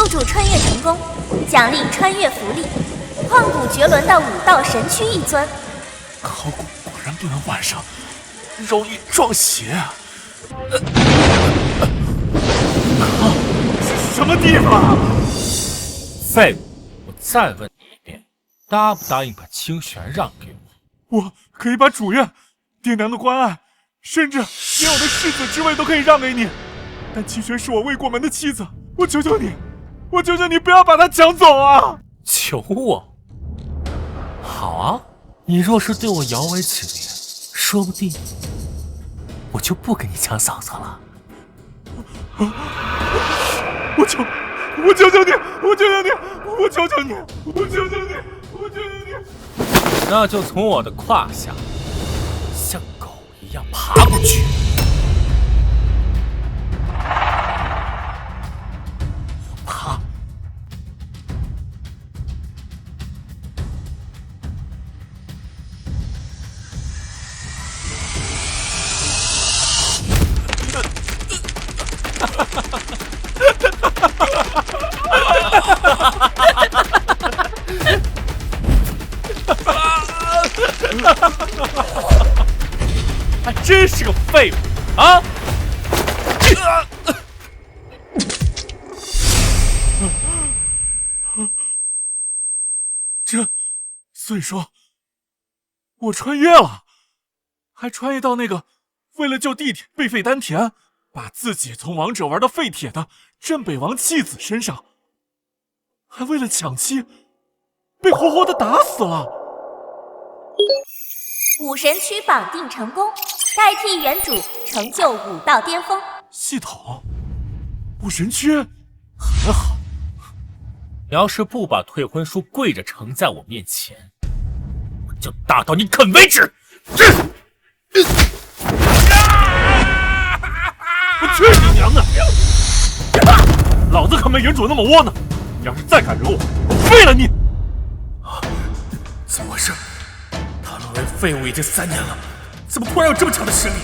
入住穿越成功，奖励穿越福利，旷古绝伦的武道神躯一尊。考古果然不能晚上容易撞邪啊！什么地方？废物！我再问你一遍，答不答应把清玄让给我？我可以把主院、爹娘的关爱，甚至连我的世子之位都可以让给你。但清玄是我未过门的妻子，我求求你，不要把她抢走啊！求我？好啊，你若是对我摇尾乞怜，说不定我就不跟你抢嫂子了。我求求你！那就从我的胯下像狗一样爬过去。爬。还真是个废物啊！所以说，我穿越了，还穿越到那个为了救弟弟被废丹田，把自己从王者玩到废铁的镇北王弃子身上，还为了抢妻被活活的打死了。武神躯绑定成功，代替原主成就武道巅峰。系统，武神躯很好。你要是不把退婚书跪着呈在我面前，我就打到你肯为止！我去你娘的！老子可没原主那么窝囊，你要是再敢惹我，我废了你！怎么回事？他沦为废物已经3年了，怎么突然有这么强的实力？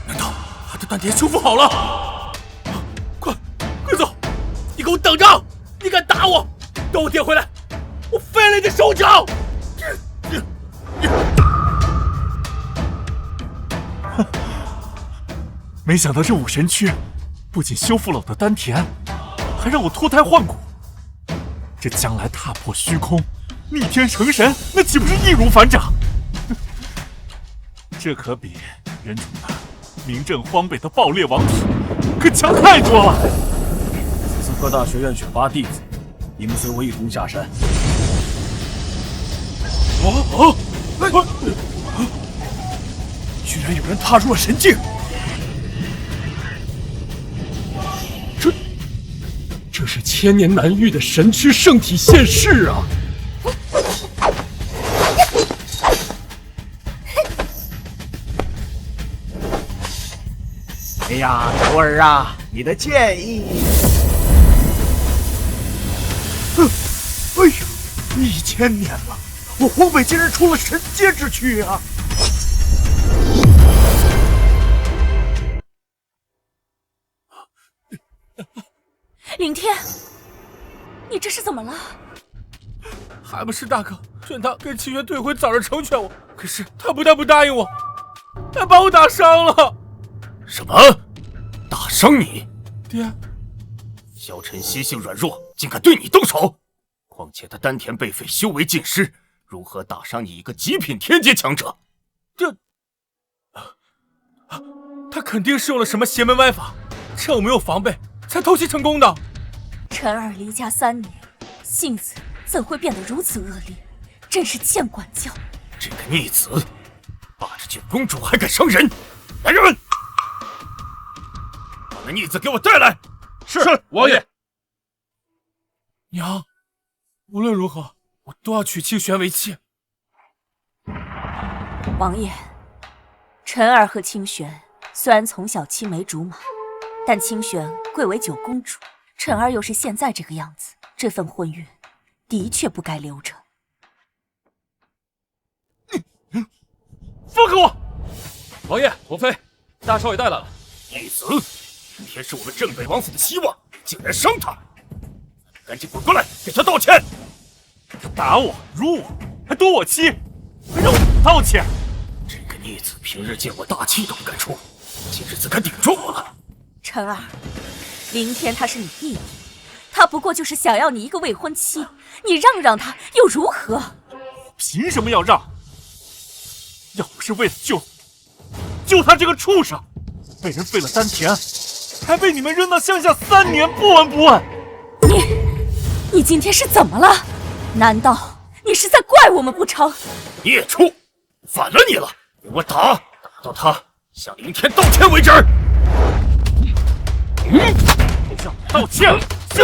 难道他的丹田修复好了？快走！你给我等着！你敢打我，等我爹回来，我废了你的手脚！没想到这武神躯不仅修复了我的丹田，还让我脱胎换骨。这将来踏破虚空，逆天成神，那岂不是易如反掌？这可比原主的名震荒北的爆裂王体可强太多了。此次各大学院选拔弟子，应随我一同下山。居然有人踏入了神境！这是千年难遇的神躯圣体现世啊！哎呀，徒儿啊，你的建议……哎呀，1000年了，我荒北竟然出了神阶之躯啊！凌天，你这是怎么了？还不是大哥劝他跟清玄退婚，早日成全我。可是他不但不答应我，还把我打伤了。什么？打伤你？爹，萧晨心性软弱，竟敢对你动手！况且他丹田被废，修为尽失，如何打伤你一个极品天阶强者？他肯定是用了什么邪门歪法，趁我没有防备才偷袭成功的。陈儿离家3年，性子怎会变得如此恶劣？真是欠管教！这个逆子，霸着九公主还敢伤人！来人们，把那逆子给我带来！是王爷。娘，无论如何，我都要娶清玄为妻。王爷，陈儿和清玄虽然从小青梅竹马，但清玄贵为九公主，陈儿又是现在这个样子，这份婚约的确不该留着。放开我！王爷，王妃，大少爷带来了。逆子，今天是我们镇北王府的希望，竟然伤他！赶紧滚过来，给他道歉！他打我、辱我，还夺我妻，还让我道歉。这个逆子平日见我大气都不敢出，今日怎敢顶撞我了？陈儿，林天他是你弟弟，他不过就是想要你一个未婚妻，你让让他又如何？凭什么要让？要不是为了救他这个畜生，被人废了丹田，还被你们扔到乡下3年不闻不问。你今天是怎么了？难道你是在怪我们不成？孽畜，反了你了！给我打到他向林天道歉为止！向我道歉！是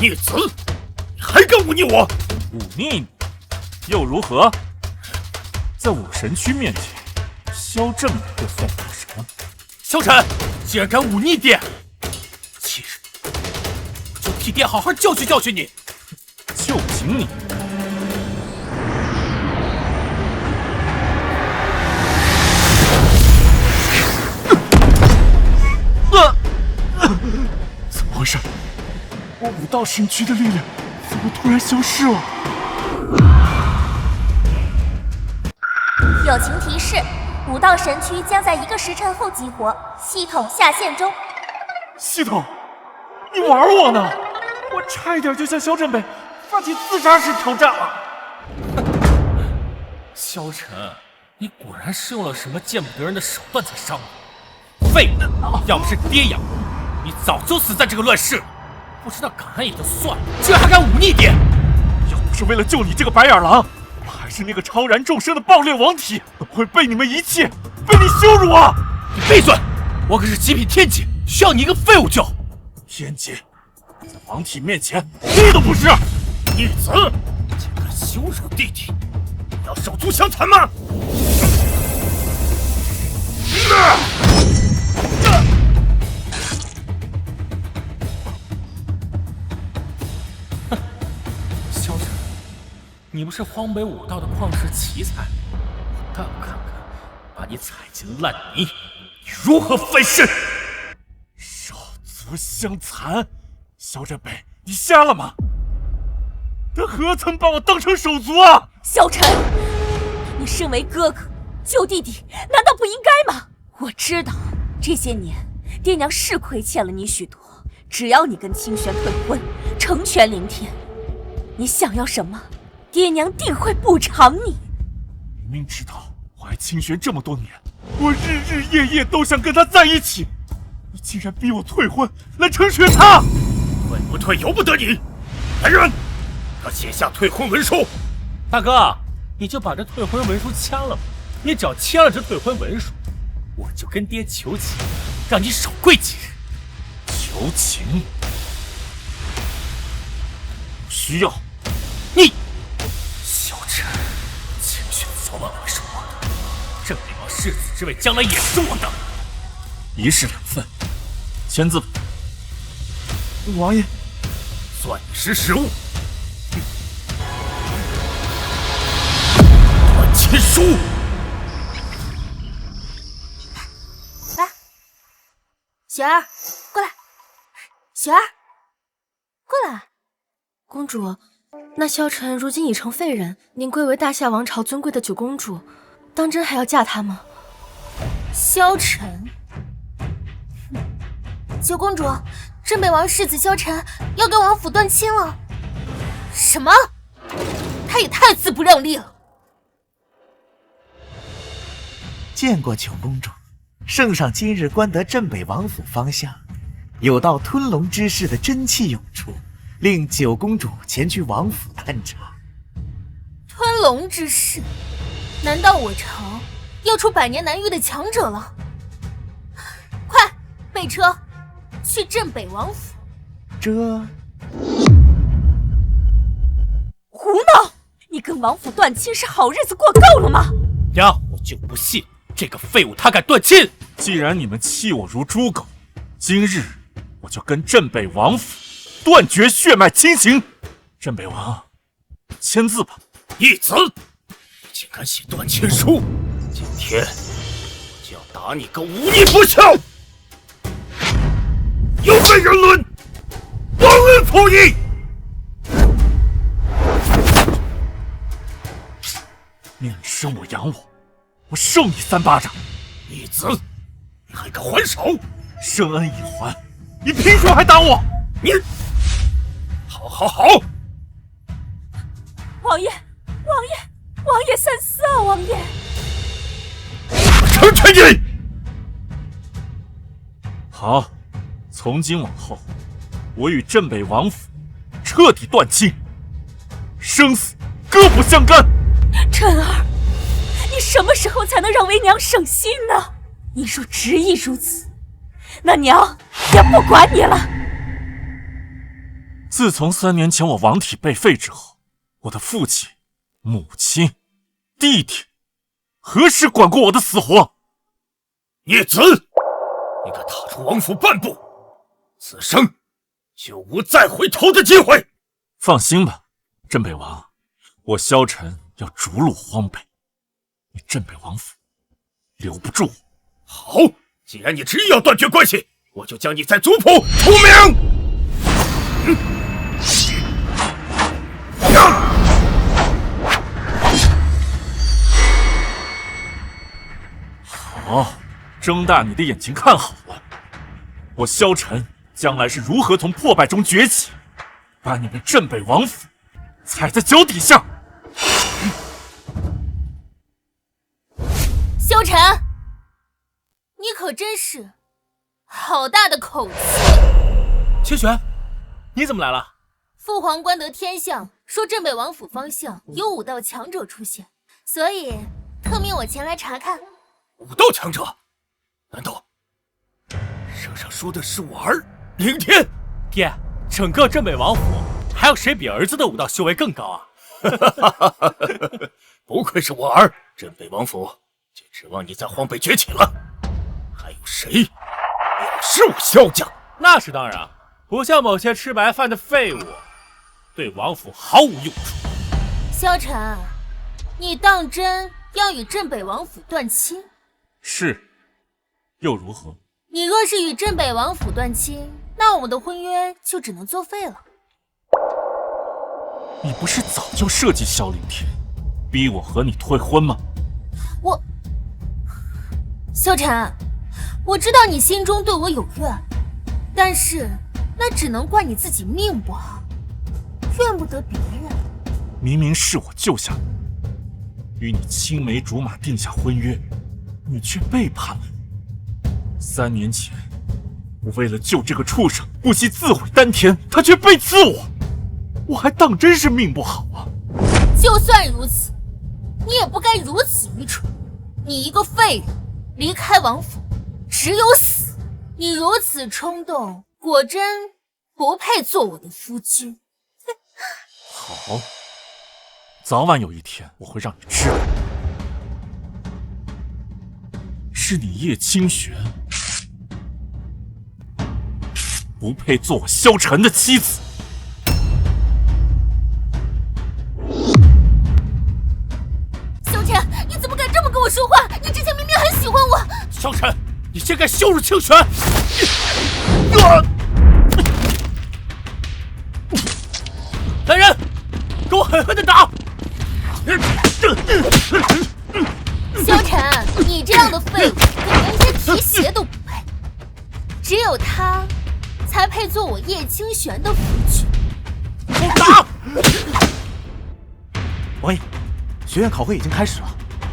孽子，你还敢忤逆我？忤逆你又如何？在武神区面前，萧正又算得什么？萧晨，竟然敢忤逆爹！今日我就替爹好好教训教训你！就凭你！怎么回事？我武道神区的力量怎么突然消失了？友情提示：武道神区将在1个时辰后激活，系统下线中。系统，你玩我呢？我差一点就向萧振北发起自杀式挑战了。萧晨，你果然是用了什么见不得人的手段才伤我。废物！要不是爹养我，你早就死在这个乱世了。不知道感恩也就算了，竟然还敢忤逆爹！要不是为了救你这个白眼狼，还是那个超然众生的爆裂王体，都会被你们遗弃，被你羞辱啊！你闭嘴！我可是极品天劫，需要你一个废物救？天劫，在王体面前，屁都不是！逆子，竟敢羞辱弟弟，你要手足相残吗？萧晨，你不是荒北武道的旷世奇才，我倒要看看，把你踩进烂泥，你如何翻身！手足相残，萧振北，你瞎了吗？他何曾把我当成手足啊！萧晨，你身为哥哥救弟弟，难道不应该吗？我知道这些年爹娘是亏欠了你许多，只要你跟清玄退婚，成全林天，你想要什么，爹娘定会补偿你。明明知道我爱清玄这么多年，我日日夜夜都想跟他在一起，你竟然逼我退婚来成全他！退不退由不得你。来人，要写下退婚文书。大哥，你就把这退婚文书签了吧。你只要签了这退婚文书，我就跟爹求情，让你少跪几日。求情？不需要。你，萧晨，清玄早晚会是我的，郑北王世子之位将来也是我的。一式2份，签字吧。王爷，算你识时务。断亲书。来，雪儿，过来。雪儿，过来。公主，那萧晨如今已成废人，您贵为大夏王朝尊贵的九公主，当真还要嫁他吗？萧晨，九公主，镇北王世子萧晨要跟王府断亲了。什么？他也太自不量力了。见过九公主，圣上今日观得镇北王府方向，有道吞龙之事的真气涌出，令九公主前去王府探查。吞龙之事，难道我朝要出百年难遇的强者了？快备车，去镇北王府。这胡闹！你跟王府断亲是好日子过够了吗？娘，我就不信这个废物他敢断亲！既然你们弃我如猪狗，今日我就跟镇北王府断绝血脉亲情。镇北王，签字吧。逆子，竟敢写断亲书，今天我就要打你个无逆不孝！有悖人伦，忘恩负义！送你3巴掌！逆子，你还敢还手？生恩已还，你凭什么还打我？你，好！王爷三思啊！王爷，成全你！好，从今往后，我与镇北王府彻底断亲，生死各不相干。辰儿，你什么时候才能让为娘省心呢？你若执意如此，那娘也不管你了。自从3年前我王体被废之后，我的父亲、母亲、弟弟，何时管过我的死活？孽子，你敢踏出王府半步，此生就无再回头的机会。放心吧，镇北王，我萧晨要逐鹿荒北，你镇北王府留不住我。好，既然你执意要断绝关系，我就将你在族谱除名。好，睁大你的眼睛看好了，我萧晨将来是如何从破败中崛起，把你们镇北王府踩在脚底下。萧晨，你可真是好大的口气！清玄，你怎么来了？父皇观得天象，说镇北王府方向有5道强者出现，所以特命我前来查看。5道强者？难道圣上说的是我儿凌天？爹，整个镇北王府还有谁比儿子的武道修为更高啊？不愧是我儿，镇北王府就指望你在荒北崛起了。还有谁藐视我萧家？那是当然，不像某些吃白饭的废物，对王府毫无用处。萧晨，你当真要与镇北王府断亲？是，又如何？你若是与镇北王府断亲，那我们的婚约就只能作废了。你不是早就设计萧凌天，逼我和你退婚吗？萧晨，我知道你心中对我有怨，但是那只能怪你自己命不好，怨不得别人。明明是我救下你，与你青梅竹马定下婚约，你却背叛了你。3年前，我为了救这个畜生，不惜自毁丹田，他却背刺我，我还当真是命不好啊！就算如此，你也不该如此愚蠢。你一个废人，离开王府，只有死。你如此冲动，果真不配做我的夫君。好，早晚有一天我会让你知道，是你叶清玄不配做我萧晨的妻子。萧晨，你怎么敢这么跟我说话？你之前明明很喜欢我。萧晨，你竟敢羞辱清玄！来人，给我狠狠的打！萧晨，你这样的废物，连一些皮鞋都不配，只有他才配做我叶清玄的夫君。打！王爷，学院考核已经开始了，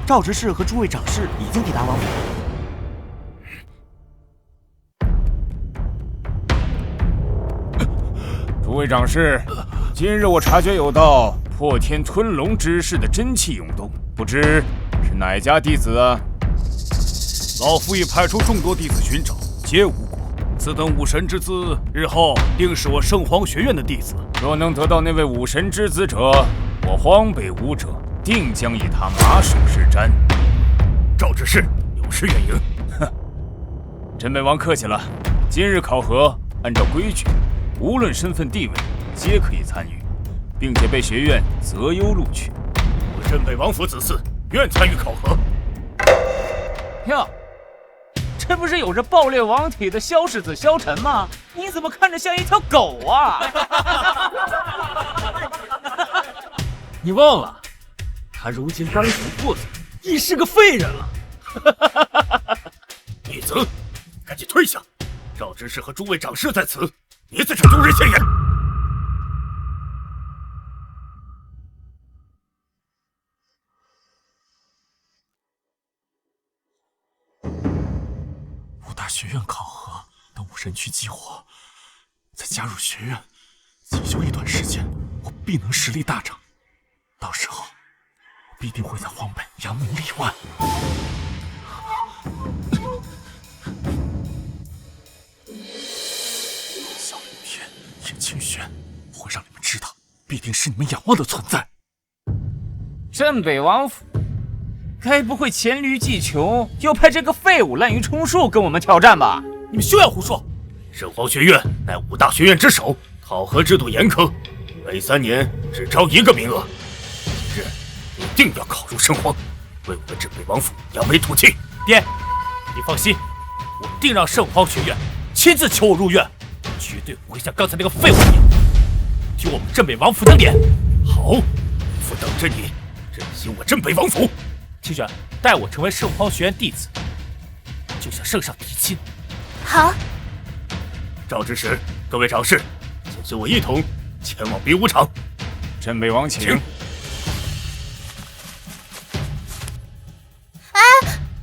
赵执事和诸位长士已经抵达王府。诸位长士，今日我察觉有道破天吞龙之势的真气涌动，不知是哪家弟子啊？老夫已派出众多弟子寻找，皆无果。此等武神之资，日后定是我圣皇学院的弟子。若能得到那位武神之子者，我荒北武者定将以他马首是瞻。赵执事有失远迎。哼，镇北王客气了。今日考核按照规矩，无论身份地位，皆可以参与，并且被学院择优录取。我镇北王府子嗣愿参与考核。哟，这不是有着爆裂王体的萧世子萧晨吗？你怎么看着像一条狗啊？你忘了，他如今当主父子，已是个废人了。李子，赶紧退下！赵执事和诸位长士在此，别在这丢人现眼。武大学院考核，等武神区激活，再加入学院，仅修一段时间，我必能实力大涨。到时候，我必定会在荒北扬名立万。小凌天、叶清玄，我会让你们知道，必定是你们仰望的存在。镇北王府，该不会黔驴技穷，又派这个废物滥竽充数跟我们挑战吧？你们休要胡说！圣皇学院乃五大学院之首，考核制度严苛，每3年只招1个名额。今日一定要考入圣皇，为我们镇北王府扬眉吐气。爹，你放心，我定让圣皇学院亲自求我入院，绝对不会像刚才那个废物一样丢我们镇北王府的脸。好，我父等着你振兴我镇北王府。清玄，待我成为圣皇学院弟子，就向圣上提亲。好。赵执事，各位长士，请随我一同前往比武场。镇北王请。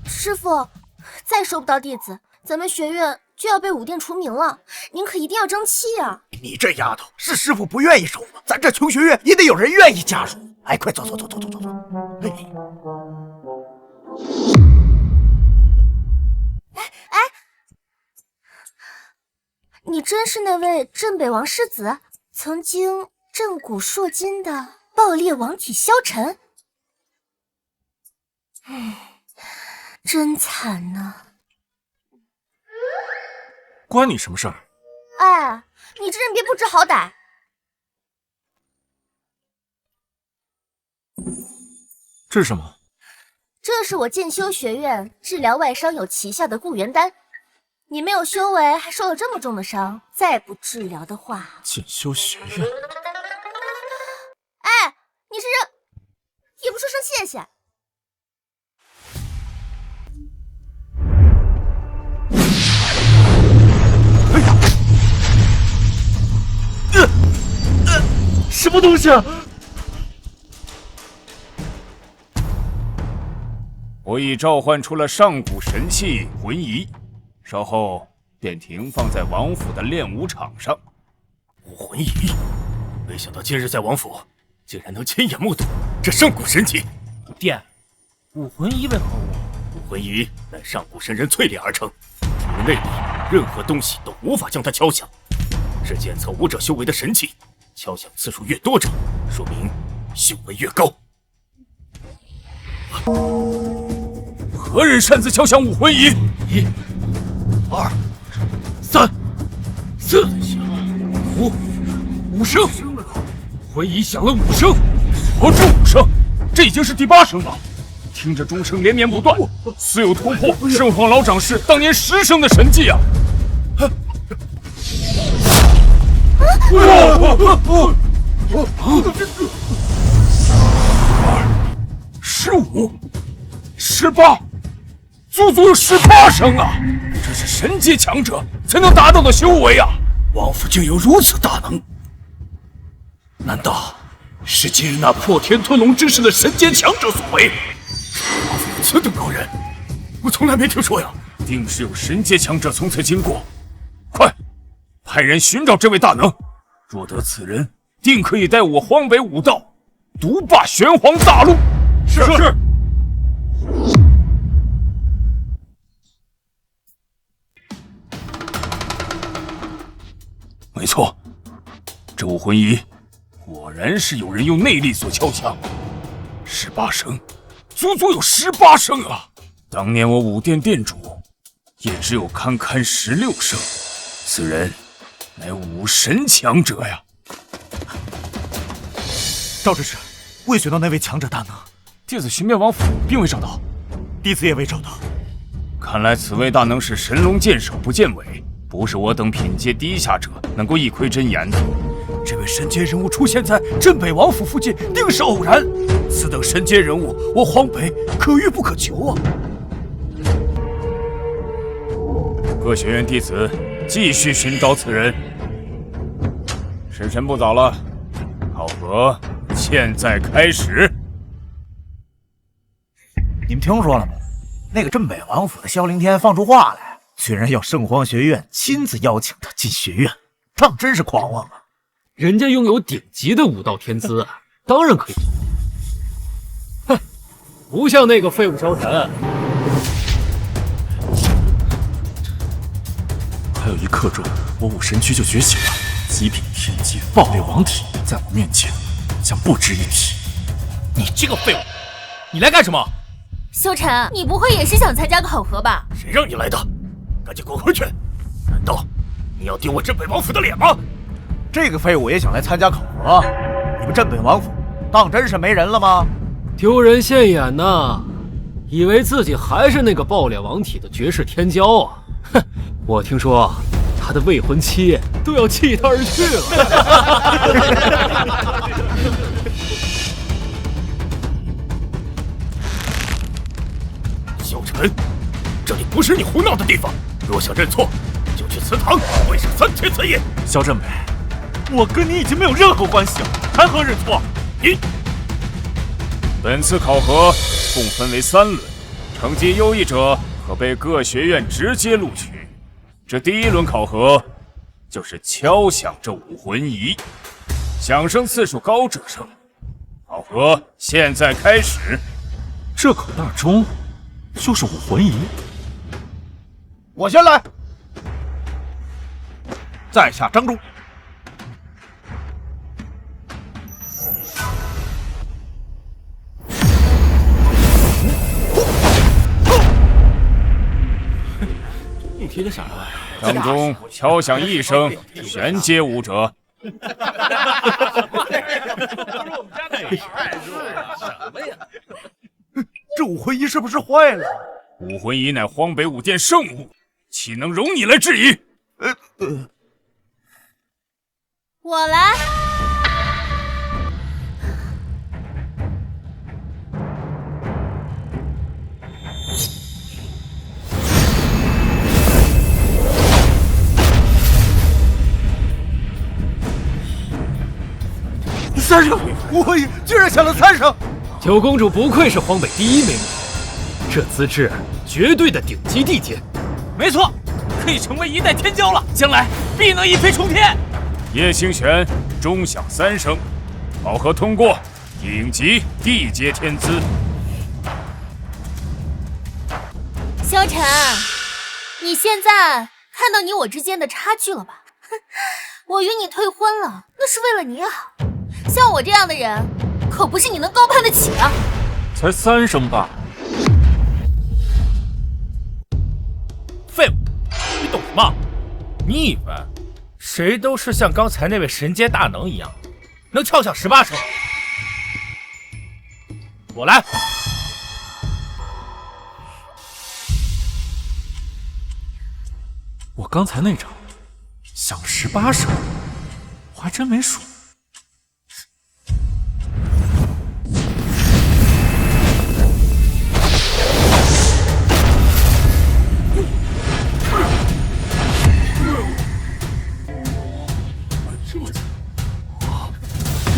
师傅，再收不到弟子，咱们学院就要被武殿除名了。您可一定要争气啊！你这丫头，是师傅不愿意收吗？咱这穷学院也得有人愿意加入。哎，快走！哎，你真是那位镇北王世子，曾经震古烁今的爆裂王体萧晨？真惨呢！关你什么事儿？哎，你这人别不知好歹！这是什么？这是我剑修学院治疗外伤友旗下的固元丹。你没有修为，还受了这么重的伤，再不治疗的话……剑修学院？哎，你这人也不说声谢谢！什么东西啊？我已召唤出了上古神器魂仪，稍后便停放在王府的练武场上。武魂仪，没想到今日在王府竟然能亲眼目睹这上古神器。爹，武魂仪为何物？武魂仪乃上古神人淬炼而成，除了内力，任何东西都无法将它敲响，是检测武者修为的神器。敲响次数越多者，说明修为越高。何人擅自敲响武魂仪？1、2、3、4、5声，魂仪响了5声。何止5声？这已经是第8声了。听着钟声连绵不断，似有突破圣皇老长士当年10声的神迹啊！15、18，足足有18声啊！这是神阶强者才能达到的修为啊！王府竟有如此大能，难道是今日那破天吞龙之势的神阶强者所为？王府有此等高人，我从来没听说呀！定是有神阶强者从此经过。快，派人寻找这位大能，若得此人，定可以带我荒北武道独霸玄黄大陆。是。没错，这武魂仪果然是有人用内力所敲响，18声，足足有18声啊！当年我武殿殿主也只有堪堪16声，此人乃武神强者呀！赵执事，未寻到那位强者大能。弟子寻遍王府，并未找到。弟子也未找到。看来此位大能是神龙见首不见尾，不是我等品阶低下者能够一窥真言的。这位神阶人物出现在镇北王府附近，定是偶然。此等神阶人物，我荒北可遇不可求啊！各学院弟子继续寻找此人。时辰不早了，考核现在开始。你们听说了吗？那个镇北王府的萧凌天放出话来，居然要圣皇学院亲自邀请他进学院，当真是狂妄啊！人家拥有顶级的武道天资，当然可以。哼，不像那个废物萧晨。还有1刻钟，我武神区就觉醒了，极品天阶爆裂王体在我面前将不值一提。你这个废物，你来干什么？萧晨，你不会也是想参加考核吧？谁让你来的？赶紧滚回去！难道你要丢我镇北王府的脸吗？这个废物也想来参加考核？你们镇北王府当真是没人了吗？丢人现眼呐！以为自己还是那个爆裂王体的绝世天骄啊！哼，我听说他的未婚妻都要弃他而去了。小陈，这里不是你胡闹的地方。若想认错，就去祠堂跪上3天3夜。萧镇北，我跟你已经没有任何关系了，谈何认错？你本次考核共分为3轮，成绩优异者可被各学院直接录取。这第1轮考核就是敲响这武魂仪，响声次数高者胜。考核现在开始。这口大钟就是武魂仪。我先来，在下张忠。一提就想到，当中敲响1声，全接武者。这武魂仪是不是坏了？武魂仪乃荒北武殿圣物，岂能容你来质疑？我来。3声，武魂仪居然响了3声！九公主不愧是荒北第1美女，这资质绝对的顶级地阶。没错，可以成为1代天骄了，将来必能一飞冲天。叶清玄钟响3声，考核通过，顶级地阶天资。萧晨，你现在看到你我之间的差距了吧？我与你退婚了，那是为了你好。像我这样的人，可不是你能高攀得起的。才3声吧？废物，你懂什么？你以为谁都是像刚才那位神阶大能一样，能敲响18声？我来。我刚才那掌响18声，我还真没数。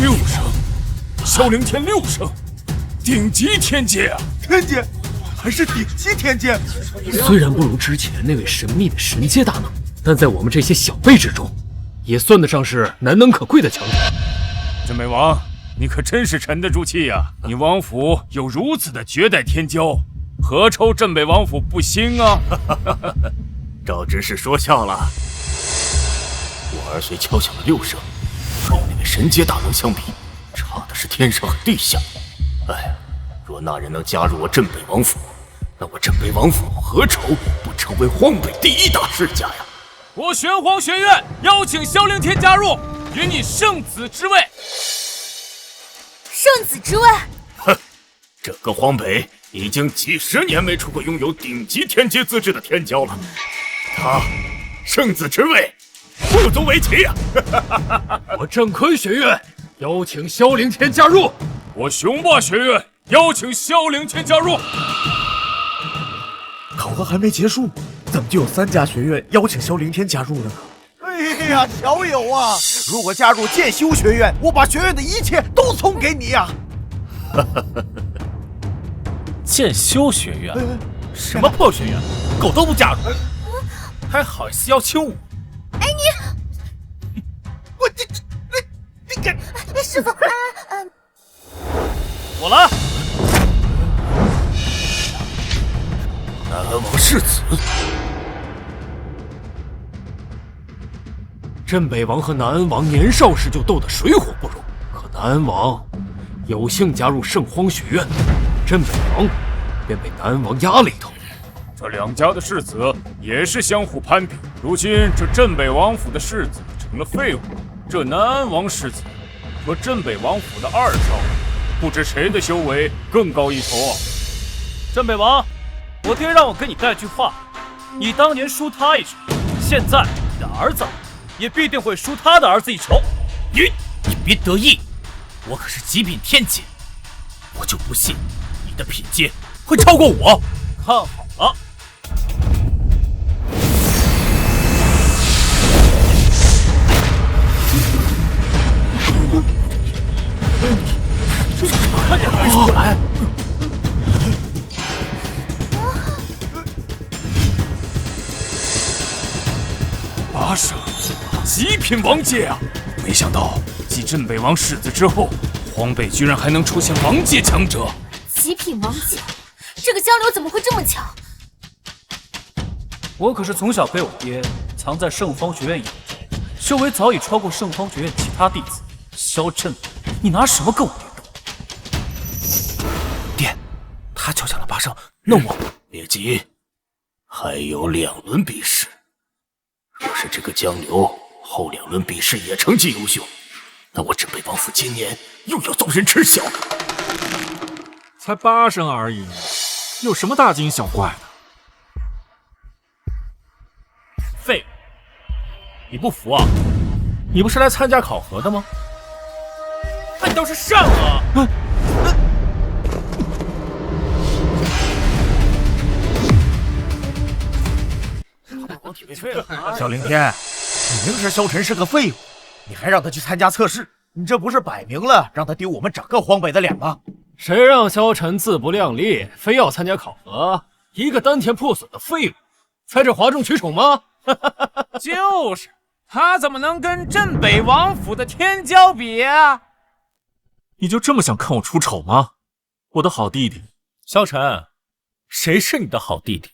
6声，萧凌天6声，顶级天阶啊！天阶，还是顶级天阶。虽然不如之前那位神秘的神阶大能，但在我们这些小辈之中，也算得上是难能可贵的强者。镇北王，你可真是沉得住气呀！你王府有如此的绝代天骄，何愁镇北王府不兴啊？赵执事说笑了，我儿虽敲响了6声，和那位神阶大能相比，差的是天上和地下。哎，若那人能加入我镇北王府，那我镇北王府何愁不成为荒北第1大世家呀？我玄黄学院邀请萧凌天加入，与你圣子之位。圣子之位？哼，整个荒北已经几10年没出过拥有顶级天阶资质的天骄了，他圣子之位不足为奇呀！我正坤学院邀请萧凌天加入，我雄霸学院邀请萧凌天加入。考核还没结束，怎怎么就有3家学院邀请萧凌天加入了呢？哎呀，小友啊，如果加入剑修学院，我把学院的一切都送给你呀！剑修学院？什么破学院？狗都不加入，还好意思邀请我？哎你，你敢！师傅，我来。南王世子，镇北王和南安王年少时就斗得水火不容，可南安王有幸加入圣荒学院，镇北王便被南安王压了一头。这2家的世子也是相互攀比，如今这镇北王府的世子成了废物，这南安王世子和镇北王府的2少，不知谁的修为更高一筹啊！镇北王，我爹让我跟你带句话：你当年输他一筹，现在你的儿子也必定会输他的儿子一筹。你别得意，我可是极品天阶，我就不信你的品阶会超过我。看好了。出来！8省，极品王阶啊！没想到继镇北王世子之后，荒北居然还能出现王阶强者。极品王阶，这个交流怎么会这么强？我可是从小被我爹藏在圣荒学院养着，修为早已超过圣荒学院其他弟子。萧震，你拿什么跟我爹斗？爹，他敲响了8声，那我别急，还有2轮比试。若是这个江流后2轮比试也成绩优秀，那我镇北王府今年又要遭人耻笑。才8声而已，有什么大惊小怪的？废物！你不服啊？你不是来参加考核的吗？那你倒是上啊！萧凌天，你明知萧晨是个废物，你还让他去参加测试，你这不是摆明了让他丢我们整个荒北的脸吗？谁让萧晨自不量力，非要参加考核？一个丹田破损的废物，猜这哗众取宠吗？就是，他怎么能跟镇北王府的天骄比啊？你就这么想看我出丑吗？我的好弟弟，萧晨，谁是你的好弟弟？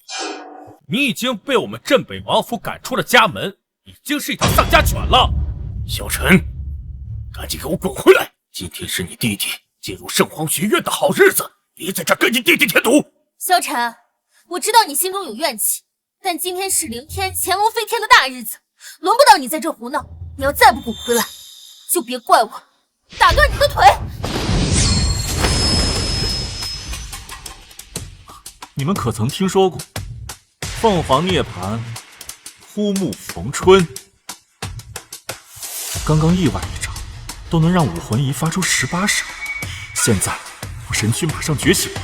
你已经被我们镇北王府赶出了家门，已经是一条丧家犬了。小陈，赶紧给我滚回来！今天是你弟弟进入圣皇学院的好日子，别在这跟你弟弟添堵。萧晨，我知道你心中有怨气，但今天是凌天潜龙飞天的大日子，轮不到你在这胡闹。你要再不滚回来，就别怪我打断你的腿。你们可曾听说过凤凰涅槃，枯木逢春？刚刚意外一招，都能让武魂仪发出18声。现在我神躯马上觉醒了，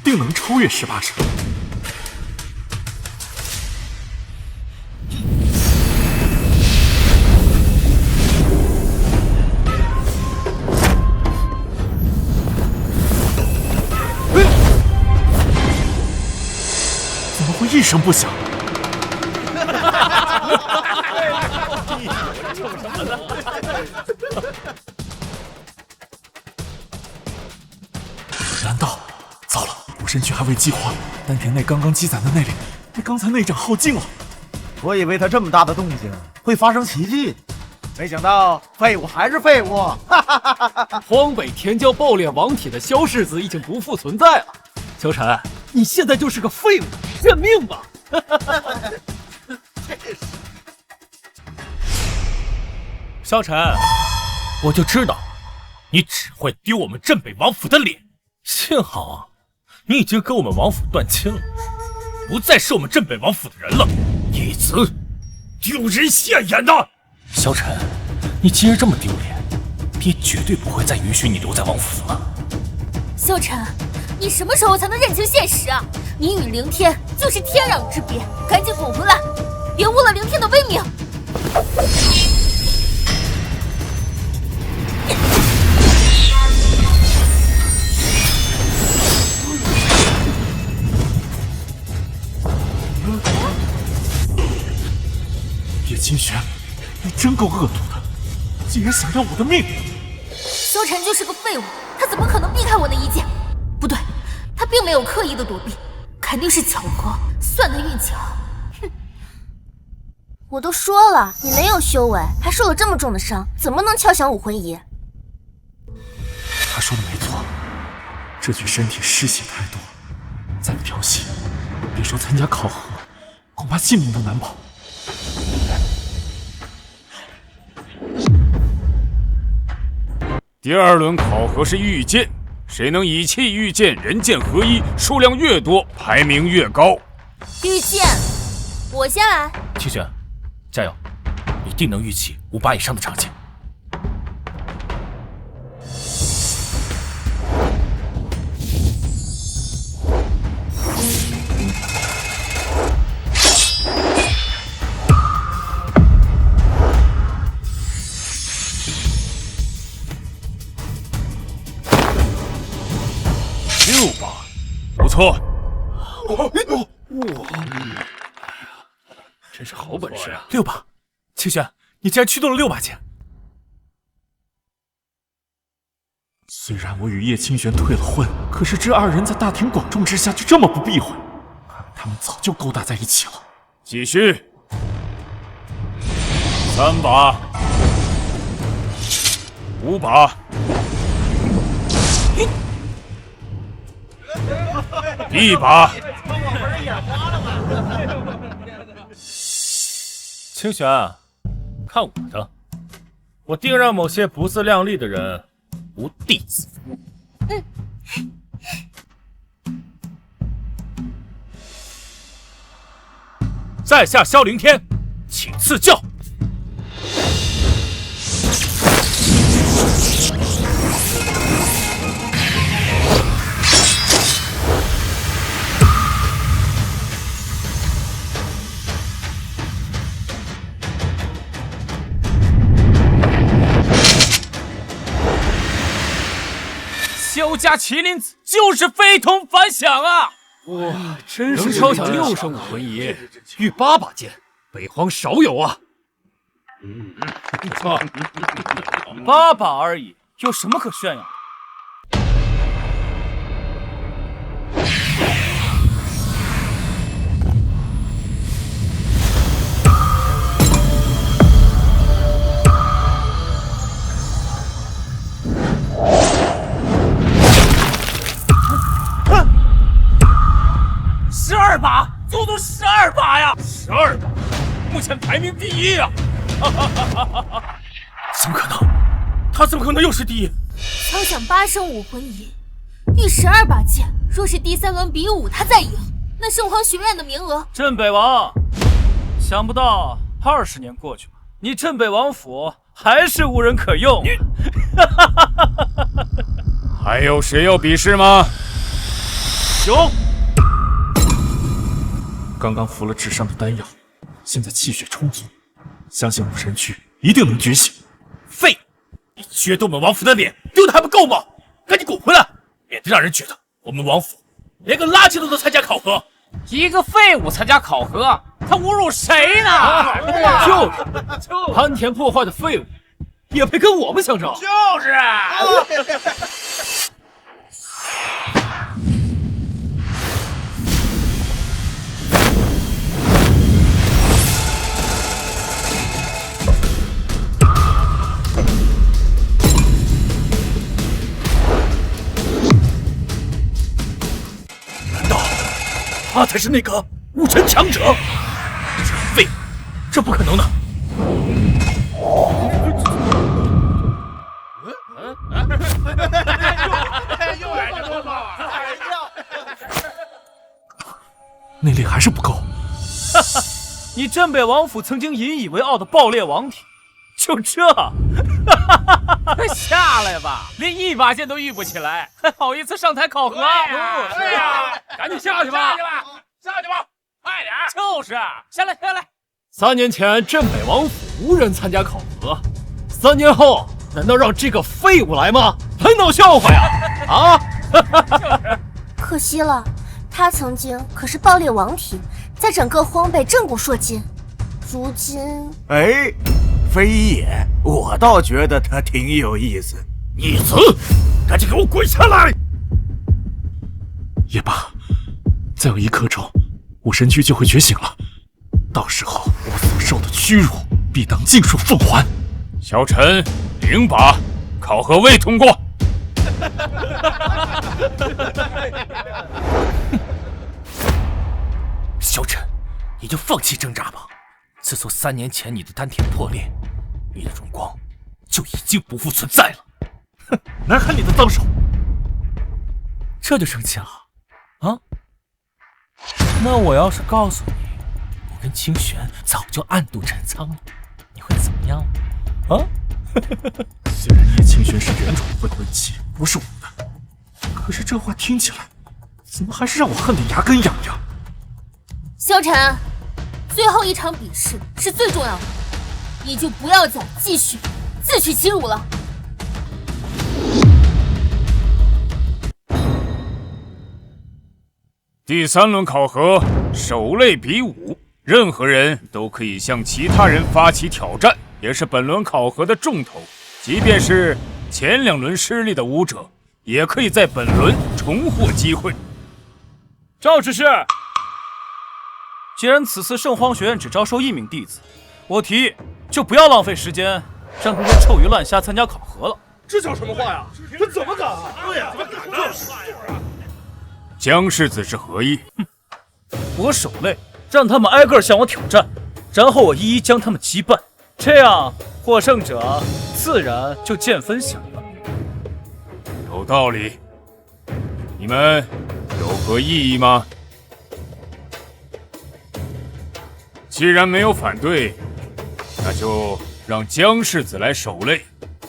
定能超越18声。怎么会一声不响？难道糟了？我身躯还未激活，丹田内刚刚积攒的内力被刚才那掌耗尽了。我以为他这么大的动静会发生奇迹，没想到废物还是废物。荒北天骄爆裂王体的萧世子已经不复存在了。萧晨，你现在就是个废物，认命吧！萧晨，我就知道你只会丢我们镇北王府的脸。幸好啊，你已经跟我们王府断亲了，不再是我们镇北王府的人了。义子，丢人现眼的！萧晨，你既然这么丢脸，爹绝对不会再允许你留在王府了。萧晨，你什么时候才能认清现实啊？你与凌天就是天壤之别，赶紧滚回来，别误了凌天的威名。叶清玄，你真够恶毒的，竟然想要我的命！萧晨就是个废物，他怎么可能避开我的一剑？不对，他并没有刻意的躲避，肯定是巧合，算他运气好。哼！我都说了，你没有修为，还受了这么重的伤，怎么能敲响武魂仪？他说的没错，这具身体失血太多，再不调息，别说参加考核，恐怕性命都难保。第2轮考核是御剑，谁能以气御剑，人剑合一，数量越多，排名越高。御剑，我先来。清玄，加油，一定能御起58以上的长剑。6把，不错。真是好本事啊！6把，清玄，你竟然驱动了6把剑。虽然我与叶清玄退了婚，可是这2人在大庭广众之下就这么不避讳，看来他们早就勾搭在一起了。继续，3把，5把。一把，清玄，看我的，我定让某些不自量力的人无地自容。在下萧凌天，请赐教。萧家麒麟子就是非同凡响啊！哇，真是能敲响6声武魂仪，御8把剑，北荒少有啊！不错，8把而已，有什么可炫耀的？12把，足足12把呀！12把，目前排名第1啊！怎么可能？他怎么可能又是第1？敲响8声武魂仪，御12把剑。若是第3轮比武他再赢，那圣皇学院的名额……镇北王，想不到20年过去了，你镇北王府还是无人可用。还有谁要比试吗？有。刚刚服了治伤的丹药，现在气血充足，相信武神区一定能觉醒。废！你撅动我们王府的脸，丢的还不够吗？赶紧滚回来，免得让人觉得我们王府连个垃圾都能参加考核。一个废物参加考核，他侮辱谁呢？就是，潘田破坏的废物，也配跟我们相争？就是啊！他才是那个武神强者，这废物，这不可能的！又来这多宝啊！内力还是不够。哈哈，你镇北王府曾经引以为傲的爆裂王体，就这？下来吧，连1把剑都御不起来，还好意思上台考核？对呀，赶紧下去吧，下去吧。快点！就是下来。 3年前镇北王府无人参加考核，3年后难道让这个废物来吗？来闹笑话呀！啊！可惜了，他曾经可是爆裂王体，在整个荒北震古烁今。如今，哎，飞野，我倒觉得他挺有意思。逆子，赶紧给我滚下来！也罢，再有1刻钟，我身躯就会觉醒了。到时候我所受的屈辱，必当尽数奉还。小陈0把，考核未通过。小陈，你就放弃挣扎吧。自从3年前你的丹田破裂，你的荣光就已经不复存在了。哼，难看你的脏手！这就生气了啊？那我要是告诉你，我跟清玄早就暗度陈仓了，你会怎么样啊？虽然叶清玄是原主的未婚妻，不是我的，可是这话听起来，怎么还是让我恨得牙根痒痒？萧晨，最后一场比试是最重要的，你就不要再继续自取其辱了。第3轮考核，手类比武，任何人都可以向其他人发起挑战，也是本轮考核的重头。即便是前2轮失利的武者，也可以在本轮重获机会。赵执事，既然此次圣荒学院只招收1名弟子，我提议就不要浪费时间，让那些臭鱼烂虾参加考核了。这叫什么话呀？他怎么敢啊？对呀，怎么敢呢？江世子是何意？我手累，让他们挨个向我挑战，然后我一一将他们击败，这样获胜者自然就见分晓了。有道理，你们有何异议吗？既然没有反对，那就让江世子来守擂，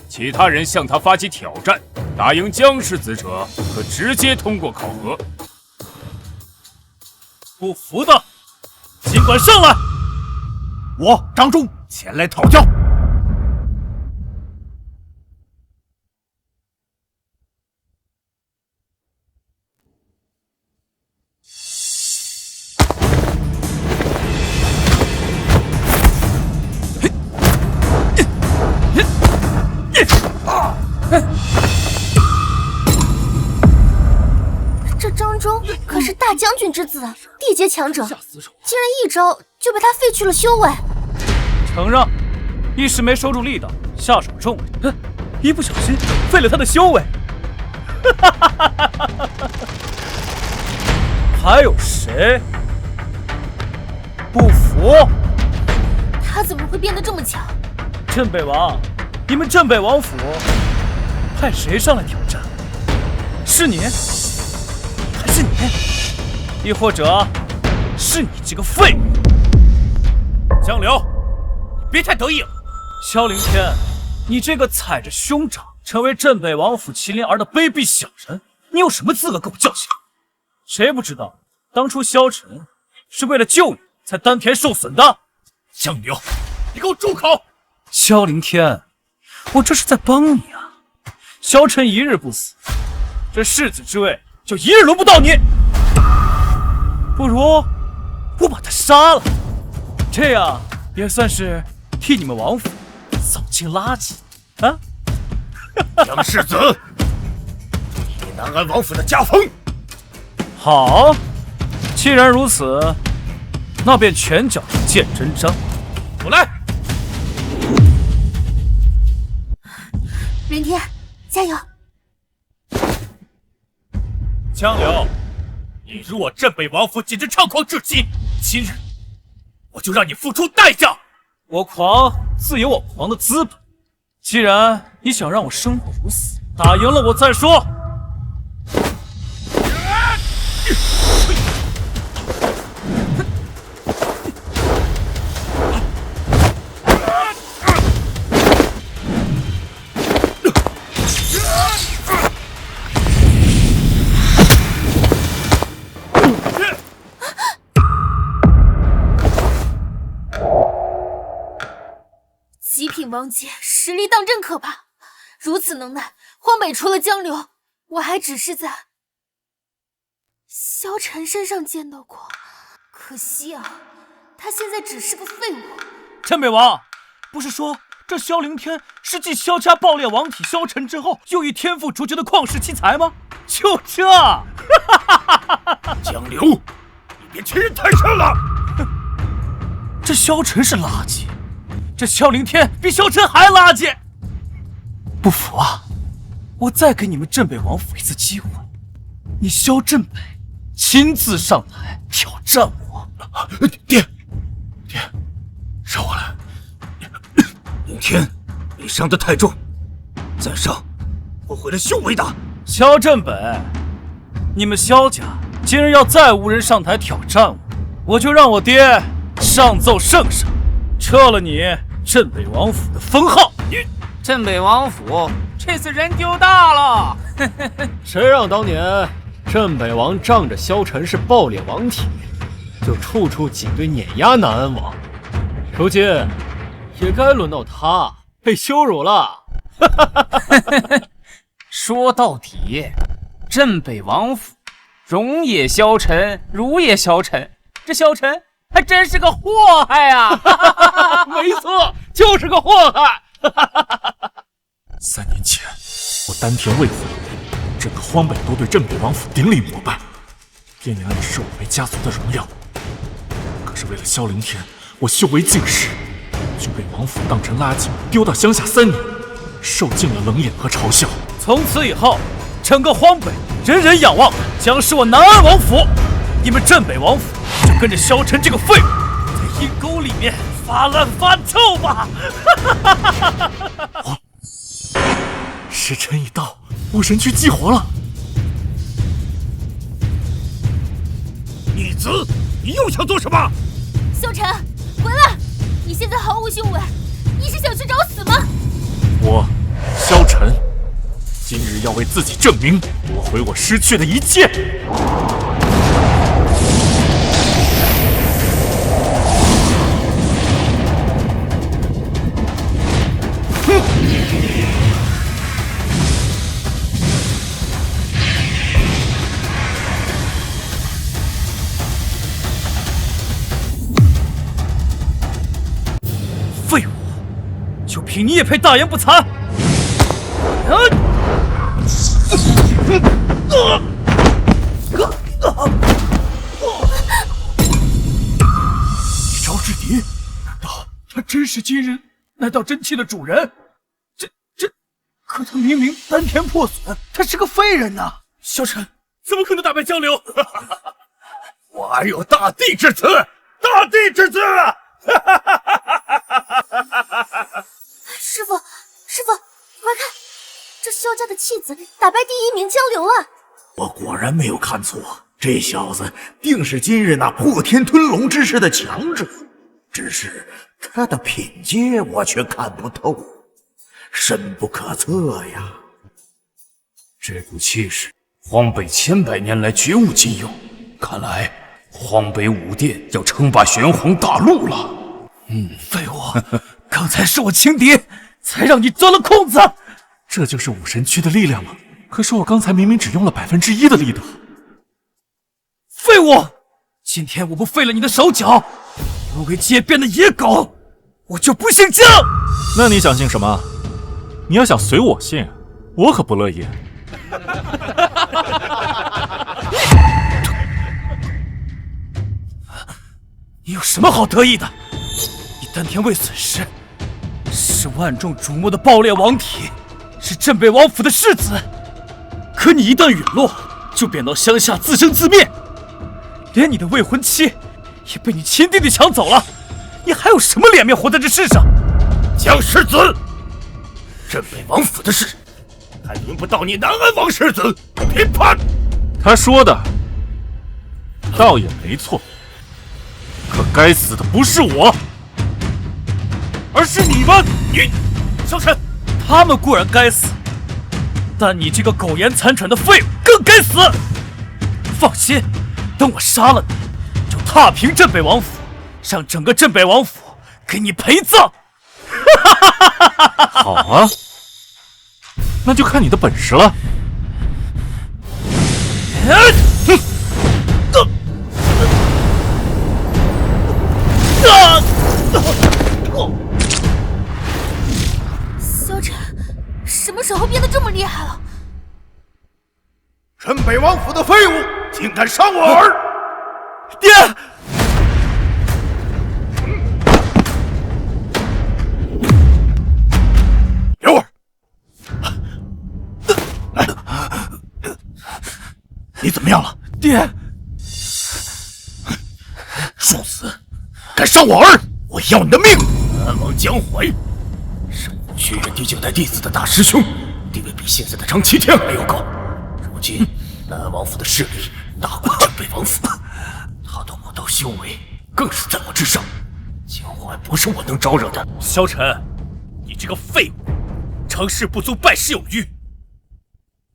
其他人向他发起挑战，打赢江世子者可直接通过考核。不服的，尽管上来！我张忠前来讨教。这张忠可是大将军之子，地阶强者，竟然一招就被他废去了修为。承让，一时没收住力道，下手重了，一不小心废了他的修为。还有谁不服？他怎么会变得这么强？镇北王，你们镇北王府派谁上来挑战？是你？还是你？亦或者是你这个废物？江流，你别太得意了。萧凌天，你这个踩着兄长成为镇北王府麒麟儿的卑鄙小人，你有什么资格跟我叫嚣？谁不知道当初萧晨是为了救你才丹田受损的？江流，你给我住口！萧凌天，我这是在帮你啊！萧晨一日不死，这世子之位就一日轮不到你。不如我把他杀了，这样也算是替你们王府扫清垃圾啊！江世子，你南安王府的家风。好，既然如此，那便拳脚见真章。我来。凌天，加油！江流，你辱我镇北王府简直猖狂至极，今日我就让你付出代价。我狂自有我狂的资本，既然你想让我生不如死，打赢了我再说。禀王姐，实力当真可怕。如此能耐，荒北除了江流，我还只是在萧晨身上见到过。可惜啊，他现在只是个废物。镇北王，不是说这萧凌天是继萧家爆裂王体萧晨之后，又一天赋卓绝的旷世奇才吗？就这！江流，你别欺人太甚了！这萧晨是垃圾，这萧凌天比萧晨还垃圾。不服啊！我再给你们镇北王府一次机会，你萧镇北亲自上台挑战我。爹，让我来。凌天，你伤得太重，再伤我毁了修为的。萧镇北，你们萧家既然要再无人上台挑战我，我就让我爹上奏圣上，撤了你镇北王府的封号。镇北王府这次人丢大了。谁让当年镇北王仗着萧晨是爆裂王体，就处处挤兑碾压南安王，如今也该轮到他被羞辱了。说到底，镇北王府荣也萧晨，辱也萧晨，这萧晨还真是个祸害啊！没错，就是个祸害。3年前，我丹田未毁，整个荒北都对镇北王府顶礼膜拜，汴梁也视我为家族的荣耀。可是为了萧凌天，我修为尽失，就被王府当成垃圾丢到乡下3年，受尽了冷眼和嘲笑。从此以后，整个荒北人人仰望的将是我南安王府，你们镇北王府就跟着萧晨这个废物在阴沟里面发烂发臭吧！时辰已到，武神区激活了。逆子，你又想做什么？萧晨，回来！你现在毫无修为，你是想去找死吗？我，萧晨，今日要为自己证明，夺回我失去的一切。废物，就凭你也配大言不惭？一招制敌，难道他真是今日那道真气的主人？可他明明丹田破损，他是个废人呐！萧晨怎么可能打败江流？我还有大帝之词，大帝之词！师傅，快看，这萧家的弃子打败第1名江流啊！我果然没有看错，这小子定是今日那破天吞龙之势的强者，只是他的品阶我却看不透，深不可测呀。这股气势，荒北千百年来绝无仅有，看来荒北武殿要称霸玄黄大陆了。废物，刚才是我轻敌，才让你钻了空子。这就是武神区的力量吗？可是我刚才明明只用了1%的力道。废物！今天我不废了你的手脚，沦为街边的野狗，我就不姓江。那你想姓什么？你要想随我姓，我可不乐意。你有什么好得意的？你丹田未损失，是万众瞩目的爆裂王体，是镇北王府的世子。可你一旦陨落，就贬到乡下自生自灭，连你的未婚妻也被你亲弟弟抢走了，你还有什么脸面活在这世上？江世子，镇北王府的事，还轮不到你南安王世子评判。他说的倒也没错，可该死的不是我，而是你们！你，萧晨，他们固然该死，但你这个苟延残喘的废物更该死！放心，等我杀了你，就踏平镇北王府，让整个镇北王府给你陪葬！哈哈哈哈！好啊，那就看你的本事了。萧晨，什么时候变得这么厉害了？镇北王府的废物，竟敢伤我儿！爹！刘儿，你怎么样了？爹！送死！敢伤我儿，我要你的命！南王江淮，圣皇学院第9代弟子的大师兄，地位比现在的张齐天还要高。如今南王府的势力大过镇北王府，他的武道修为更是在我之上。江淮不是我能招惹的。萧晨，你这个废物，成事不足败事有余，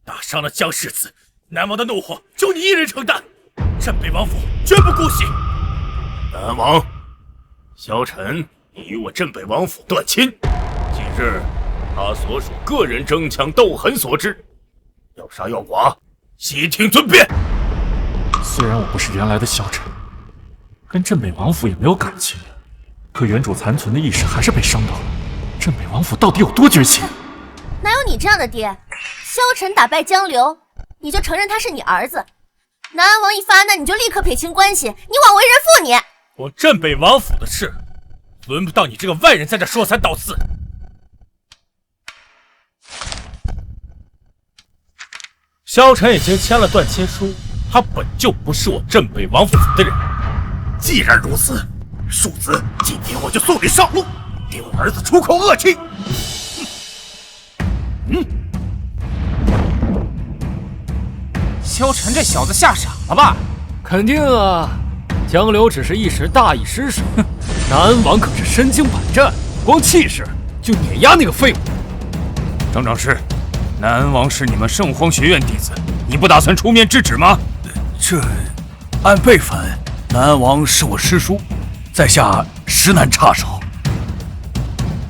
打伤了江世子，南王的怒火就你一人承担，镇北王府绝不姑息。南王，萧晨已与我镇北王府断亲，近日他所属个人争抢斗狠所致，要杀要剐，悉听尊便。虽然我不是原来的萧晨，跟镇北王府也没有感情，可原主残存的意识还是被伤到了。镇北王府到底有多绝情？哪有你这样的爹？萧晨打败江流，你就承认他是你儿子。南安王一发难，你就立刻撇清关系，你枉为人父你！我镇北王府的事，轮不到你这个外人在这说三道四。萧晨已经签了断亲书，他本就不是我镇北王府的人。既然如此，庶子，今天我就送你上路，给我儿子出口恶气。萧晨这小子吓傻了吧？肯定啊，江流只是一时大意失手，南安王可是身经百战，光气势就碾压那个废物。张长师，南安王是你们圣荒学院弟子，你不打算出面制止吗？这，按辈分，南安王是我师叔，在下实难插手。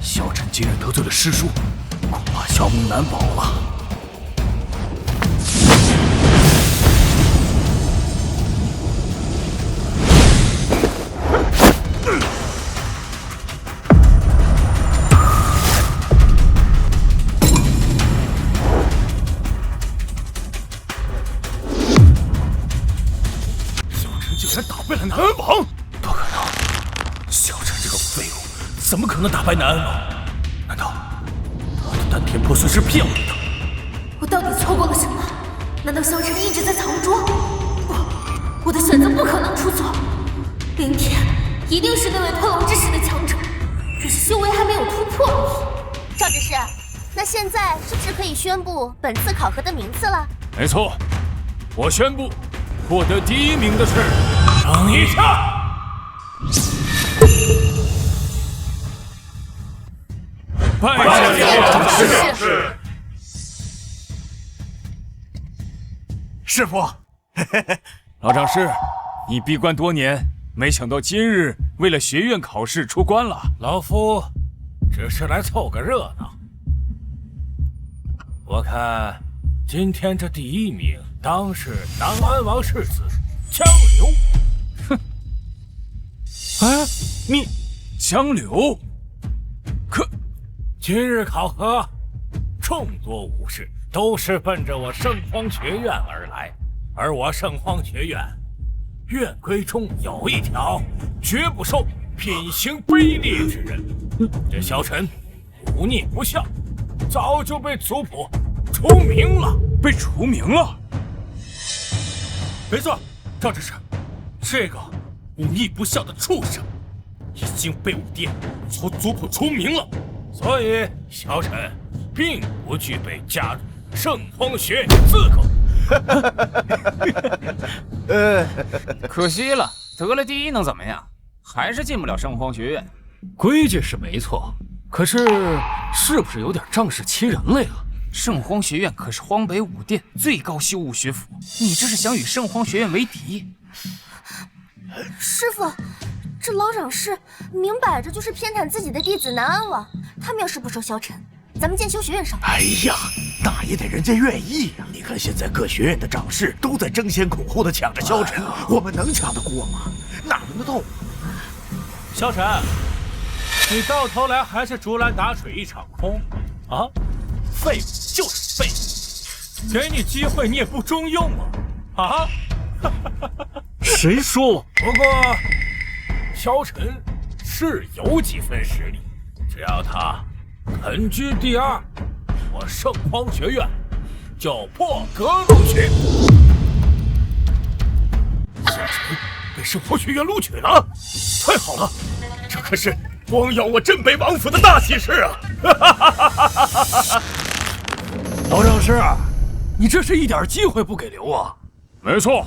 萧晨今日得罪了师叔，恐怕萧梦难保了。打败了南安王？不可能！萧晨这个废物，怎么可能打败南安王？难道他的丹田破碎是骗我的？我到底错过了什么？难道萧晨一直在藏拙？不，我的选择不可能出错。林天一定是那位吞龙之士的强者，只是修为还没有突破而已。赵执事，那现在是不是可以宣布本次考核的名次了？没错，我宣布，获得第1名的是等一下！拜见赵执事。师傅，老长师，你闭关多年，没想到今日为了学院考试出关了。老夫只是来凑个热闹。我看今天这第1名当是南安王世子江流。哼！哎，你江流？可今日考核，众多武士都是奔着我圣荒学院而来，而我圣荒学院院规中有一条，绝不收品行卑劣之人。这萧晨忤逆不孝，早就被族谱除名了。被除名了？没错，赵执事，这个忤逆不孝的畜生已经被我爹从族谱除名了，所以萧晨并不具备加入圣荒学院的资格。可惜了，得了第1能怎么样？还是进不了圣荒学院。规矩是没错，可是是不是有点仗势欺人了呀？圣荒学院可是荒北5殿最高修武学府，你这是想与圣荒学院为敌？师傅，这老长师明摆着就是偏袒自己的弟子南安王，他们要是不收萧晨，咱们剑修学院上。哎呀，那也得人家愿意呀！你看现在各学院的长士都在争先恐后的抢着萧晨，我们能抢得过吗？哪轮得到我？萧晨，你到头来还是竹篮打水一场空啊！废物就是废物，给你机会你也不中用啊！谁说我？不过萧晨是有几分实力，只要他肯居第2，我圣荒学院就破格录取。萧晨被圣荒学院录取了，太好了！这可是光耀我镇北王府的大喜事啊！老长师，你这是一点机会不给留啊！没错，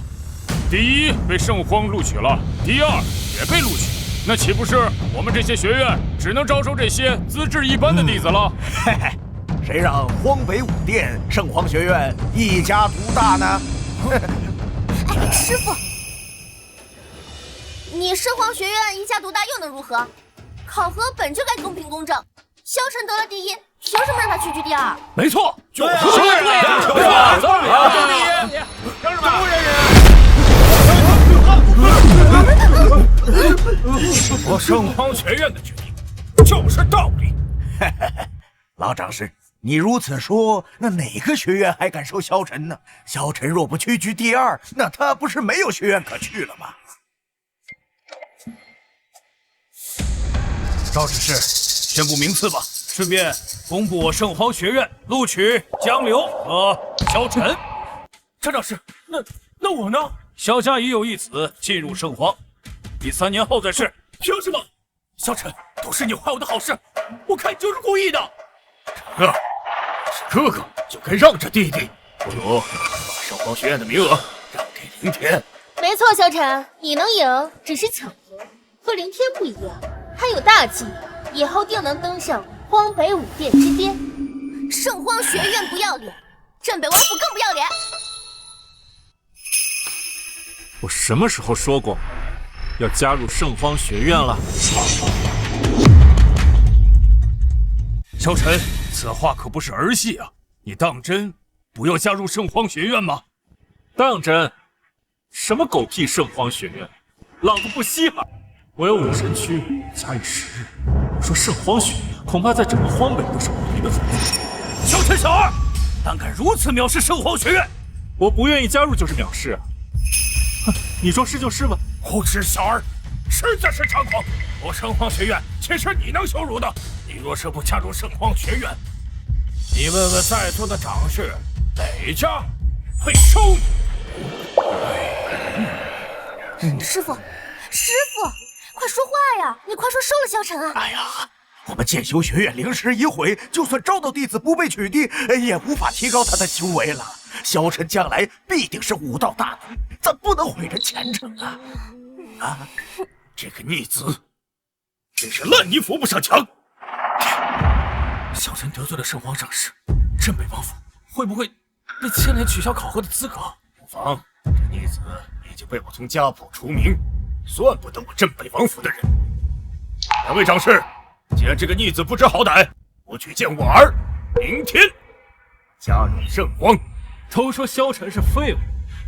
第1被圣荒录取了，第2也被录取，那岂不是我们这些学院只能招收这些资质一般的弟子了？嘿嘿，谁让荒北五殿圣荒学院一家独大呢？哎，师傅，你圣荒学院一家独大又能如何？考核本就该公平公正，萧晨得了第1，凭什么让他屈居第2？没错，就是对呀，对吧？我圣荒学院的决定就是道理。老长师，你如此说，那哪个学院还敢收萧晨呢？萧晨若不屈居第2，那他不是没有学院可去了吗？赵指示，宣布名次吧，顺便公布我圣荒学院录取江流和萧晨。张长师，那我呢？萧家已有一子进入圣荒，你3年后再试。凭什么？萧晨，都是你坏我的好事，我看你就是故意的。这是哥哥就该让着弟弟，不如把圣荒学院的名额让给凌天。没错，萧晨，你能赢只是巧合，和凌天不一样，他有大计，以后定能登上荒北五殿之巅。圣荒学院不要脸，镇北王府更不要脸。我什么时候说过要加入圣荒学院了？萧晨，此话可不是儿戏啊！你当真不要加入圣荒学院吗？当真？什么狗屁圣荒学院，老子不稀罕！我有武神区，假以时日，我说圣荒学院恐怕在整个荒北都是无敌的存在。萧晨小二，胆敢如此藐视圣荒学院！我不愿意加入就是藐视啊！哼，你说是就是吧。无知小儿，实在是猖狂！我圣荒学院岂是你能羞辱的？你若是不加入圣荒学院，你问问在座的长士，哪家会收你？师傅，师傅，快说话呀！你快说收了萧晨啊！哎呀，我们剑修学院灵石已毁，就算招到弟子不被取缔，也无法提高他的修为了。萧晨将来必定是武道大徒，咱不能毁人前程啊！啊，这个逆子，真是烂泥扶不上墙。萧晨得罪了圣皇上师，镇北王府会不会被牵连取消考核的资格？不妨，这逆子已经被我从家谱除名，算不得我镇北王府的人。两位长士，既然这个逆子不知好歹，我举荐我儿明天加入圣荒。都说萧晨是废物，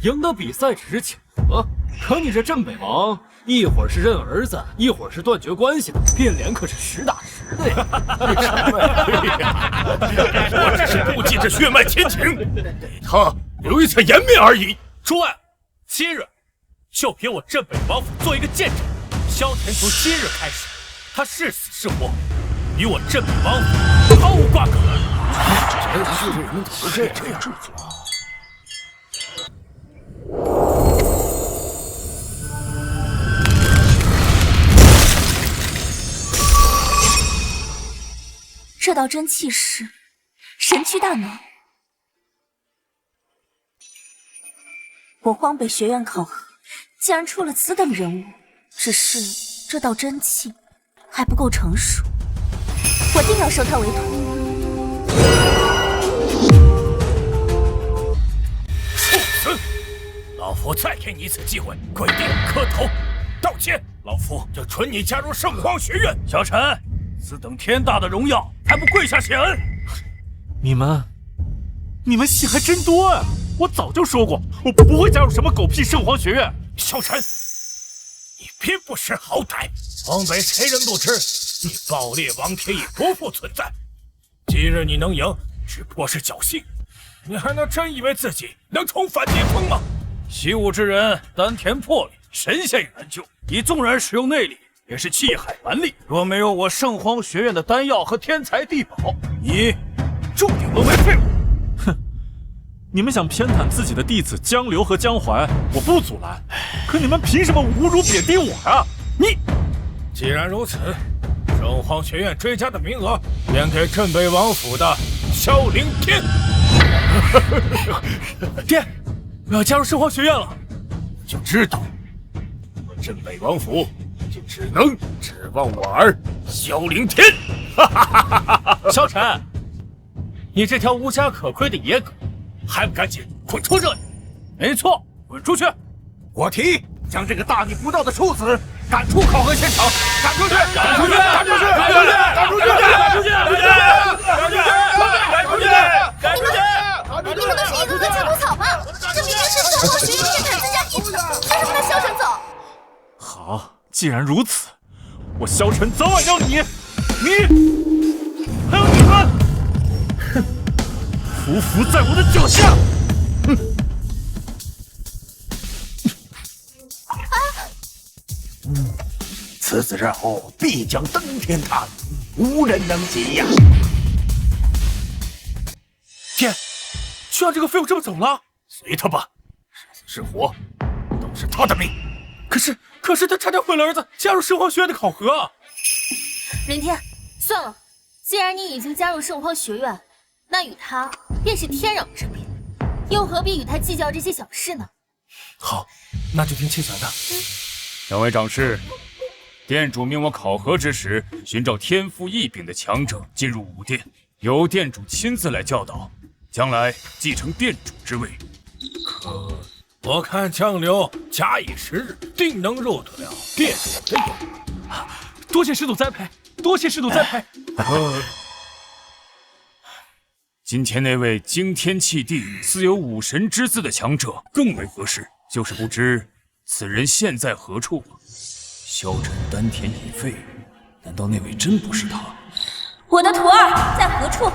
赢得比赛只是巧合，可你这镇北王，一会儿是认儿子，一会儿是断绝关系的，变脸可是实打实的呀！我只是顾忌这血脉亲情，给他留一层颜面而已。诸位，今日就凭我镇北王府做一个见证，萧晨从今日开始，他是死是活，与我镇北王府毫无瓜葛。这样做。这道真气是神躯大能。我荒北学院考核竟然出了此等人物，只是这道真气还不够成熟，我定要收他为徒。畜生！老夫再给你一次机会，跪地磕头道歉，老夫就准你加入圣荒学院。小陈，此等天大的荣耀，还不跪下谢恩？你们戏还真多啊！我早就说过，我不会加入什么狗屁圣皇学院。萧晨，你偏不识好歹，方北谁人不知，你爆裂王铁已不复存在。今日你能赢，只不过是侥幸，你还能真以为自己能重返巅峰吗？习武之人丹田破裂，神仙也难救。你纵然使用内力，也是气海蛮力。若没有我圣荒学院的丹药和天材地宝，你注定沦为废物。哼，你们想偏袒自己的弟子江流和江淮，我不阻拦。可你们凭什么侮辱贬低我啊？你既然如此，圣荒学院追加的名额便给镇北王府的萧凌天。爹，我要加入圣荒学院了。就知道我镇北王府就只能指望我儿萧凌天。萧晨，你这条无家可归的野狗，还不赶紧滚出这里！没错，滚出去！我提议将这个大逆不道的畜子赶出考核现场，赶出去！赶出去！赶出去！赶出去！赶出去！赶出去！赶出去！赶出去！赶出去！你们都是一个个鸡骨草吧？这明明是圣荒学院偏袒自家弟子，凭什么让萧晨走？好，既然如此，我萧晨早晚要你还有你们，哼，匍匐在我的脚下！哼！此子日后必将登天塔，无人能及呀！天，就让这个废物这么走了？随他吧，是死是活，都是他的命。可是他差点毁了儿子加入圣荒学院的考核啊！凌天，算了，既然你已经加入圣荒学院，那与他便是天壤之别，又何必与他计较这些小事呢？好，那就听戚传的。两位长士，店主命我考核之时，寻找天赋异禀的强者进入武殿，由店主亲自来教导，将来继承店主之位。可我看江流假以时日，定能入得了店主的眼。多谢师祖栽培，多谢师祖栽培。今天那位惊天泣地、似有武神之姿的强者更为合适，就是不知此人现在何处？萧晨丹田已废，难道那位真不是他？我的徒儿在何处？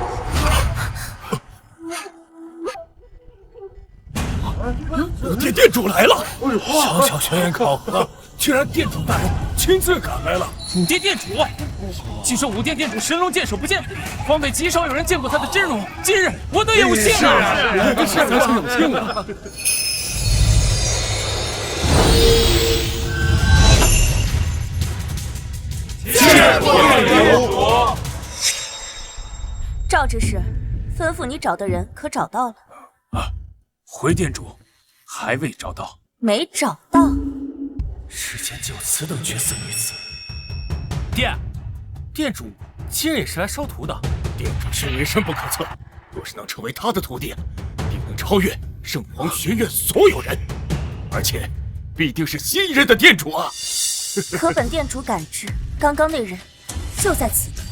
店主来了！小学院考核，居然店主大人亲自赶来了。武殿店主，据说武殿店主神龙见首不见尾，方北极少有人见过他的真容。今日我得有幸啊！这是咱有幸啊！见过店主。赵执事，吩咐你找的人可找到了？回店主，还未找到。没找到？世间就此等绝色女子。店主今日也是来收徒的。店主是人深不可测，若是能成为他的徒弟，定能超越圣皇学院所有人，而且必定是新一任的店主啊！可本店主感知，刚刚那人就在此地。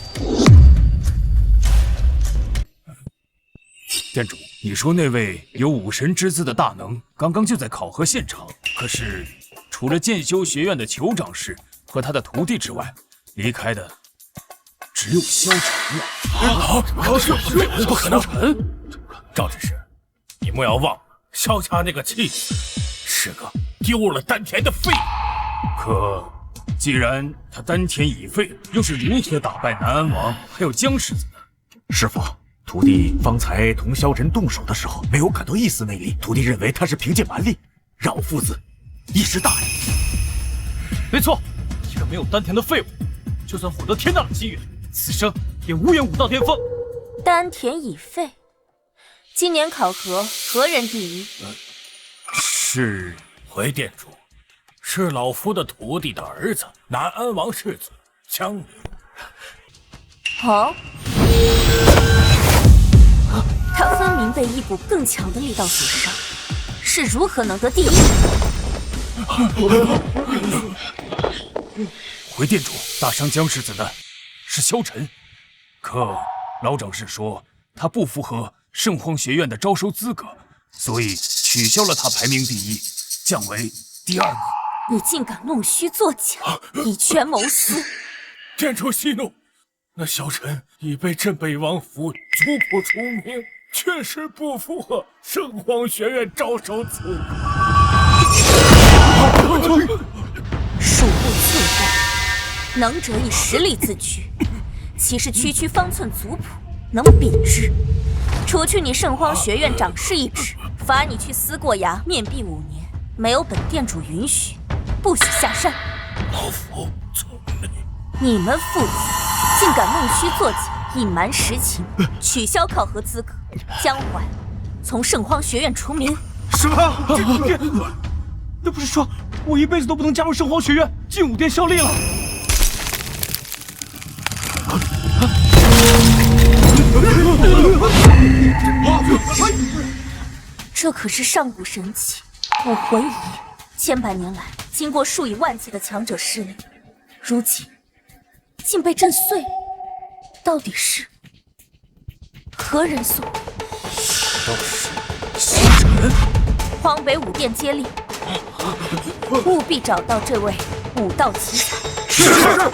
店主，你说那位有武神之姿的大能，刚刚就在考核现场。可是，除了剑修学院的酋长氏和他的徒弟之外，离开的只有萧晨了。不可能！赵执事，你莫要忘了，萧家那个妻子是个丢了丹田的废物。可，既然他丹田已废，又是如何打败南安王还有江世子呢？师父。徒弟方才同萧晨动手的时候，没有感到一丝内力。徒弟认为他是凭借蛮力，让我父子一时大意。没错，一个没有丹田的废物，就算获得天大的机遇，此生也无缘武道巅峰。丹田已废，今年考核何人第一？是回店主，是老夫的徒弟的儿子，南安王世子江流。哦。他分明被一股更强的力道所伤，是如何能得第一？回店主，大伤江世子的是萧晨，可老长史说他不符合圣荒学院的招收资格，所以取消了他排名第一，降为第2名。你竟敢弄虚作假，以权谋私！店主息怒，那小臣已被镇北王府族谱除名，确实不符合圣荒学院招收资格。恕不寸光，能者以实力自居，岂是区区方寸族谱能比之？除去你圣荒学院长侍一职，罚你去思过崖面壁5年，没有本店主允许，不许下山。老夫遵命。你们父子竟敢弄虚作假，隐瞒实情，取消考核资格，江淮从圣荒学院除名。什么？那不是说我一辈子都不能加入圣荒学院，进武殿效力了？这可是上古神器武魂仪，千百年来经过数以万计的强者试炼，如今竟被震碎，到底是何人所为？都是萧晨。荒北武殿接令，务必找到这位武道奇才。是。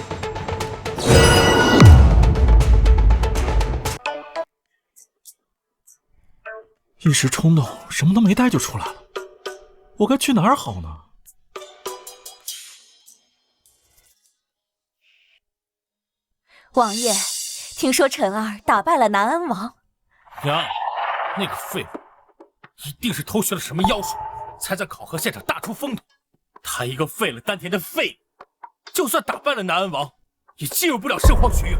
一时冲动，什么都没带就出来了，我该去哪儿好呢？王爷，听说陈儿打败了南安王。娘，那个废物一定是偷学了什么妖术，才在考核现场大出风头。他一个废了丹田的废物，就算打败了南安王，也进入不了圣荒学院。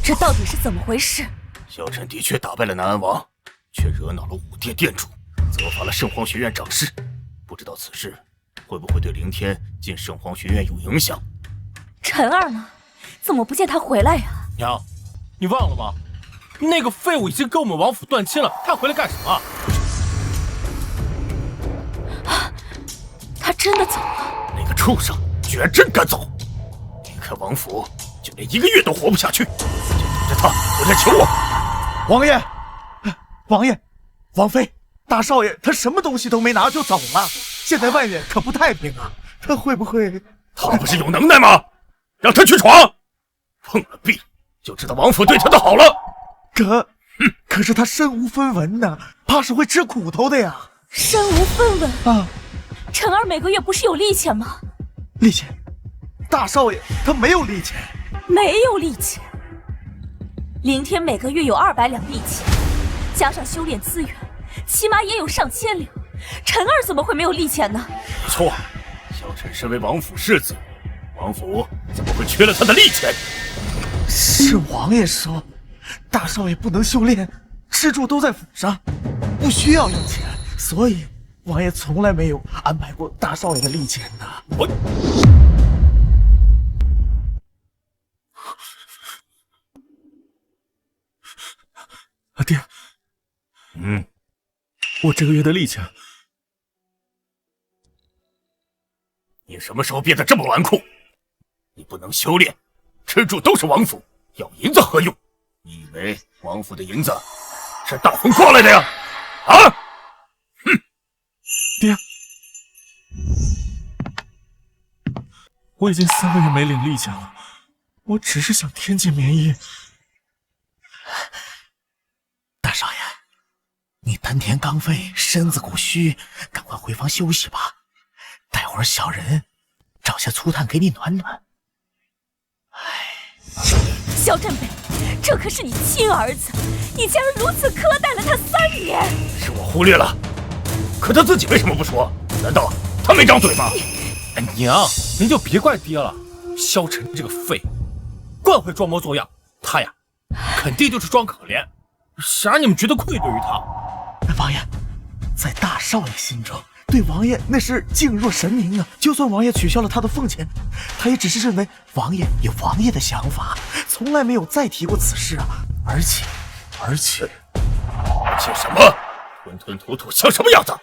这到底是怎么回事？小臣的确打败了南安王，却惹恼了武殿殿主，责罚了圣荒学院长侍。不知道此事会不会对凌天进圣荒学院有影响？陈儿呢？怎么不见他回来呀？娘，你忘了吗？那个废物已经跟我们王府断亲了，他回来干什么？啊！他真的走了？那个畜生居然真敢走！离开王府就连1个月都活不下去，就等着他回来求我。王爷，王爷，王妃，大少爷他什么东西都没拿就走了，现在外面可不太平啊，他会不会？他不是有能耐吗？让他去闯！碰了壁就知道王府对他的好了。可是他身无分文呢，怕是会吃苦头的呀。身无分文啊！陈儿每个月不是有利钱吗？利钱？大少爷他没有利钱。没有利钱？凌天每个月有200两利钱，加上修炼资源，起码也有上千两。陈儿怎么会没有利钱呢？没错，小臣身为王府世子，王府怎么会缺了他的利钱？是王爷说，大少爷不能修炼，吃住都在府上，不需要用钱，所以王爷从来没有安排过大少爷的利钱的。爹，我这个月的利钱。你什么时候变得这么纨绔？你不能修炼，吃住都是王府，要银子何用？你以为王府的银子是大风刮来的呀？啊！哼！爹，我已经3个月没领利钱了，我只是想添件棉衣。大少爷，你丹田刚废，身子骨虚，赶快回房休息吧。待会儿小人找些粗炭给你暖暖。萧振北，这可是你亲儿子，你竟然如此苛待了他3年。是我忽略了，可他自己为什么不说？难道他没张嘴吗？哎，娘，您就别怪爹了。萧晨这个废物，惯会装模作样，他呀，肯定就是装可怜，想让你们觉得愧对于他。王爷，在大少爷心中，对王爷那是敬若神明啊！就算王爷取消了他的俸钱，他也只是认为王爷有王爷的想法，从来没有再提过此事啊！而且什么？吞吞吐吐像什么样子？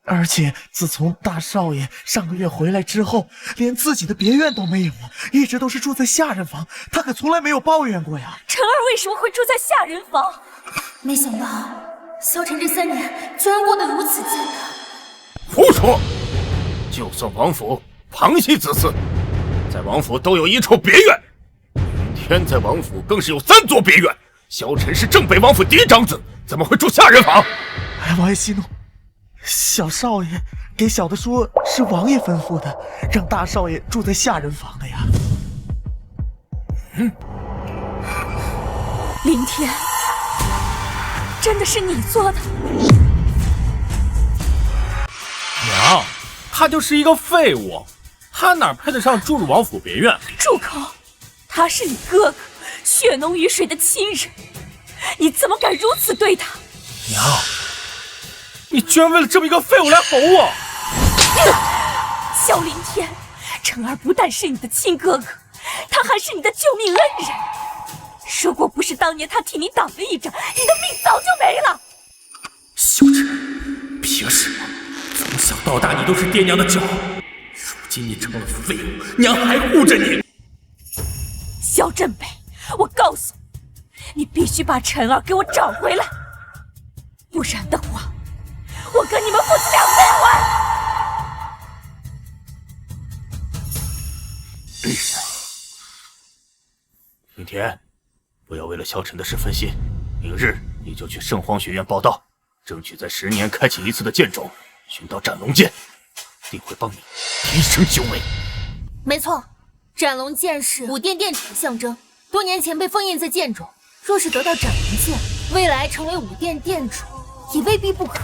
而且自从大少爷上个月回来之后，连自己的别院都没有，一直都是住在下人房，他可从来没有抱怨过呀。晨儿为什么会住在下人房？没想到萧晨这3年居然过得如此健康。胡说！就算王府旁系子嗣，在王府都有一处别院，云天在王府更是有3座别院。萧晨是正北王府嫡长子，怎么会住下人房？哎，王爷息怒，小少爷给小的说是王爷吩咐的，让大少爷住在下人房的呀。林天，真的是你做的？娘，他就是一个废物，他哪配得上住入王府别院？住口！他是你哥哥，血浓于水的亲人，你怎么敢如此对他？娘，你居然为了这么一个废物来吼我！萧林天，晨儿不但是你的亲哥哥，他还是你的救命恩人。如果不是当年他替你挡了一仗，你的命早就没了。萧晨，凭什么？从小到大你都是爹娘的骄傲，如今你成了废物，娘还护着你。萧振北，我告诉你，你必须把晨儿给我找回来，不然的话，我跟你们父子俩没完！云天，不要为了萧晨的事分心，明日你就去圣荒学院报道，争取在10年开启一次的剑种，寻到斩龙剑，定会帮你提升修为。没错，斩龙剑是武殿殿主的象征，多年前被封印在剑中，若是得到斩龙剑，未来成为武殿殿主也未必不可。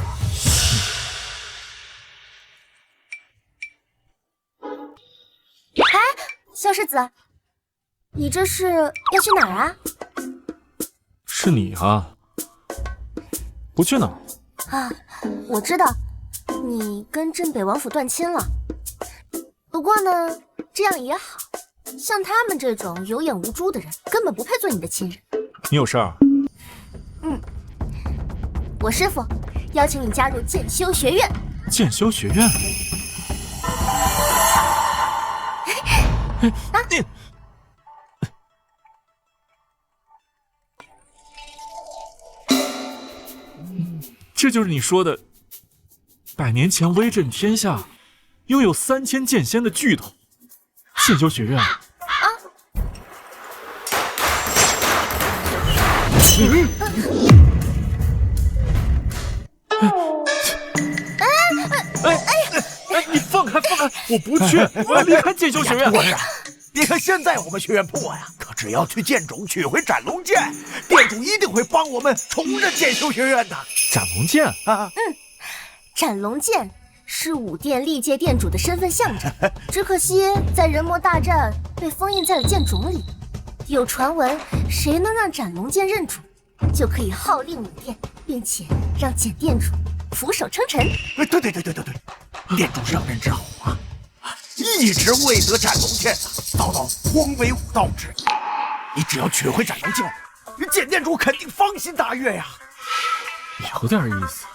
哎，萧世子，你这是要去哪儿啊？是你啊，不去哪儿？啊，我知道，你跟镇北王府断亲了。不过呢，这样也好，像他们这种有眼无珠的人，根本不配做你的亲人。你有事儿？我师父邀请你加入剑修学院。剑修学院？你。这就是你说的100年前威震天下、拥有3000剑仙的巨头剑修学院啊！你放开，我不去，我要离开剑修学院。你看现在我们学院破呀，可只要去剑冢取回斩龙剑，店主一定会帮我们重任剑修学院的。斩龙剑啊，斩龙剑是武殿历届殿主的身份象征，只可惜在人魔大战被封印在了剑冢里。有传闻，谁能让斩龙剑认主，就可以号令武殿，并且让简殿主俯首称臣。对，殿主上任之后啊，一直未得斩龙剑，遭到荒为武道之。你只要取回斩龙剑，简殿主肯定芳心大悦呀。有点意思。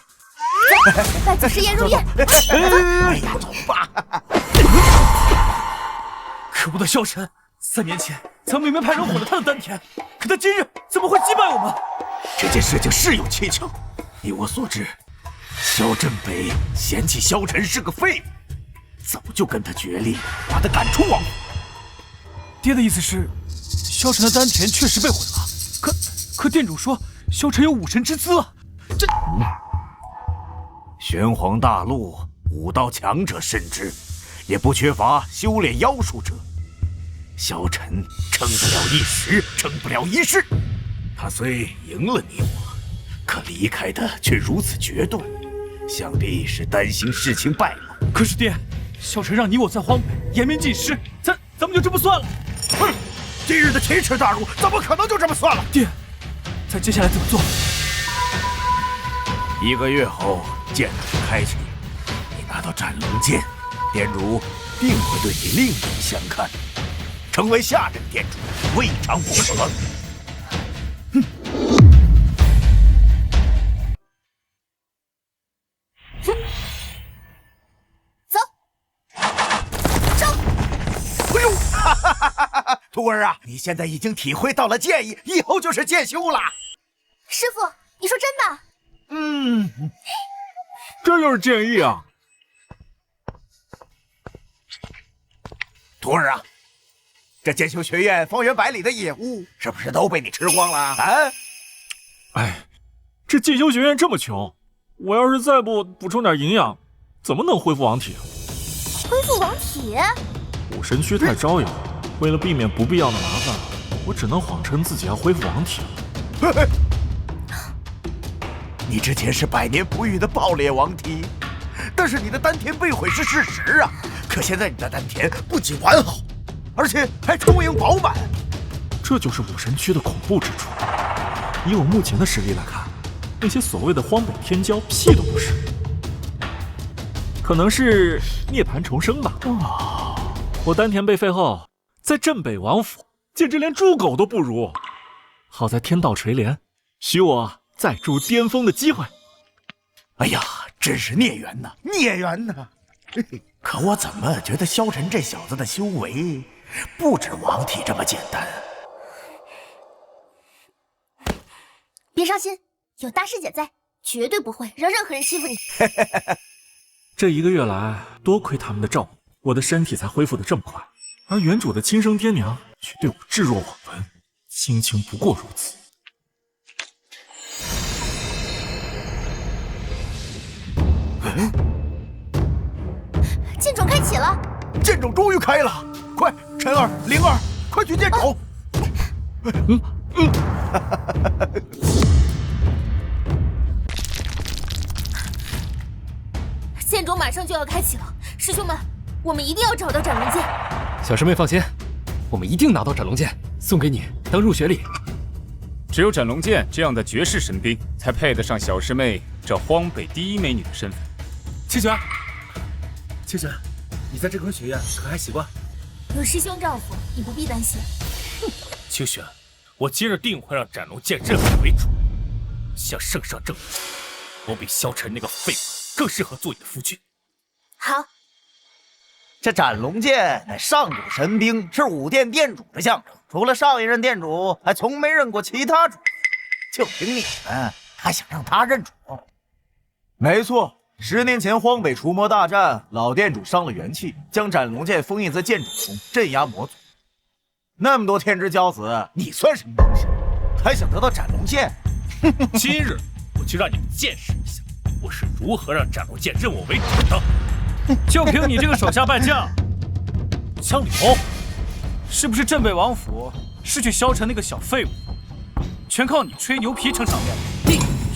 拜祖师爷入院。哎呀，走吧。可恶的萧晨，3年前曾明明派人毁了他的丹田，可他今日怎么会击败我们？这件事情是有蹊跷。以我所知，萧振北嫌弃萧晨是个废物，早就跟他决裂，把他赶出王府。爹的意思是，萧晨的丹田确实被毁了，可店主说萧晨有武神之姿啊，这……玄黄大陆武道强者甚之，也不缺乏修炼妖术者。萧晨撑得了一时，撑不了一世。他虽赢了你我，可离开的却如此决断，想必是担心事情败露。可是爹，萧晨让你我在荒北严明禁师，咱们就这么算了？哼，今日的奇耻大辱，怎么可能就这么算了？爹，咱接下来怎么做？1个月后剑府开启，你拿到斩龙剑，店主定会对你另眼相看，成为下任店主，未尝不可。徒儿啊，你现在已经体会到了剑意，以后就是剑修了。师傅，你说真的？这就是剑意啊！徒儿啊，这剑修学院方圆百里的野物，是不是都被你吃光了啊？哎，这剑修学院这么穷，我要是再不补充点营养，怎么能恢复王体？恢复王体？武神区太招摇，为了避免不必要的麻烦，我只能谎称自己要恢复王体。你之前是百年不遇的爆裂王体，但是你的丹田被毁是事实啊！可现在你的丹田不仅完好，而且还充盈饱满，这就是武神区的恐怖之处。以我目前的实力来看，那些所谓的荒北天骄屁都不是，可能是涅槃重生吧。我丹田被废后，在镇北王府简直连猪狗都不如。好在天道垂怜，许我再铸巅峰的机会。哎呀，真是孽缘呐，孽缘呐！可我怎么觉得萧晨这小子的修为不止王体这么简单？别伤心，有大师姐在，绝对不会让任何人欺负你。这1个月来，多亏他们的照顾，我的身体才恢复得这么快，而原主的亲生爹娘却对我置若罔闻，亲情不过如此。剑冢开启了，剑冢终于开了！快，陈儿、灵儿，快去剑冢！剑冢马上就要开启了，师兄们，我们一定要找到斩龙剑。小师妹放心，我们一定拿到斩龙剑，送给你当入学礼。只有斩龙剑这样的绝世神兵，才配得上小师妹这荒北第一美女的身份。清玄，清玄，你在这颗学院可还习惯？有师兄照顾，你不必担心。清玄，我今日定会让斩龙剑认我为主，向圣上证明，我比萧晨那个废物更适合做你的夫君。好。这斩龙剑乃上古神兵，是武殿殿主的象征。除了上一任殿主，还从没认过其他主。就凭你们，还想让他认主？没错，10年前荒北除魔大战，老殿主伤了元气，将斩龙剑封印在剑冢中，镇压魔族。那么多天之骄子，你算什么东西？还想得到斩龙剑？今日我就让你们见识一下，我是如何让斩龙剑认我为主的。就凭你这个手下败将，江里头，是不是镇北王府失去萧晨那个小废物，全靠你吹牛皮撑场面？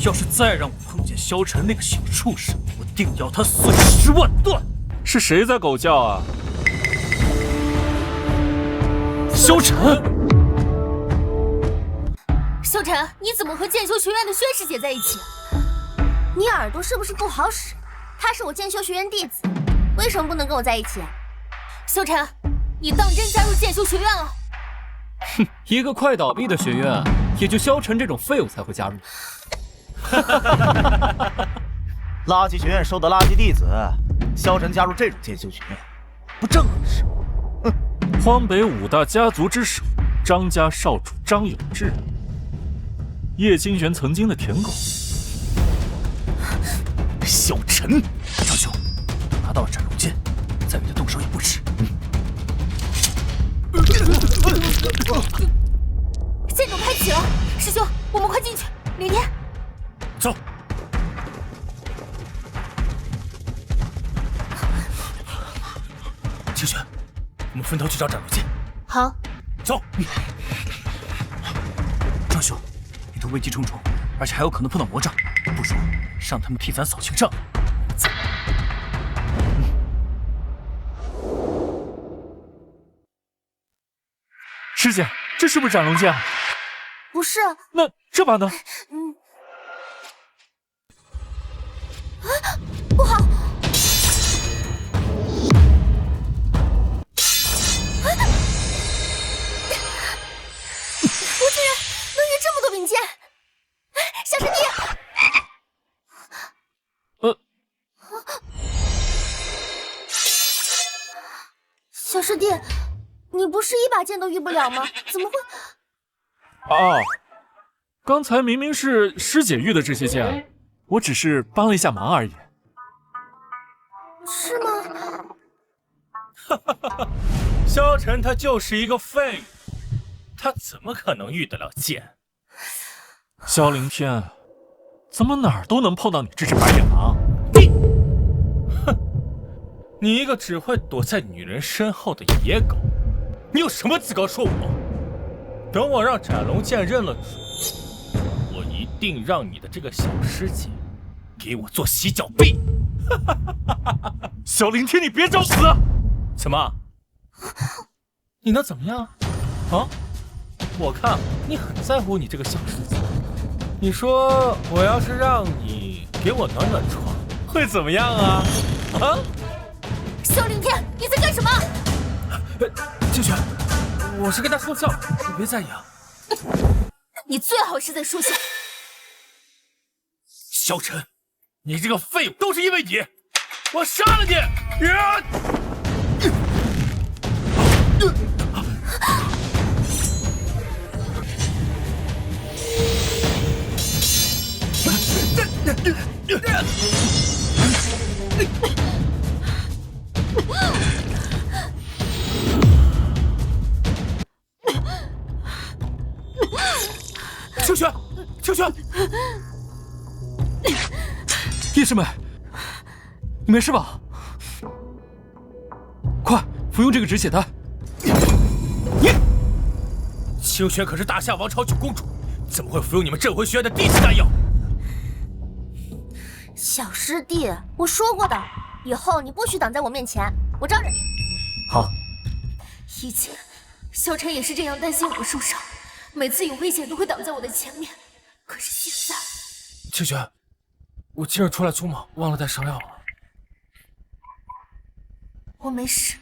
要是再让我碰见萧晨那个小畜生，我定要他碎尸万段！是谁在狗叫啊？萧晨，萧晨，你怎么和剑修学院的宣师姐在一起？你耳朵是不是不好使？她是我剑修学院弟子，为什么不能跟我在一起？萧晨，你当真加入剑修学院了？哼，一个快倒闭的学院，也就萧晨这种废物才会加入。垃圾学院收的垃圾弟子，萧晨加入这种剑修学院，不正合适吗？荒北5大家族之首，张家少主张有志，叶清玄曾经的舔狗。萧晨，张兄，拿到了斩龙剑，再为他动手也不迟。剑冢开启了，师兄，我们快进去。凌天，走。清玄，我们分头去找斩龙剑。好，走。张兄，里头危机重重，而且还有可能碰到魔障，不如让他们替咱扫清障碍。走。师姐，这是不是斩龙剑？不是。那这把呢？不好！我竟然能遇这么多柄剑！小师弟，小师弟，你不是一把剑都遇不了吗？怎么会？哦，刚才明明是师姐遇的这些剑，我只是帮了一下忙而已。是吗？萧晨他就是一个废物，他怎么可能遇得了剑？萧凌天，怎么哪儿都能碰到你这只白眼狼？你一个只会躲在女人身后的野狗，你有什么资格说我？等我让斩龙剑认了主，我一定让你的这个小师姐给我做洗脚婢！萧凌天，你别找死！怎么？你能怎么样？啊？我看你很在乎你这个小师姐。你说我要是让你给我暖暖床，会怎么样啊？啊？萧凌天，你在干什么？清玄，我是跟他说笑，你别在意啊。你最好是在说笑。萧晨，你这个废物，都是因为你，我杀了你！清玄，清玄，义士们，你没事吧？快服用这个止血丹。清玄可是大夏王朝九公主，怎么会服用你们镇魂学院的地级丹药？小师弟，我说过的，以后你不许挡在我面前，我罩着你。好。以前，萧晨也是这样担心我受伤，每次有危险都会挡在我的前面。可是现在，清玄，我今儿出来粗莽，忘了带伤药了。我没事，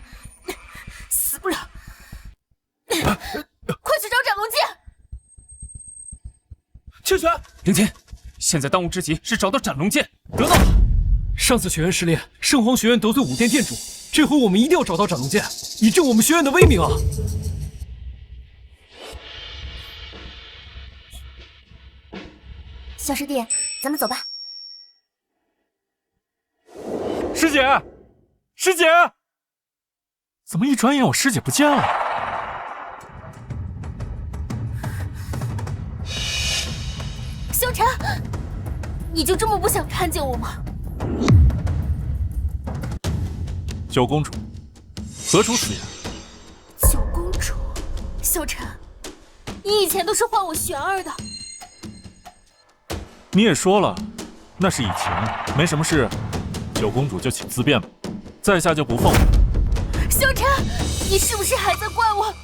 死不了。快去找斩龙剑！清玄，凌天，现在当务之急是找到斩龙剑。得到了。上次学院失恋，圣皇学院得罪武殿殿主，这回我们一定要找到斩龙剑，以正我们学院的威名啊！小师弟，咱们走吧。师姐，师姐，怎么一转眼我师姐不见了？萧晨，你就这么不想看见我吗？九公主，何出此言？九公主，萧晨，你以前都是唤我玄儿的。你也说了，那是以前，没什么事，九公主就请自便吧，在下就不奉了。萧晨，你是不是还在怪我？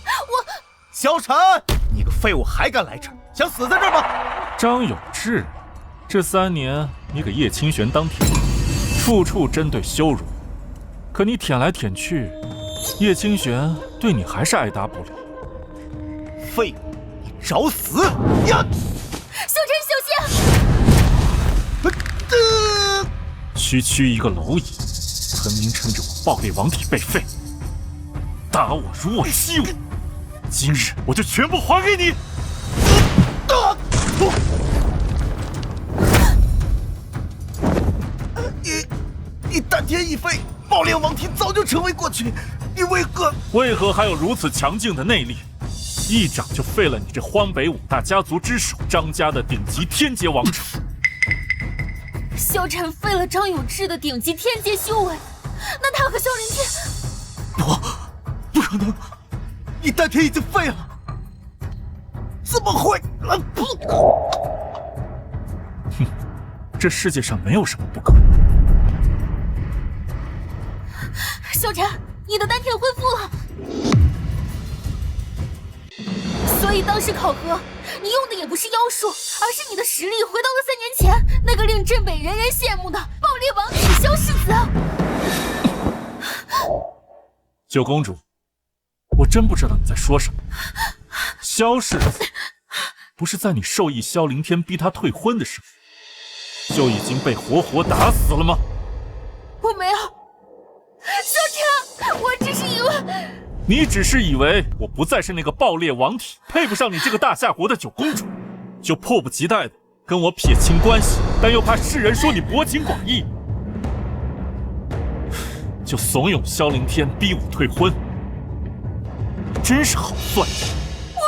萧晨，你个废物还敢来这儿，想死在这儿吗？张有志，这3年你给叶清玄当舔，处处针对羞辱，可你舔来舔去，叶清玄对你还是爱答不理。废物，你找死！呀！萧晨，小心！区一个蝼蚁，分明趁着我爆裂王体被废，打我辱我欺我，今日我就全部还给你！你丹田已废，爆裂王体早就成为过去，你为何还有如此强劲的内力？一掌就废了你这荒北5大家族之首张家的顶级天阶王者。萧晨废了张有志的顶级天阶修为，那他和萧凌天……不可能！你丹田已经废了，怎么会？哼，这世界上没有什么不可。萧晨，你的丹田恢复了。所以当时考核，你用的也不是妖术，而是你的实力回到了3年前那个令镇北人人羡慕的爆裂王体萧世子。九公主，我真不知道你在说什么。萧世子不是在你授意萧凌天逼他退婚的时候，就已经被活活打死了吗？我没有，萧晨，我只是以为你只是以为我不再是那个爆裂王体，配不上你这个大夏国的九公主，就迫不及待的跟我撇清关系，但又怕世人说你薄情寡义，就怂恿萧凌天逼我退婚。你真是好算计！我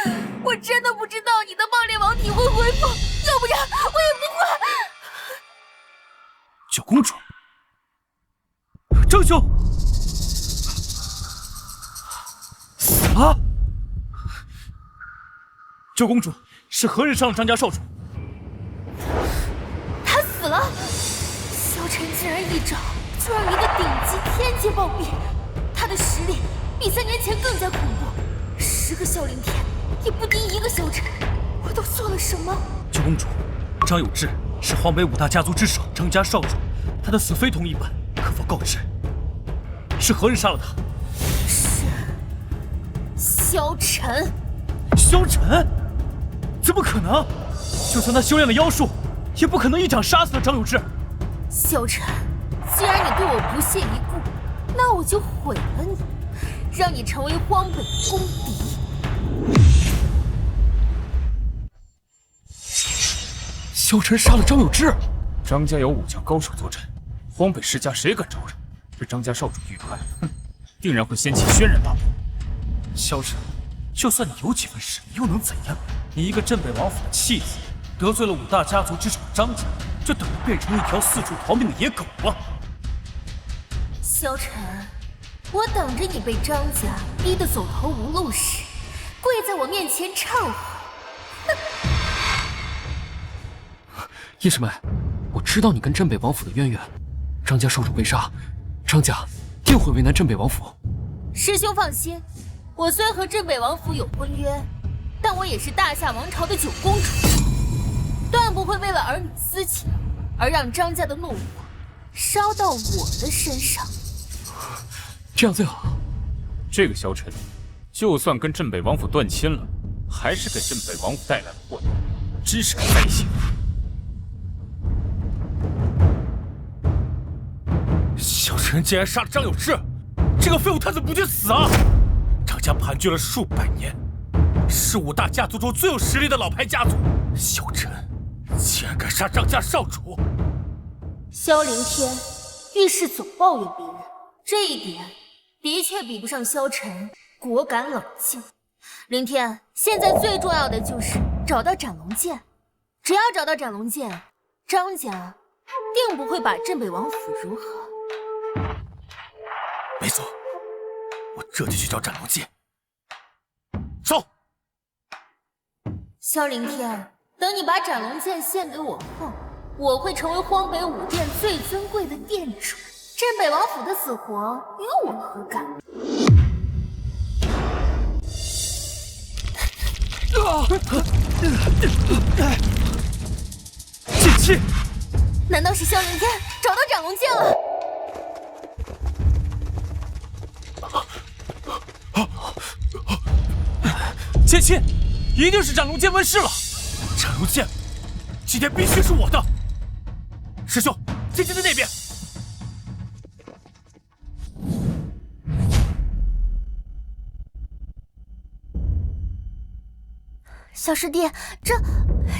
没有，我真的不知道你的爆裂王体会恢复，要不然我也不会。九公主，张兄死了。九公主，是何人伤了张家少主？他死了。萧晨竟然一招就让一个顶级天阶暴毙，他的实力比3年前更加恐怖。10个萧凌天也不敌1个萧晨，我都做了什么？九公主，张有志是黄北5大家族之首，张家少主，他的死非同一般，可否告知是何人杀了他？是萧晨。萧晨？怎么可能？就算他修炼了妖术，也不可能一掌杀死了张有志。萧晨，既然你对我不屑一顾，那我就毁了你，让你成为荒北公敌。萧晨杀了张有志。张家有武将高手坐镇，荒北世家谁敢招惹？这张家少主遇害，定然会掀起轩然大波。萧晨，就算你有几分实力，又能怎样？你一个镇北王府的弃子，得罪了5大家族之首张家，就等于变成一条四处逃命的野狗了。萧晨，我等着你被张家逼得走投无路时，跪在我面前忏悔。叶师妹，我知道你跟镇北王府的渊源，张家少主被杀，张家定会为难镇北王府。师兄放心，我虽和镇北王府有婚约，但我也是大夏王朝的九公主，断不会为了儿女私情而让张家的怒火烧到我的身上。这样最好。这个萧晨，就算跟镇北王府断亲了，还是给镇北王府带来了祸端，真是个灾星。萧晨竟然杀了张有志，这个废物他怎么不去死啊？张家盘踞了数百年，是5大家族中最有实力的老牌家族，萧晨竟然敢杀张家少主！萧凌天遇事总抱怨别人，这一点的确比不上萧晨果敢冷静。凌天，现在最重要的就是找到斩龙剑，只要找到斩龙剑，张家定不会把镇北王府如何。没错，我这就去找斩龙剑。走。萧凌天，等你把斩龙剑献给我后，我会成为荒北5殿最尊贵的殿主，镇北王府的死活与我何干？剑气！难道是萧凌天找到斩龙剑了？剑气，一定是斩龙剑问世了。斩龙剑，今天必须是我的。师兄，剑气在那边。小师弟，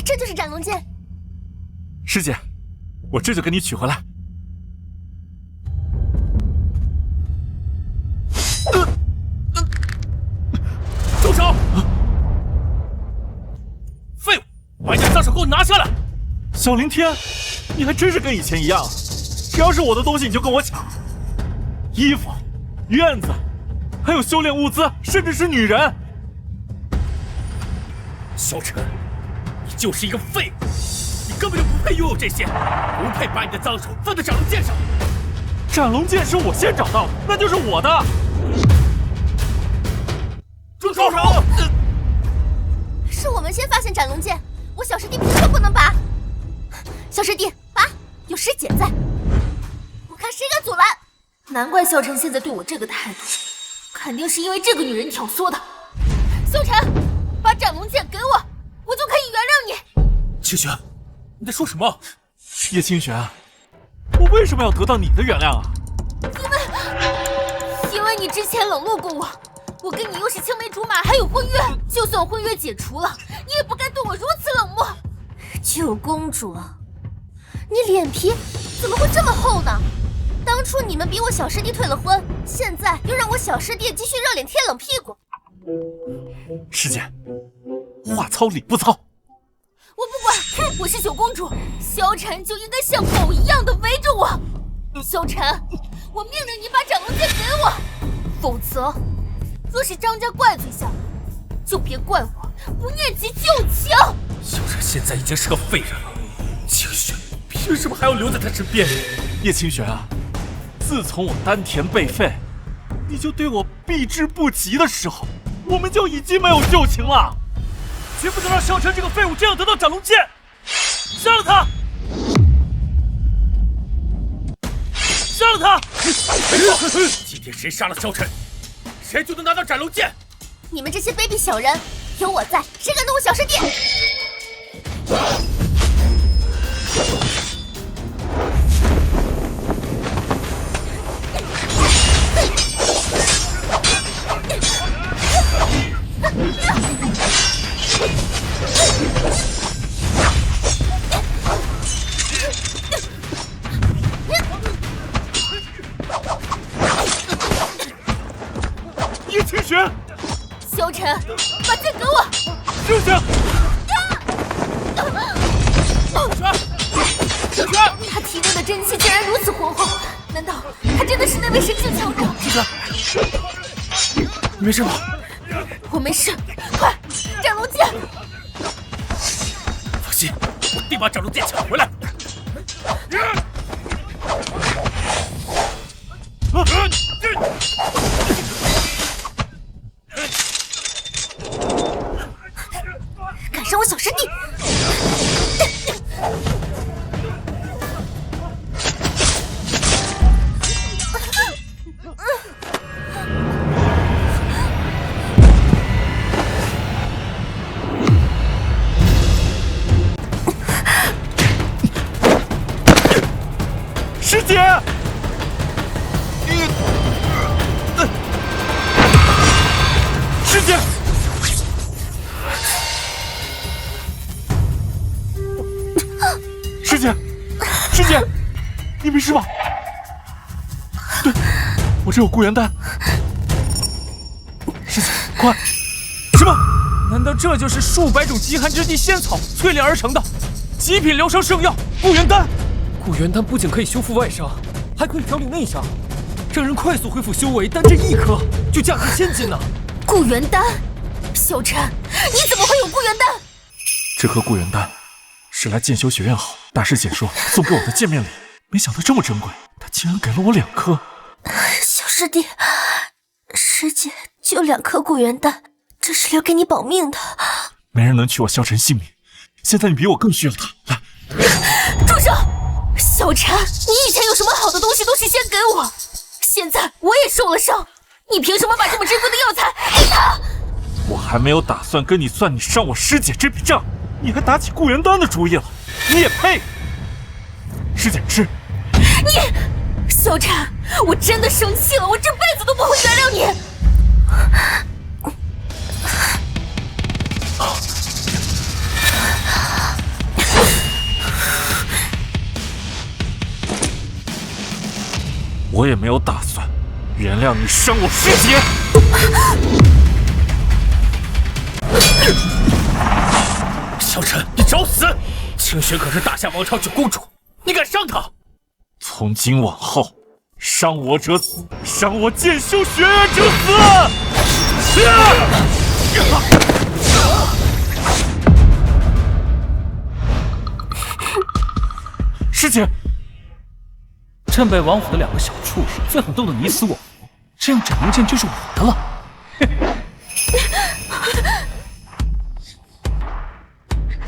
这就是斩龙剑。师姐，我这就给你取回来。住手！废物，把你的脏手给我拿下来！小凌天，你还真是跟以前一样啊！只要是我的东西你就跟我抢，衣服、院子，还有修炼物资，甚至是女人。萧晨，你就是一个废物，你根本就不配拥有这些，不配把你的脏手放在斩龙剑上。斩龙剑是我先找到的，那就是我的。住手！是我们先发现斩龙剑，我小师弟凭什么不能拔？小师弟，拔！有师姐在，我看谁敢阻拦。难怪萧晨现在对我这个态度，肯定是因为这个女人挑唆的。萧晨，把斩龙剑给我，我就可以原谅你。清玄，你在说什么？叶清玄，我为什么要得到你的原谅啊？因为你之之前冷落过我，我跟你又是青梅竹马，还有婚约，就算婚约解除了，你也不该对我如此冷漠。九公主，你脸皮怎么会这么厚呢？当初你们逼我小师弟退了婚，现在又让我小师弟继续热脸贴冷屁股。师姐，话糙理不糙。我不管，我是九公主，萧晨就应该像狗一样的围着我。萧晨，我命令你把斩龙剑给我，否则，若是张家怪罪下来，就别怪我不念及旧情。萧晨现在已经是个废人了，清玄凭什么还要留在他身边？叶清玄啊，自从我丹田被废，你就对我避之不及的时候，我们就已经没有旧情了。绝不能让萧晨这个废物这样得到斩龙剑！杀了他！杀了他！没错，今天谁杀了萧晨，谁就能拿到斩龙剑。你们这些卑鄙小人，有我在，谁敢动我小师弟？叶清玄，萧晨，把剑给我！休想！清玄，他体内的真气竟然如此浑厚，难道他真的是那位神境强者？清玄，你没事吧？我没事，快，斩龙剑！放心，我定把斩龙剑抢回来。敢伤我小师弟！师姐，师姐，师姐，师姐，你没事吧？对，我这有固元丹。师姐，快！什么？难道这就是数百种极寒之地仙草淬炼而成的极品疗伤圣药固元丹？固元丹不仅可以修复外伤，还可以调理内伤，让人快速恢复修为。单这一颗就价值千金呢！固元丹，萧晨，你怎么会有固元丹？这颗固元丹是来剑修学院后大师解说送给我的见面礼，没想到这么珍贵，他竟然给了我2颗。小师弟，师姐就2颗固元丹，这是留给你保命的。没人能取我萧晨性命，现在你比我更需要他。来，住手！萧晨，你以前有什么好的东西都是先给我，现在我也受了伤，你凭什么把这么珍贵的药材给他？我还没有打算跟你算你伤我师姐这笔账，你还打起固元丹的主意了，你也配？师姐吃。你，萧晨，我真的生气了，我这辈子都不会原谅你。我也没有打算原谅你伤我师姐。萧晨，你找死！清玄可是大夏王朝9公主，你敢伤她？从今往后，伤我者死，伤我剑修学院者死！师姐，镇北王府的2个小畜生最好斗得你死我活，这样斩龙剑就是我的了。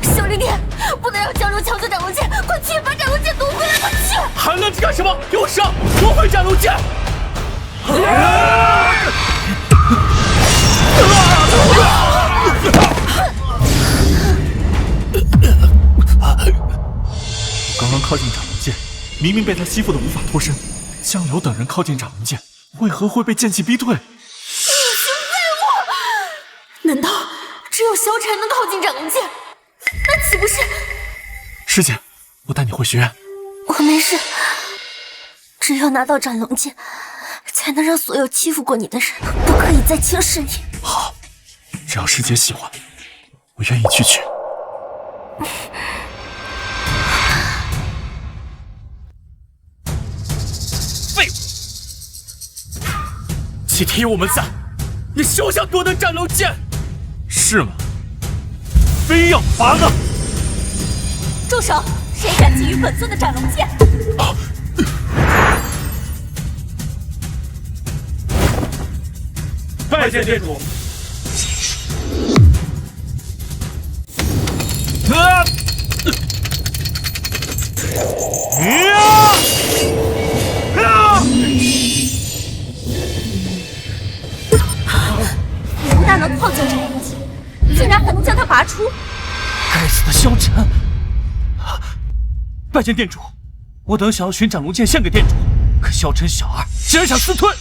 小师弟，不能让江柔抢走斩龙剑，快去把斩龙剑夺回来！快去！还愣着干什么？给我上！夺回斩龙剑！刚刚靠近斩龙剑，明明被他吸附的无法脱身。江流等人靠近斩龙剑，为何会被剑气逼退？你群废物！难道只有萧晨能靠近斩龙剑？那岂不是……师姐，我带你回学院。我没事，只有拿到斩龙剑，才能让所有欺负过你的人都可以再轻视你。好，只要师姐喜欢，我愿意去取。废物！今天有我们在，你休想夺得斩龙剑！是吗？非要拔呢？住手！谁敢觊觎本尊的斩龙剑？拜见店主。你不但能靠近斩龙剑，竟然还能将它拔出！该死的萧晨！拜见店主，我等想要寻斩龙剑献给店主，可萧晨小二竟然想私吞。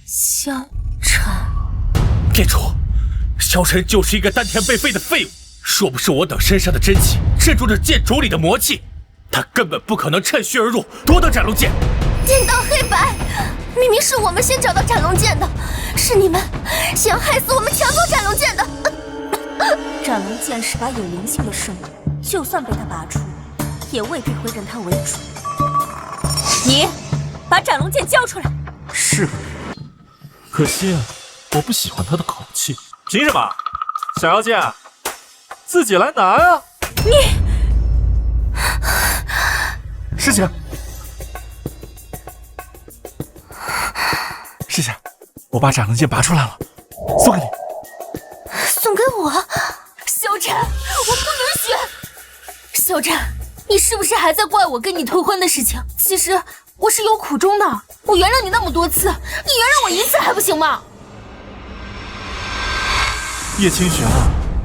萧晨，店主，萧晨就是一个丹田被废的废物，若不是我等身上的真气镇住了剑主里的魔气，他根本不可能趁虚而入夺得斩龙剑。颠倒黑白，明明是我们先找到斩龙剑的，是你们想要害死我们抢走斩龙剑的。斩龙剑是把有灵性的生物，就算被他拔出，也未必会认他为主。你把斩龙剑交出来！是，可惜我不喜欢他的口气。凭什么？想要剑，自己来拿呀！你，师姐，师姐，我把斩龙剑拔出来了，送给你。送给我？萧晨，我不允许！萧晨，你是不是还在怪我跟你退婚的事情？其实我是有苦衷的，我原谅你那么多次，你原谅我一次还不行吗？叶清玄，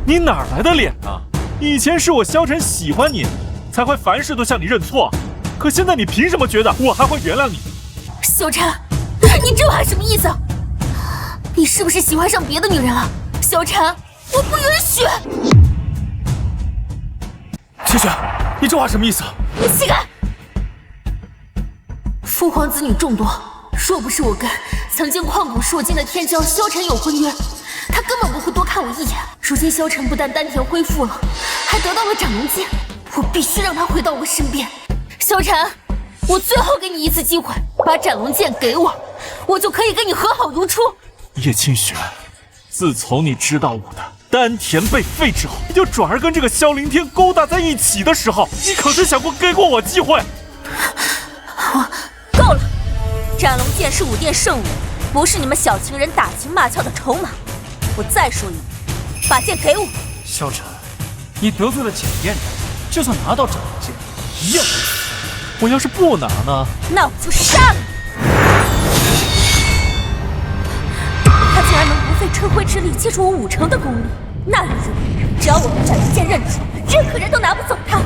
你哪来的脸啊？以前是我萧晨喜欢你，才会凡事都向你认错，可现在你凭什么觉得我还会原谅你？萧晨，你这话什么意思？你是不是喜欢上别的女人了？萧晨，我不允许！清玄，你这话什么意思？你起开！父皇子女众多，若不是我跟曾经旷古烁今的天骄萧晨有婚约，他根本不会多看我一眼。如今萧晨不但丹田恢复了，还得到了斩龙剑，我必须让他回到我身边。萧晨，我最后给你一次机会，把斩龙剑给我，我就可以跟你和好如初。叶清玄，自从你知道我的丹田被废之后，你就转而跟这个萧凌天勾搭在一起的时候，你可是想过给过我机会？够了！斩龙剑是武殿圣物，不是你们小情人打情骂俏的筹码。我再说一遍，把剑给我！萧晨，你得罪了检验人，就算拿到斩龙剑，一样会死。我要是不拿呢？那我就杀了你！他竟然能不费吹灰之力接住我5成的功力，那日里只要我把斩龙剑认住，任何人都拿不走他。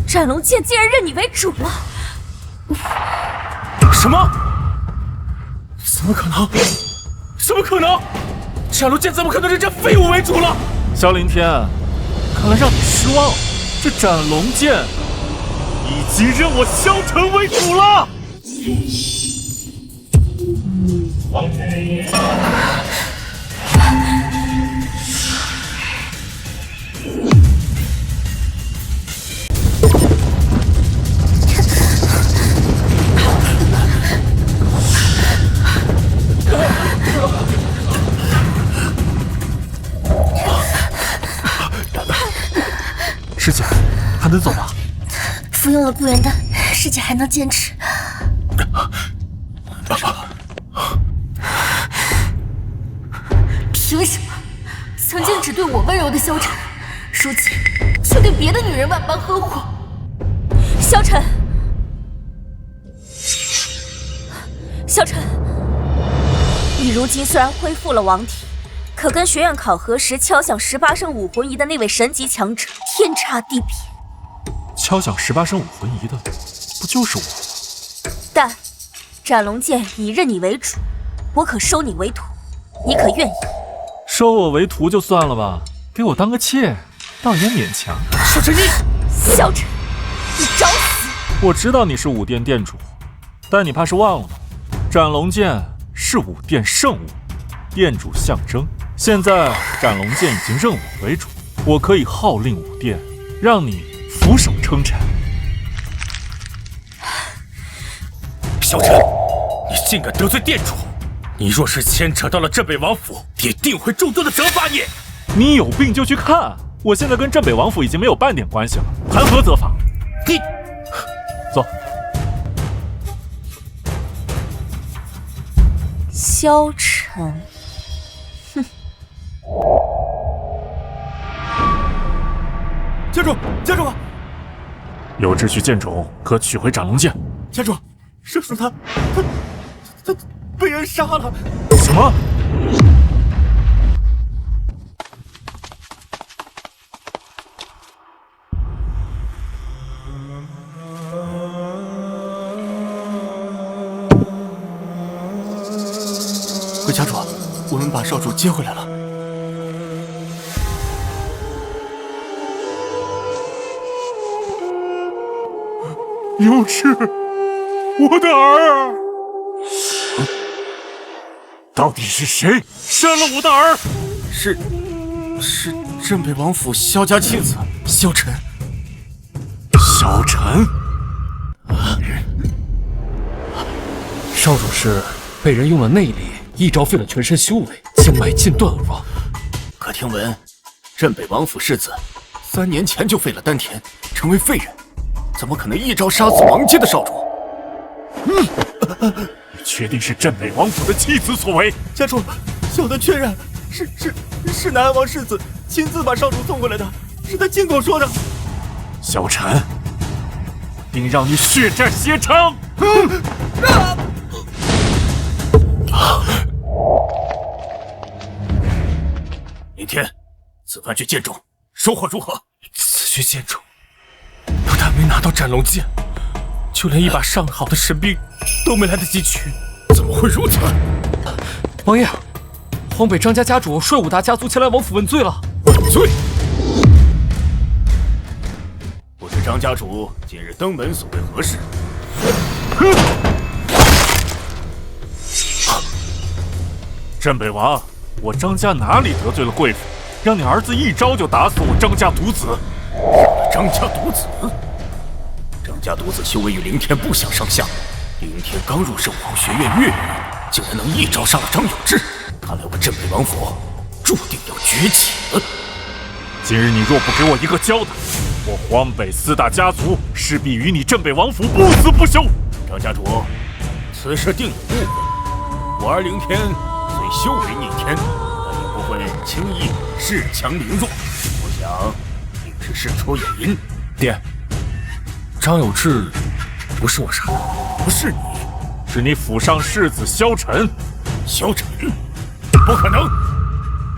斩龙剑竟然认你为主了！什么？怎么可能？怎么可能？斩龙剑怎么可能认这废物为主了？萧凌天，看来让你失望了。这斩龙剑已经认我萧晨为主了。师姐，还能走吗？服用了固元丹，师姐还能坚持。凭什么？曾经只对我温柔的萧晨，如今却对别的女人万般呵护。萧晨，萧晨，你如今虽然恢复了王体，可可跟学院考核时敲响18声武魂仪的那位神级强者天差地别。敲响18声武魂仪的，不就是我吗？但斩龙剑以认你为主，我可收你为徒，你可愿意？收我为徒就算了吧，给我当个妾，倒也勉强。少晨，你萧晨，你找死！我知道你是武殿殿主，但你怕是忘了，斩龙剑是武殿圣物，殿主象征。现在斩龙剑已经认我为主，我可以号令武殿，让你俯首称臣。萧晨，你竟敢得罪殿主！你若是牵扯到了镇北王府，爹定会重重的责罚你。你有病就去看，我现在跟镇北王府已经没有半点关系了，谈何责罚？你走。萧晨，哼！监主，监主，有秩序剑种可取回斩龙剑。监主，圣主他被人杀了。什么？回家主，我们把少主接回来了。又是我的儿啊！到底是谁杀了我的儿？是镇北王府萧家妻子萧晨。萧晨，少主是被人用了内力，一招废了全身修为，经脉尽断而亡。可听闻镇北王府世子3年前就废了丹田，成为废人，怎么可能一招杀死王阶的少主？你确定是镇北王府的妻子所为？家主，小的确认，是南安王世子亲自把少主送回来的，是他亲口说的。萧晨，定让你血债血偿！明天，此番去剑中，收获如何？此去剑中，不但没拿到斩龙剑，就连一把上好的神兵都没来得及取，怎么会如此？王爷，荒北张家家主率武大家族前来王府问罪了。问罪？不知张家主今日登门所为何事？镇北王，我张家哪里得罪了贵妇，让你儿子一招就打死我张家独子？张家独子？张家独子修为与凌天不相上下，凌天刚入圣皇学院月余，竟然能一招杀了张有志，看来我镇北王府注定要崛起了。今日你若不给我一个交代，我荒北4大家族势必与你镇北王府不死不休。张家主，此事定有误会。我儿凌天虽修为逆天，但也不会轻易恃强凌弱。我想，定是事出有因。爹，张有志不是我杀的，不是你，是你府上世子萧晨。萧晨？不可能！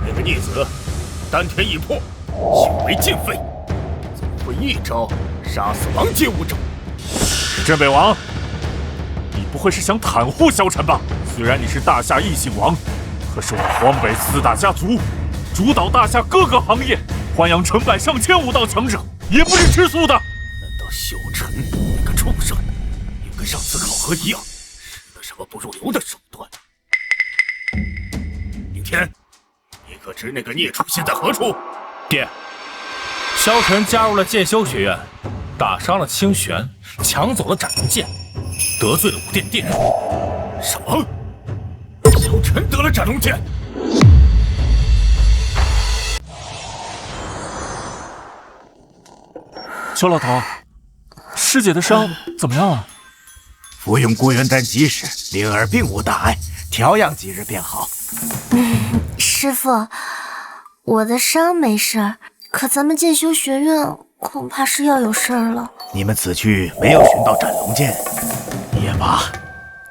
那个逆子丹田已破，修为尽废，怎么会一招杀死王阶武者？镇北王，你不会是想袒护萧晨吧？虽然你是大夏异姓王，可是我荒北4大家族主导大夏各个行业，豢养成百上千武道强者，也不是吃素的。难道萧晨那个畜生也跟上次考核一样，使了什么不入流的手段？明天，你可知那个孽畜现在何处？爹，萧晨加入了剑修学院，打伤了清玄，抢走了斩龙剑，得罪了武殿殿主。什么？萧晨得了斩龙剑？邱老头，师姐的伤怎么样了？服用固元丹及时，灵儿并无大碍，调养几日便好。师父，我的伤没事，可咱们剑修学院恐怕是要有事儿了。你们此去没有寻到斩龙剑，也罢，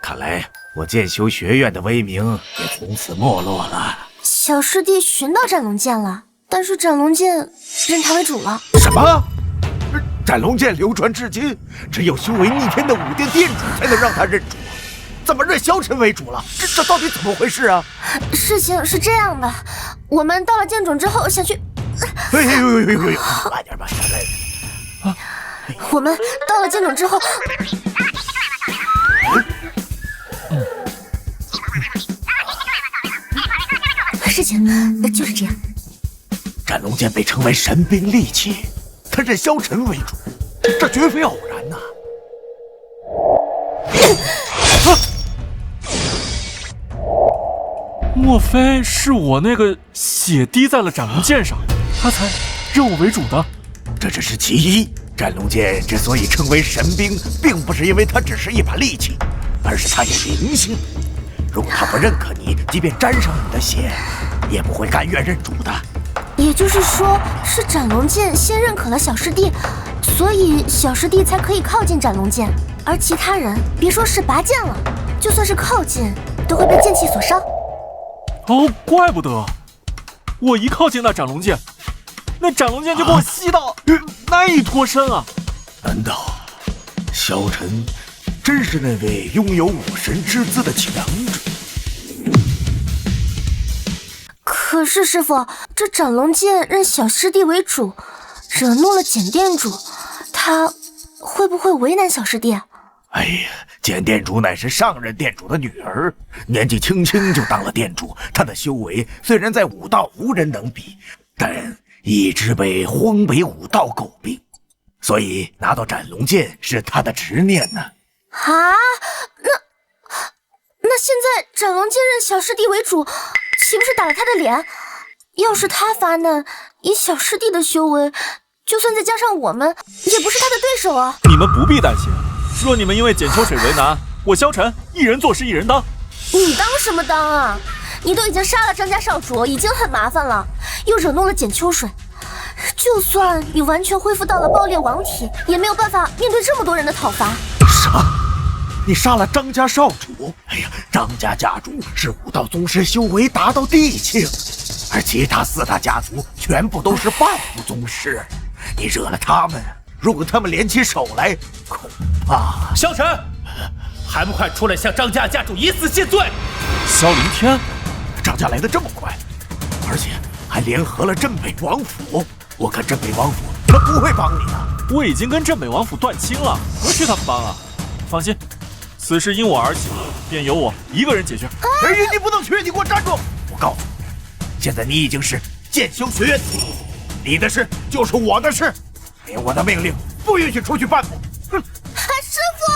看来我剑修学院的威名也从此没落了。小师弟寻到斩龙剑了，但是斩龙剑认他为主了。什么？斩龙剑流传至今，只有修为逆天的武殿殿主才能让他认主，怎么认萧晨为主了？这到底怎么回事啊？事情是这样的，我们到了剑冢之后想去……哎呦，慢点吧，我们到了剑冢之后，事情就是这样。斩龙剑被称为神兵利器，他认萧晨为主，这绝非偶然呐。莫非是我那个血滴在了斩龙剑上，他才认我为主的？这只是其一。斩龙剑之所以称为神兵，并不是因为它只是一把利器，而是它有灵性。如果他不认可你，即便沾上你的血，也不会甘愿认主的。也就是说，是斩龙剑先认可了小师弟，所以小师弟才可以靠近斩龙剑，而其他人别说是拔剑了，就算是靠近，都会被剑气所伤。哦，怪不得我一靠近那斩龙剑，那斩龙剑就给我吸到，难以脱身啊！难道萧晨真是那位拥有武神之姿的强者？可是师傅，这斩龙剑认小师弟为主，惹怒了简店主，他会不会为难小师弟啊？哎呀，简店主乃是上任店主的女儿，年纪轻轻就当了店主。她的修为虽然在武道无人能比，但一直被荒北武道诟病，所以拿到斩龙剑是她的执念呢。啊，那现在斩龙剑认小师弟为主，岂不是打了他的脸？要是他发难，以小师弟的修为，就算再加上我们，也不是他的对手啊。你们不必担心，若你们因为简秋水为难，我萧晨一人做事一人当。你当什么当啊？你都已经杀了张家少主，已经很麻烦了，又惹怒了简秋水。就算你完全恢复到了爆裂王体，也没有办法面对这么多人的讨伐。啥？你杀了张家少主？哎呀，张家家主是武道宗师，修为达到地境，而其他4大家族全部都是半步宗师。你惹了他们，如果他们联起手来，恐怕……萧晨，还不快出来向张家家主以死谢罪！萧凌天，张家来得这么快，而且还联合了镇北王府。我看镇北王府他不会帮你的。我已经跟镇北王府断亲了，何须他们帮啊？放心，此事因我而起，便由我一个人解决。哎，你不能去！你给我站住！我告诉你，现在你已经是剑修学院的弟子，你的事就是我的事，没有我的命令，不允许出去半步。哼！师傅，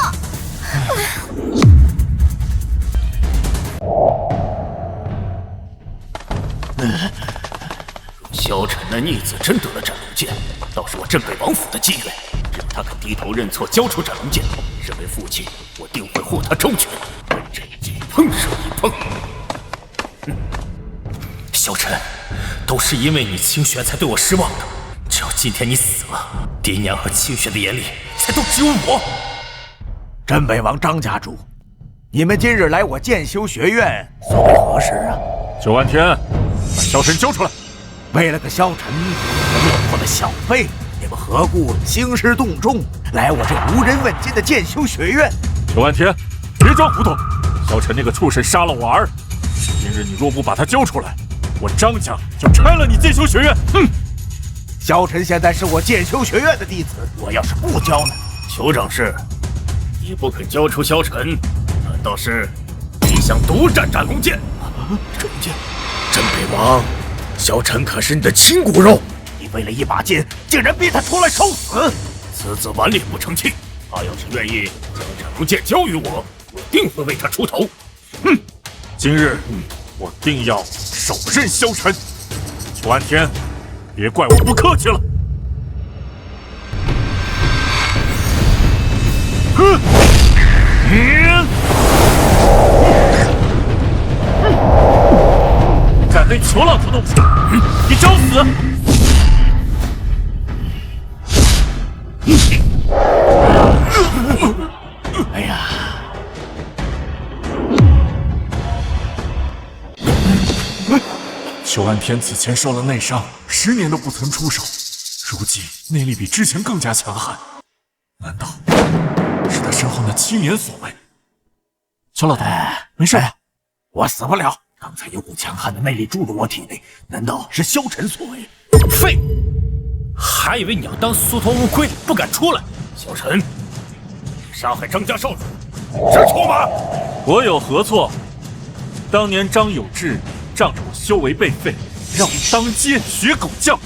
萧晨那逆子真得了斩龙剑，倒是我镇北王府的机缘。只要他肯低头认错，交出斩龙剑，身为父亲，我定会护他周全，跟这一剑碰上一碰。萧晨，都是因为你清玄才对我失望的。只要今天你死了，爹娘和清玄的眼里才都只有我。镇北王张家主，你们今日来我剑修学院，所为何事啊？九万天，把萧晨交出来！为了个萧晨，我落魄的小辈，你们何故兴师动众来我这无人问津的剑修学院？九万天，别装糊涂！萧晨那个畜生杀了我儿，今日你若不把他交出来，我张家就拆了你剑修学院！哼！萧晨现在是我剑修学院的弟子，我要是不交呢？酋长室，你不肯交出萧晨，难道是你想独占斩龙剑？斩龙剑，镇北王，萧晨可是你的亲骨肉，你为了一把剑，竟然逼他出来受死！此子顽劣不成器，他要是愿意将斩龙剑交于我，我定会为他出头。哼！今日我定要手刃萧晨。九安天，别怪我不客气了。哼！敢对裘老头动手，你找死！哎呀！邱安天此前受了内伤，10年都不曾出手，如今内力比之前更加强悍。难道是他身后那7年所为？邱老头，没事吧？我死不了。刚才有股强悍的内力注入我体内，难道是萧晨所为？废！还以为你要当缩头乌龟，不敢出来。萧晨，你杀害张家少主，知错吗？我有何错？当年张有志仗着我修为被废，让我当街学狗叫，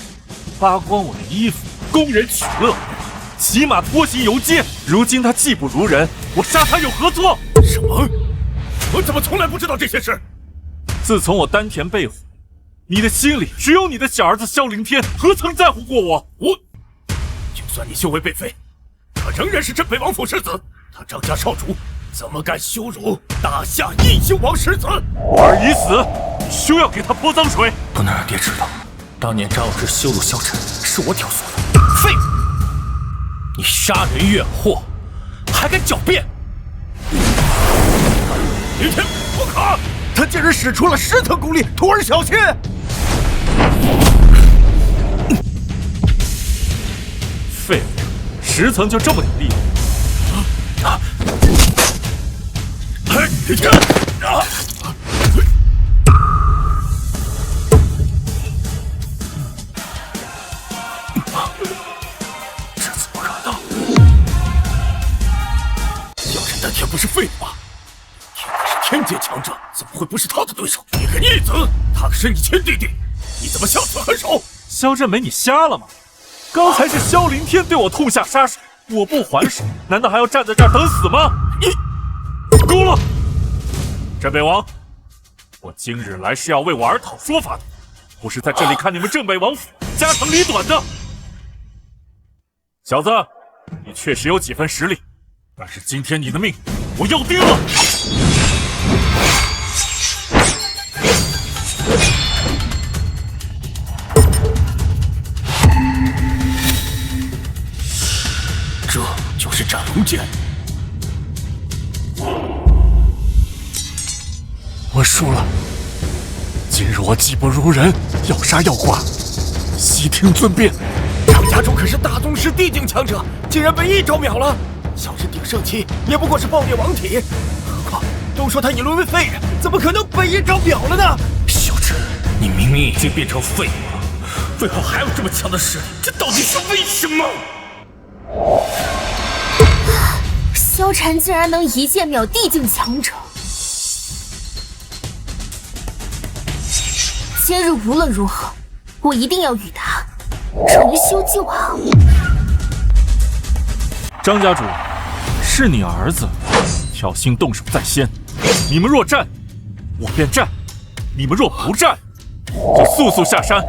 扒光我的衣服，供人取乐，骑马拖行游街。如今他技不如人，我杀他有何错？什么？我怎么从来不知道这些事？自从我丹田被毁，你的心里只有你的小儿子萧凌天，何曾在乎过我？就算你修为被废，他仍然是镇北王府世子。他张家少主怎么敢羞辱大夏异姓王世子？我儿已死，你休要给他泼脏水！不能让爹知道，当年张有志羞辱萧晨是我挑唆的。废物！你杀人越货，还敢狡辩？凌天，不可！他竟然使出了10层功力，徒儿小心！废物，10层就这么点力量？凌天！这怎么可能？萧晨丹田不是废物吗？天阶强者怎么会不是他的对手？你个逆子，他可是你亲弟弟，你怎么下此狠手？萧振梅，你瞎了吗？刚才是萧凌天对我痛下杀手，我不还手，难道还要站在这儿等死吗？你够了！镇北王，我今日来是要为我儿讨说法的，不是在这里看你们镇北王府家长里短的。小子，你确实有几分实力，但是今天你的命我要定了！这就是斩龙剑。我输了，今日我技不如人，要杀要剐，悉听尊便。张家主可是大宗师地境强者，竟然被1招秒了。萧晨鼎盛期也不过是爆裂王体，何况都说他已沦为废人，怎么可能被1招秒了呢？萧晨，你明明已经变成废物了，为何还有这么强的实力？这到底是为什么？萧晨竟然能一剑秒地境强者，今日无论如何，我一定要与他重修旧好。张家主，是你儿子挑衅动手在先，你们若战，我便战；你们若不战，就速速下山，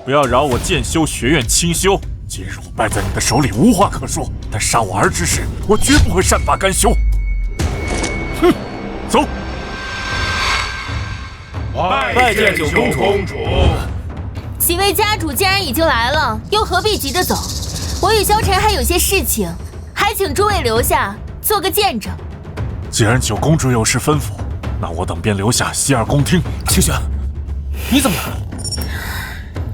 不要扰我剑修学院清修。今日我败在你的手里，无话可说，但杀我儿之事，我绝不会善罢甘休。哼，走。拜见九公主。几位家主既然已经来了，又何必急着走？我与萧晨还有些事情，还请诸位留下做个见证。既然九公主有事吩咐，那我等便留下洗耳恭听。清玄，你怎么来了？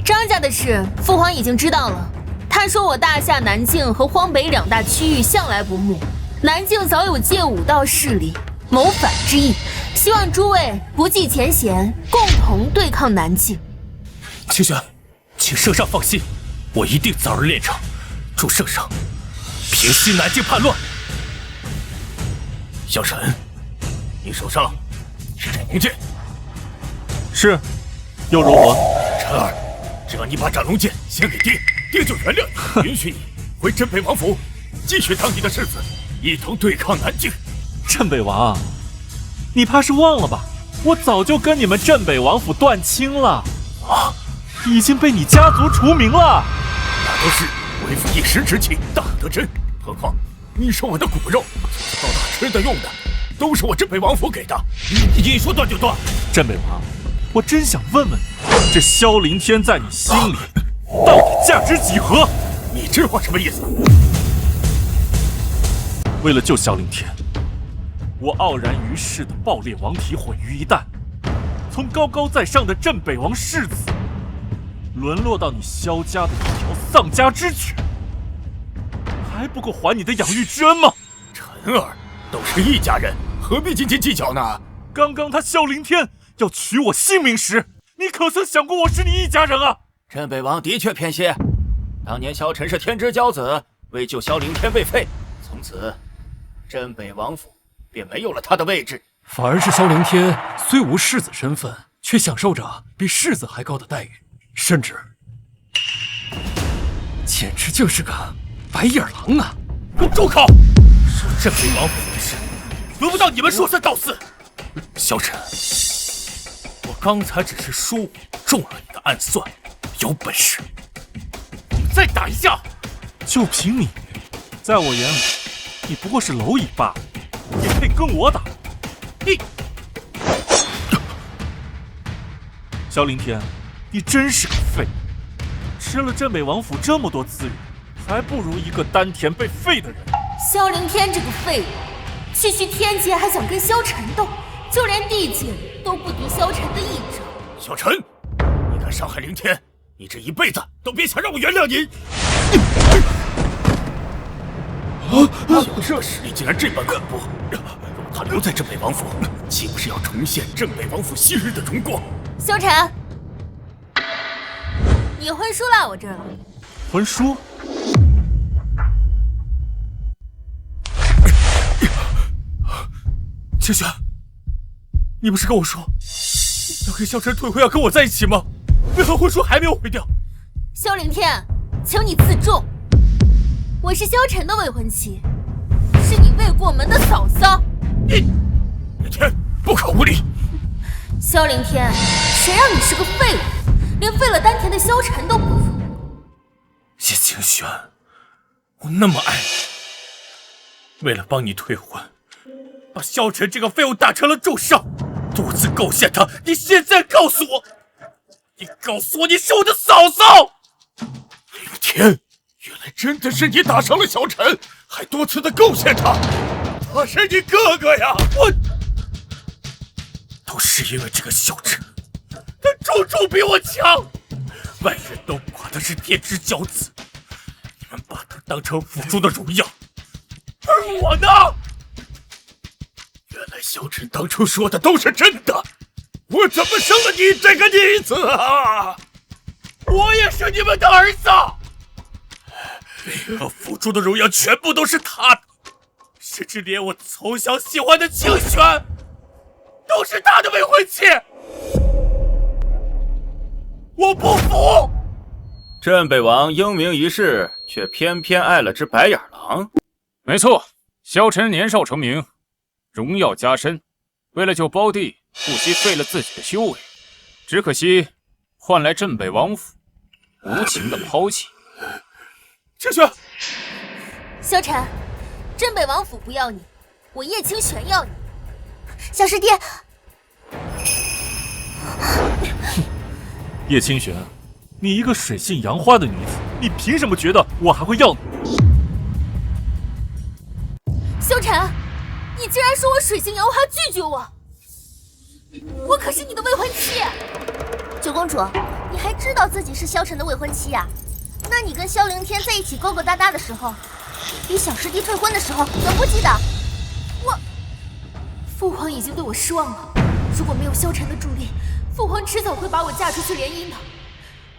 张家的事，父皇已经知道了。他说我大夏南境和荒北2大区域向来不睦，南境早有借武道势力谋反之意，希望诸位不计前嫌，共同对抗南境。清玄，请圣上放心，我一定早日练成，助圣上平息南境叛乱。萧晨，你手上是斩龙剑。是，又如何？晨儿，只要你把斩龙剑献给爹，爹就原谅你，允许你回镇北王府，继续当你的世子，一同对抗南境。镇北王，你怕是忘了吧？我早就跟你们镇北王府断亲了，已经被你家族除名了。那都是为父一时之气，大可得真。何况你说我的骨肉，从小到大吃的用的，都是我镇北王府给的。你说断就断。镇北王，我真想问问你，这萧凌天在你心里到底价值几何？你这话什么意思？为了救萧凌天，我傲然于世的爆裂王体毁于一旦，从高高在上的镇北王世子，沦落到你萧家的一条丧家之犬，还不够还你的养育之恩吗？晨儿，都是一家人，何必斤斤计较呢？刚刚他萧凌天要取我性命时，你可曾想过我是你一家人啊？镇北王的确偏心，当年萧晨是天之骄子，为救萧凌天被废，从此镇北王府便没有了他的位置。反而是萧凌天虽无世子身份，却享受着比世子还高的待遇，甚至简直就是个白眼狼啊！给我住口！说镇北王府的事，轮不到你们说三道四。萧晨，我刚才只是说我中了你的暗算，有本事你再打一下！就凭你，在我眼里，你不过是蝼蚁罢了，也配跟我打？你，萧凌天，你真是个废物！吃了镇北王府这么多资源，还不如一个丹田被废的人。萧凌天这个废物，区区天劫还想跟萧晨斗，就连地界都不敌萧晨的一招。萧晨，你敢伤害凌天，你这一辈子都别想让我原谅你！这实力竟然这般恐怖，若他留在镇北王府，岂不是要重现镇北王府昔日的荣光？萧晨，你婚书落我这儿了。婚书？清玄，你不是跟我说要跟萧晨退婚，要跟我在一起吗？为何婚书还没有毁掉？萧凌天，请你自重，我是萧晨的未婚妻，是你未过门的嫂嫂。凌天，不可无礼！萧凌天，谁让你是个废物，连废了丹田的萧晨都不如。叶清玄，我那么爱你，为了帮你退婚，把萧晨这个废物打成了重伤，多次构陷他。你现在告诉我，你告诉我你是我的嫂嫂！凌天，原来真的是你打伤了萧晨，还多次的构陷他。他是你哥哥呀！我都是因为这个萧晨，他种种比我强，外人都夸他是天之骄子，你们把他当成府中的荣耀，而我呢？原来萧晨当初说的都是真的，我怎么生了你这个逆子啊？我也是你们的儿子，和府中的荣耀全部都是他的，甚至连我从小喜欢的清玄都是他的未婚妻，我不服！镇北王英明一世，却偏偏爱了只白眼狼。没错，萧晨年少成名，荣耀加身，为了救胞弟，不惜废了自己的修为，只可惜换来镇北王府无情的抛弃。清玄，萧晨，镇北王府不要你，我叶清玄要你。小师弟，叶清玄，你一个水性杨花的女子，你凭什么觉得我还会要你？萧晨，你竟然说我水性杨花，拒绝我！我可是你的未婚妻。九公主，你还知道自己是萧晨的未婚妻呀？那你跟萧凌天在一起勾勾搭搭的时候，比小师弟退婚的时候，能不记得？父皇已经对我失望了，如果没有萧晨的助力，父皇迟早会把我嫁出去联姻的。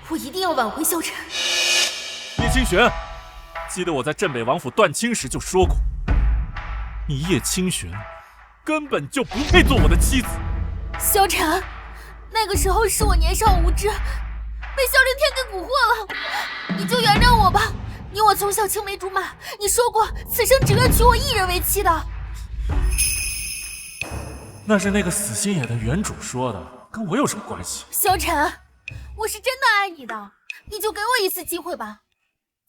我一定要挽回萧晨。叶清玄，记得我在镇北王府断亲时就说过，你叶清玄根本就不配做我的妻子。萧晨，那个时候是我年少无知，被萧凌天给蛊惑了，你就原谅我吧。你我从小青梅竹马，你说过此生只愿娶我一人为妻的。那是那个死心眼的原主说的，跟我有什么关系？萧晨，我是真的爱你的，你就给我一次机会吧。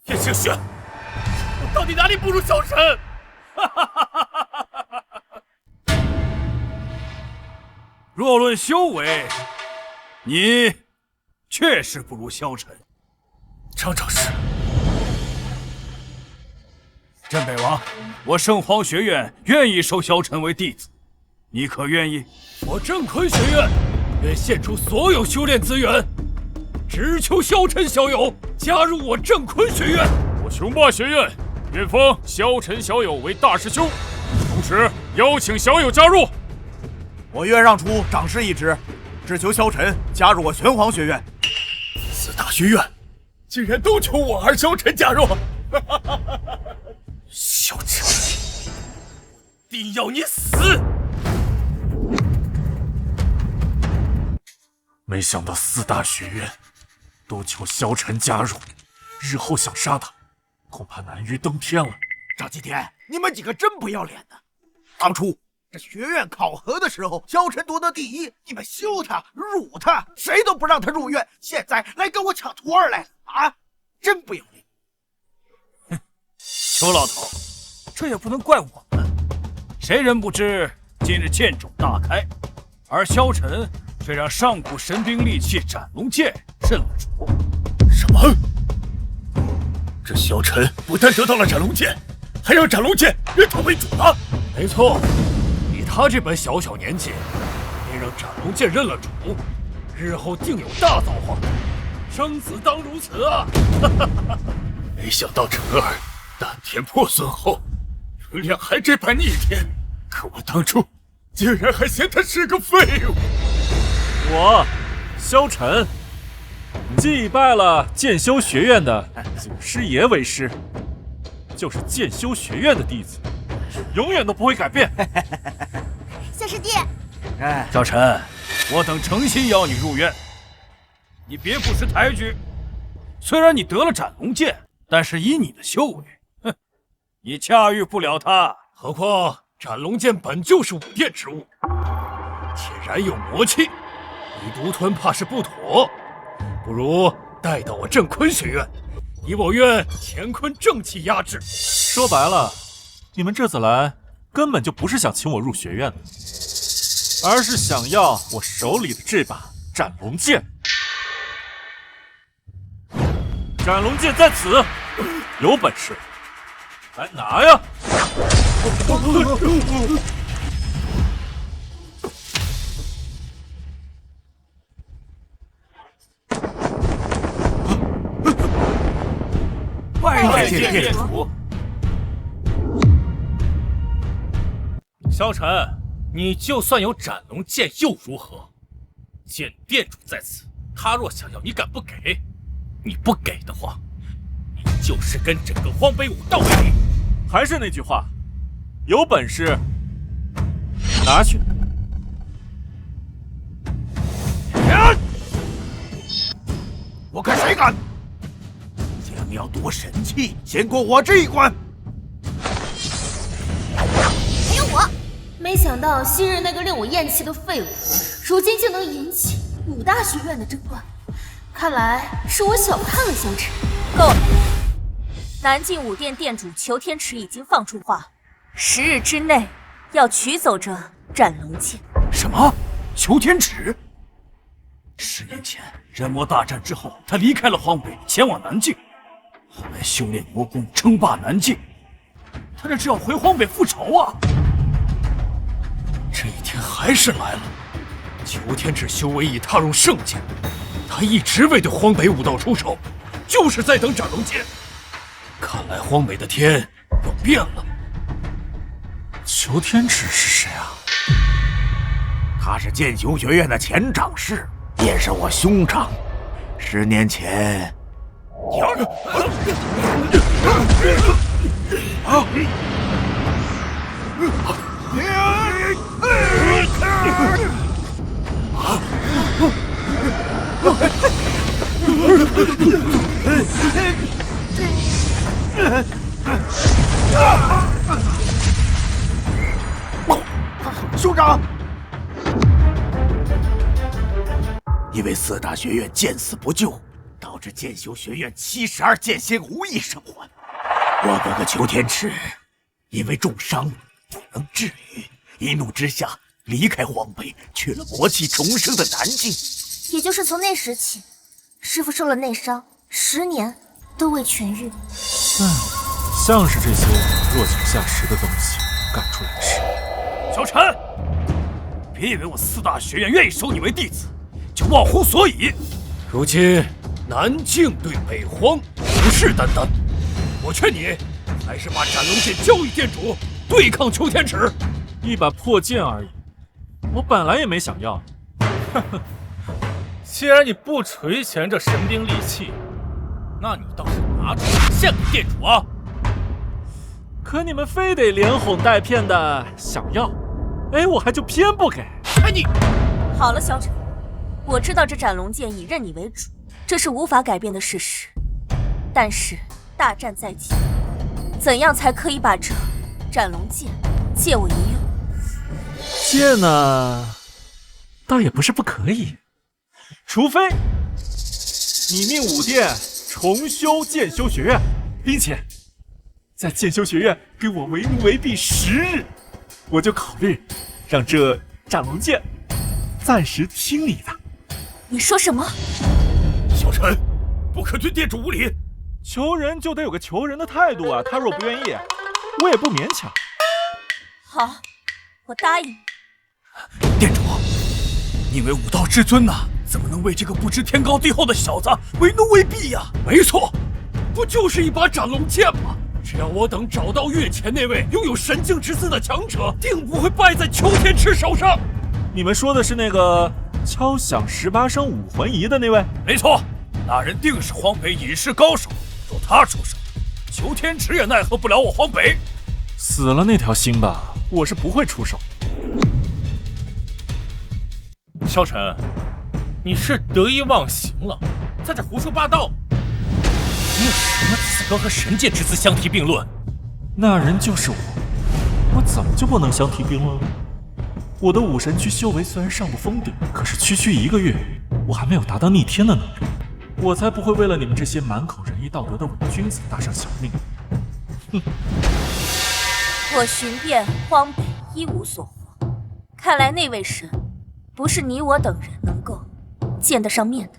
叶清玄，我到底哪里不如萧晨？若论修为，你确实不如萧晨。张长史，镇北王，我圣皇学院愿意收萧晨为弟子，你可愿意？我镇坤学院愿献出所有修炼资源，只求萧晨小友加入我镇坤学院。我雄霸学院愿封萧晨小友为大师兄，同时邀请小友加入。我愿让出长师一职，只求萧晨加入我玄黄学院。四大学院竟然都求我儿萧晨加入，萧晨，定要你死！没想到四大学院都求萧晨加入，日后想杀他，恐怕难于登天了。赵继天，你们几个真不要脸的！当初这学院考核的时候，萧晨夺得第一，你们羞他、辱他，谁都不让他入院。现在来跟我抢徒儿来了啊！真不要脸！哼，邱老头，这也不能怪我们。谁人不知今日剑种大开，而萧晨却让上古神兵利器斩龙剑认了主。什么？这萧晨不但得到了斩龙剑，还让斩龙剑认他为主了？没错，以他这般小小年纪，便让斩龙剑认了主，日后定有大造化。生子当如此啊！没想到晨儿丹田破损后，能量还这般逆天，可我当初竟然还嫌他是个废物。我萧晨既拜了剑修学院的祖师爷为师，就是剑修学院的弟子，永远都不会改变。小师弟，萧晨，我等诚心邀你入院，你别不识抬举。虽然你得了斩龙剑，但是以你的修为，哼，你驾驭不了它。何况斩龙剑本就是武殿之物，铁然有魔气，你独吞怕是不妥。不如带到我镇坤学院，以我院乾坤正气压制。说白了，你们这次来根本就不是想请我入学院的，而是想要我手里的这把斩龙剑。斩龙剑在此，有本事来拿呀！拜见店主。萧晨，你就算有斩龙剑又如何？见店主在此，他若想要，你敢不给？你不给的话，你就是跟整个荒北武道为敌。还是那句话，有本事拿去。我看谁敢！想要夺神器，先过我这一关。还有我，没想到昔日那个令我厌弃的废物，如今竟能引起五大学院的争端。看来是我小看了萧晨。够了！南境武殿殿主裘天池已经放出话，10日之内要取走这斩龙剑。什么？裘天池？10年前人魔大战之后，他离开了荒北，前往南境，后来修炼魔功，称霸南境。他这是要回荒北复仇啊！这一天还是来了。裘天池修为已踏入圣境，他一直未对荒北武道出手，就是在等斩龙剑。看来荒北的天要变了。裘天池是谁啊？他是剑修学院的前掌事，也是我兄长。10年前，兄长，因为4大学院见死不救，导致剑修学院72剑仙无一生还。我哥哥裘天池因为重伤不能治愈，一怒之下离开荒北，去了魔气重生的南境。也就是从那时起，师父受了内伤，10年都未痊愈。像是这些落井下石的东西干出来的事。小陈，别以为我4大学院愿意收你为弟子，就忘乎所以。如今南境对北荒，虎视眈眈，我劝你还是把斩龙剑交与店主，对抗秋天池。一把破剑而已，我本来也没想要。既然你不垂涎这神兵利器，那你倒是拿出来献给店主啊！可你们非得连哄带骗的想要，哎，我还就偏不给。哎你，好了，萧晨，我知道这斩龙剑以认你为主，这是无法改变的事实。但是大战在即，怎样才可以把这斩龙剑借我一用？剑呢，倒也不是不可以，除非你命武殿重修剑修学院，并且在剑修学院给我为奴为婢10日，我就考虑让这斩龙剑暂时听你的。你说什么？小陈，不可对店主无礼。求人就得有个求人的态度啊，他若不愿意，我也不勉强。好，我答应你。店主，你为武道至尊呐，怎么能为这个不知天高地厚的小子为奴为婢呀？没错，不就是一把斩龙剑吗？只要我等找到月前那位拥有神境之姿的强者，定不会败在秋天池手上。你们说的是那个敲响18声武魂仪的那位？没错，那人定是荒北隐士高手。若他出手，秋天池也奈何不了我荒北。死了那条心吧，我是不会出手。萧晨，你是得意忘形了，在这胡说八道。你有什么资格和神界之姿相提并论？那人就是我怎么就不能相提并论了？我的武神区修为虽然上不封顶，可是区1个月，我还没有达到逆天的能力，我才不会为了你们这些满口仁义道德的伪君子搭上小命。哼！我寻遍荒北一无所获，看来那位神不是你我等人能够见得上面的。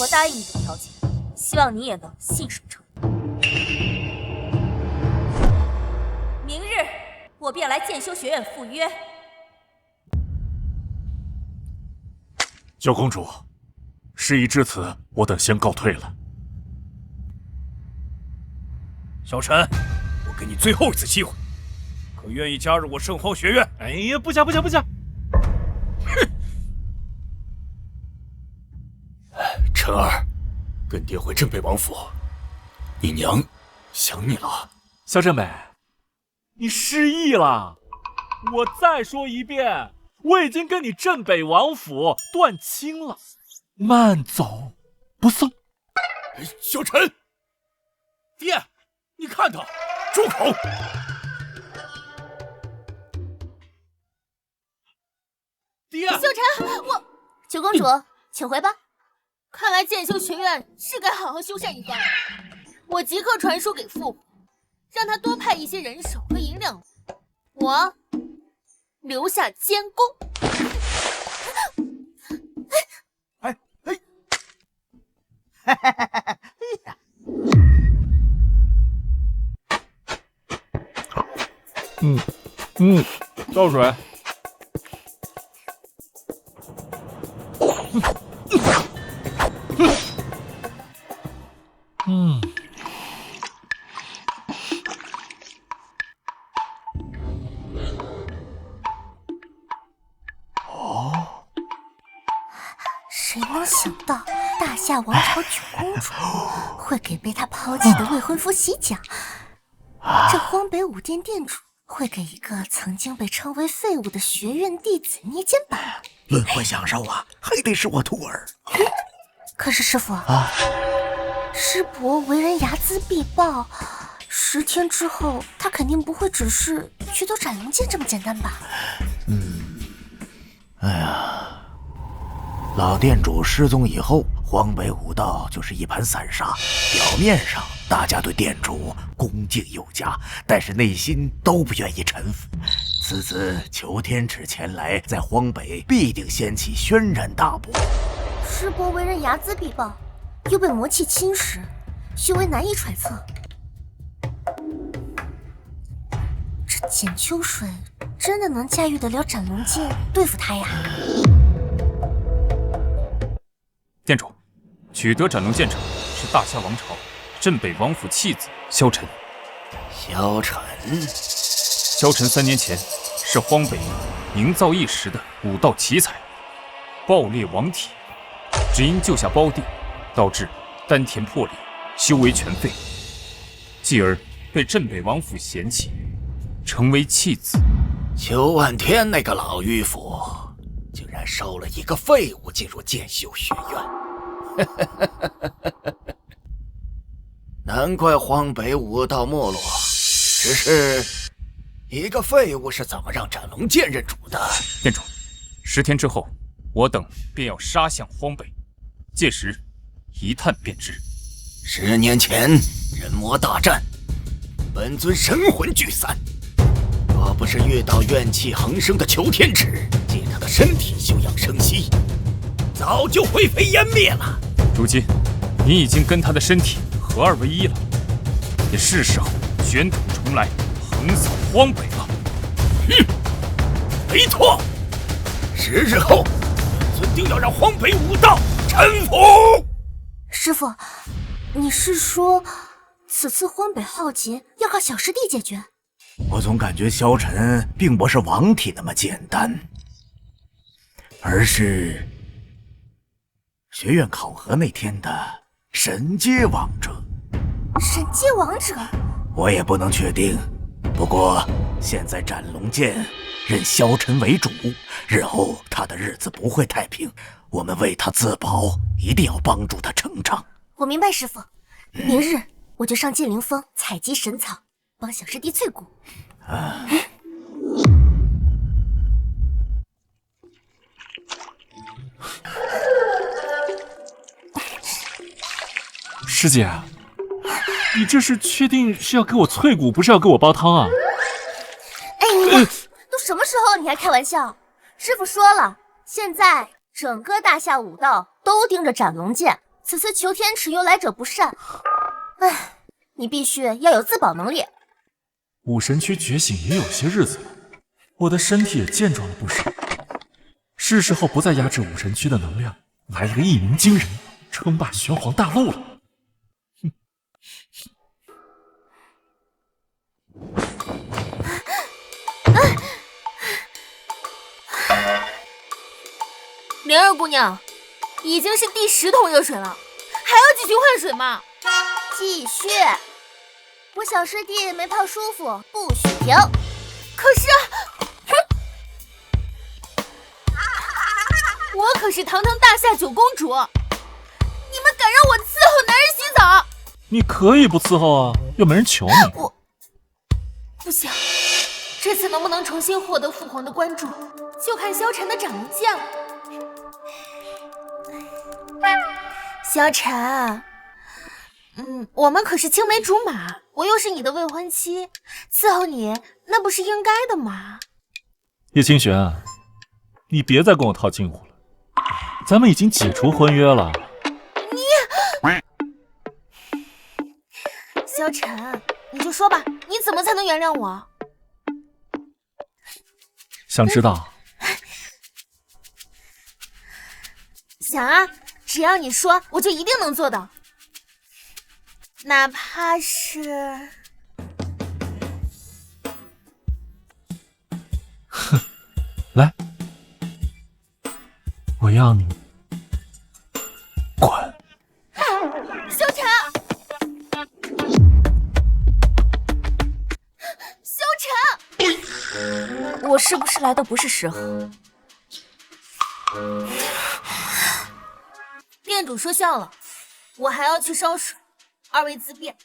我答应你的条件，希望你也能信守承诺。明日我便来剑修学院赴约。九公主，事已至此，我等先告退了。小陈，我给你最后一次机会，可愿意加入我圣荒学院？哎呀，不加！哼！陈儿，跟爹回镇北王府，你娘想你了。萧正北，你失忆了。我再说一遍，我已经跟你镇北王府断亲了，慢走不送。小陈，爹，你看他，住口！爹，小陈，我九公主，请回吧。看来剑修学院是该好好修缮一番了。我即刻传书给父母，让他多派一些人手和银两，我留下监工。倒水。谁能想到大夏王朝九公主会给被他抛弃的未婚夫洗脚？这荒北武殿殿主会给一个曾经被称为废物的学院弟子捏肩膀？轮回享受啊，还得是我徒儿。可是师父，师伯为人睚眦必报，10天之后他肯定不会只是取走斩龙剑这么简单吧？哎呀，老店主失踪以后，荒北武道就是一盘散沙。表面上大家对店主恭敬有加，但是内心都不愿意臣服。此次求天池前来，在荒北必定掀起轩然大波。师伯为人睚眦必报，又被魔气侵蚀，修为难以揣测。这简秋水真的能驾驭得了斩龙剑对付他呀？店主，取得斩龙剑者是大夏王朝镇北王府弃子萧晨。萧晨3年前是荒北名噪一时的武道奇才，爆裂王体，只因救下胞弟，导致丹田破裂，修为全废，继而被镇北王府嫌弃，成为弃子。邱万天那个老迂腐，竟然收了一个废物进入剑修学院，难怪荒北武道没落。只是一个废物是怎么让斩龙剑认主的？店主，10天之后，我等便要杀向荒北，届时一探便知。10年前人魔大战，本尊神魂聚散，若不是遇到怨气横生的裘天池，借他的身体休养生息，早就灰飞烟灭了。如今你已经跟他的身体合二为一了，也是时候卷土重来，横扫荒北了。没错，10日后，本尊定要让荒北武道臣服。师傅，你是说此次荒北浩劫要靠小师弟解决？我总感觉萧晨并不是王体那么简单，而是学院考核那天的神阶王者。神阶王者？我也不能确定，不过现在斩龙剑任萧晨为主，日后他的日子不会太平，我们为他自保，一定要帮助他成长。我明白，师傅。明日我就上剑灵峰采集神草，帮小师弟淬骨。师姐，你这是确定是要给我淬骨，不是要给我煲汤啊？哎，你都什么时候你还开玩笑？师傅说了，现在整个大夏武道都盯着斩龙剑，此次裘天池又来者不善，哎，你必须要有自保能力。武神区觉醒也有些日子了，我的身体也健壮了不少，是时候不再压制武神区的能量，来一个一鸣惊人，称霸玄黄大陆了。灵儿姑娘，已经是第10桶热水了，还要继续换水吗？继续。我小师弟没泡舒服，不许停。可是，我可是堂堂大夏9公主，你们敢让我伺候男人洗澡？你可以不伺候啊，又没人求你。我不行，这次能不能重新获得父皇的关注，就看萧晨的斩龙剑了。萧晨，我们可是青梅竹马，我又是你的未婚妻，伺候你那不是应该的吗？叶清玄，你别再跟我套近乎了，咱们已经解除婚约了。萧晨，你就说吧，你怎么才能原谅我？想知道？想啊，只要你说，我就一定能做到，哪怕是……哼，来，我要你滚！萧晨，萧晨，我是不是来的不是时候？店主说笑了，我还要去烧水，二位自便。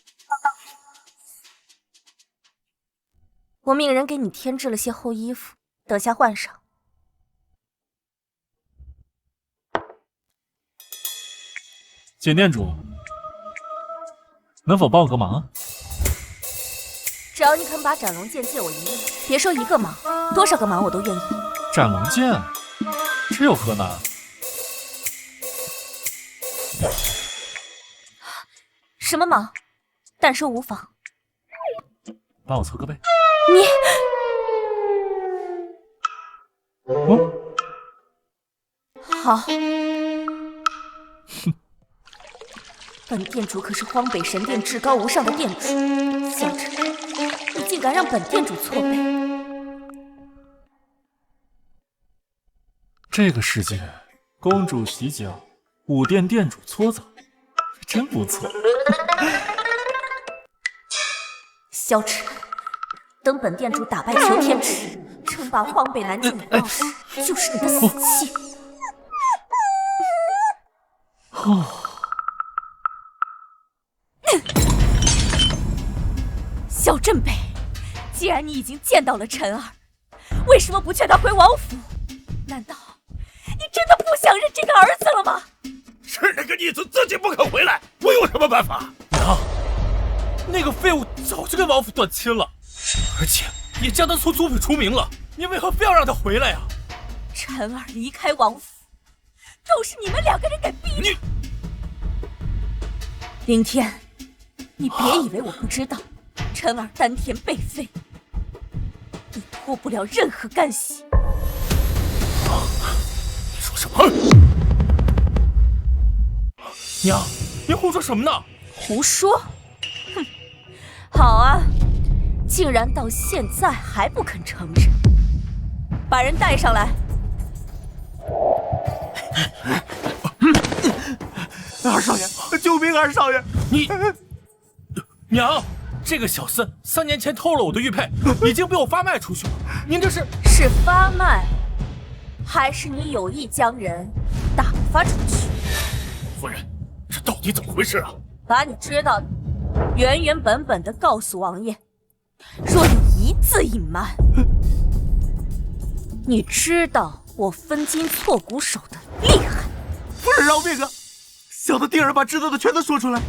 我命人给你添置了些厚衣服，等下换上。简店主，能否帮我个忙？只要你肯把斩龙剑借我一刃，别说一个忙，多少个忙我都愿意。斩龙剑，这有何难？什么忙？但说无妨。帮我搓个背。好。本店主可是荒北神殿至高无上的店主，小陈，你竟敢让本店主错背！这个世界，公主洗脚，武店店主搓澡，真不错。萧晨，等本店主打败裘天池，称霸荒北南境的道时，就是你的死期。萧振北，既然你已经见到了陈儿，为什么不劝他回王府？难道你真的不想认这个儿子了吗？是那个逆子自己不肯回来，我有什么办法？娘，那个废物早就跟王府断亲了，而且也将他从祖府除名了，你为何非要让他回来呀？陈儿离开王府，都是你们2个人给逼的。凌天，你别以为我不知道。陈儿丹田被废，你脱不了任何干系。你说什么？娘，你胡说什么呢？胡说？哼，好啊，竟然到现在还不肯承认，把人带上来。二少爷，救命！二少爷，娘，这个小厮3年前偷了我的玉佩，已经被我发卖出去了。您这是发卖，还是你有意将人打发出去？夫人，这到底怎么回事啊？把你知道的原原本本的告诉王爷，若有一字隐瞒，你知道我分筋错骨手的厉害。夫人饶命啊！小的定儿把知道的全都说出来。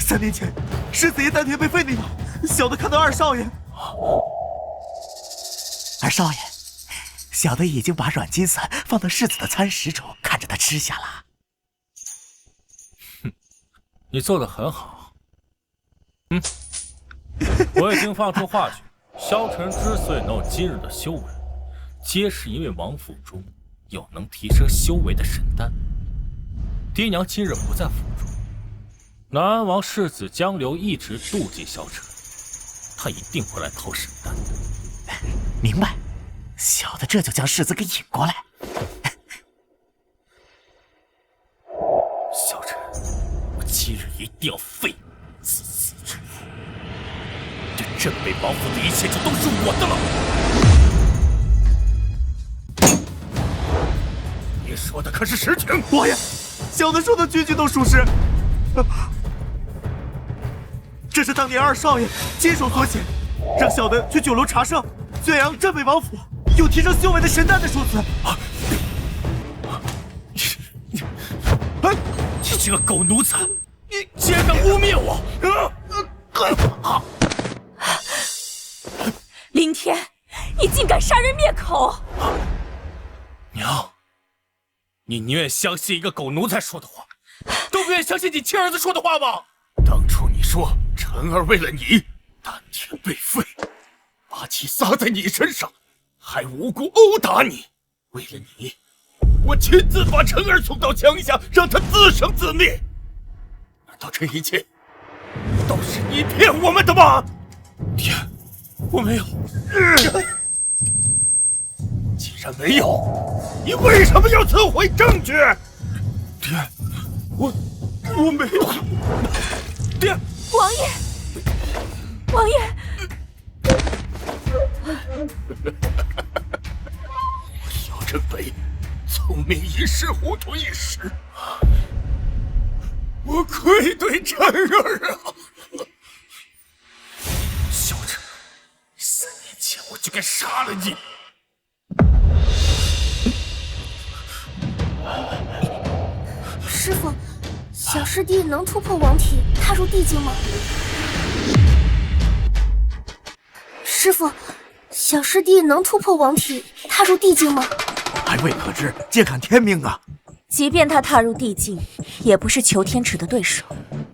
3年前，世子爷丹田被废那晚，小的看到二少爷。二少爷，小的已经把软金散放到世子的餐食中，看着他吃下了。哼，你做得很好。我已经放出话去，萧晨之所以能有今日的修为，皆是因为王府中有能提升修为的神丹。爹娘今日不在府中，南安王世子江流一直妒忌萧晨，他一定会来偷神丹的。明白，小的这就将世子给引过来。萧晨，我今日一定要废你，自私之物！这镇北王府的一切就都是我的了。你说的可是实情？王爷，小的说的句句都属实。这是当年二少爷亲手所写，让小的去酒楼茶社宣扬镇北王府有提升修为的神丹的说辞。你这个狗奴才，你竟然敢污蔑我！凌天，你竟敢杀人灭口！娘，你宁愿相信一个狗奴才说的话，都不愿相信你亲儿子说的话吗？当初你说晨儿为了你丹田被废，把气撒在你身上，还无辜殴打你。为了你，我亲自把晨儿送到墙下，让他自生自灭。难道这一切都是你骗我们的吗？爹，我没有。既然没有，你为什么要测绘证据？爹，我没有。爹，王爷，王爷，萧振北聪明一时，糊涂一时，我愧对晨儿啊！萧晨，3年前我就该杀了你。师傅，小师弟能突破王体，踏入地境吗？师傅，小师弟能突破王体，踏入地境吗？还未可知，皆看天命啊！即便他踏入地境，也不是裘天池的对手。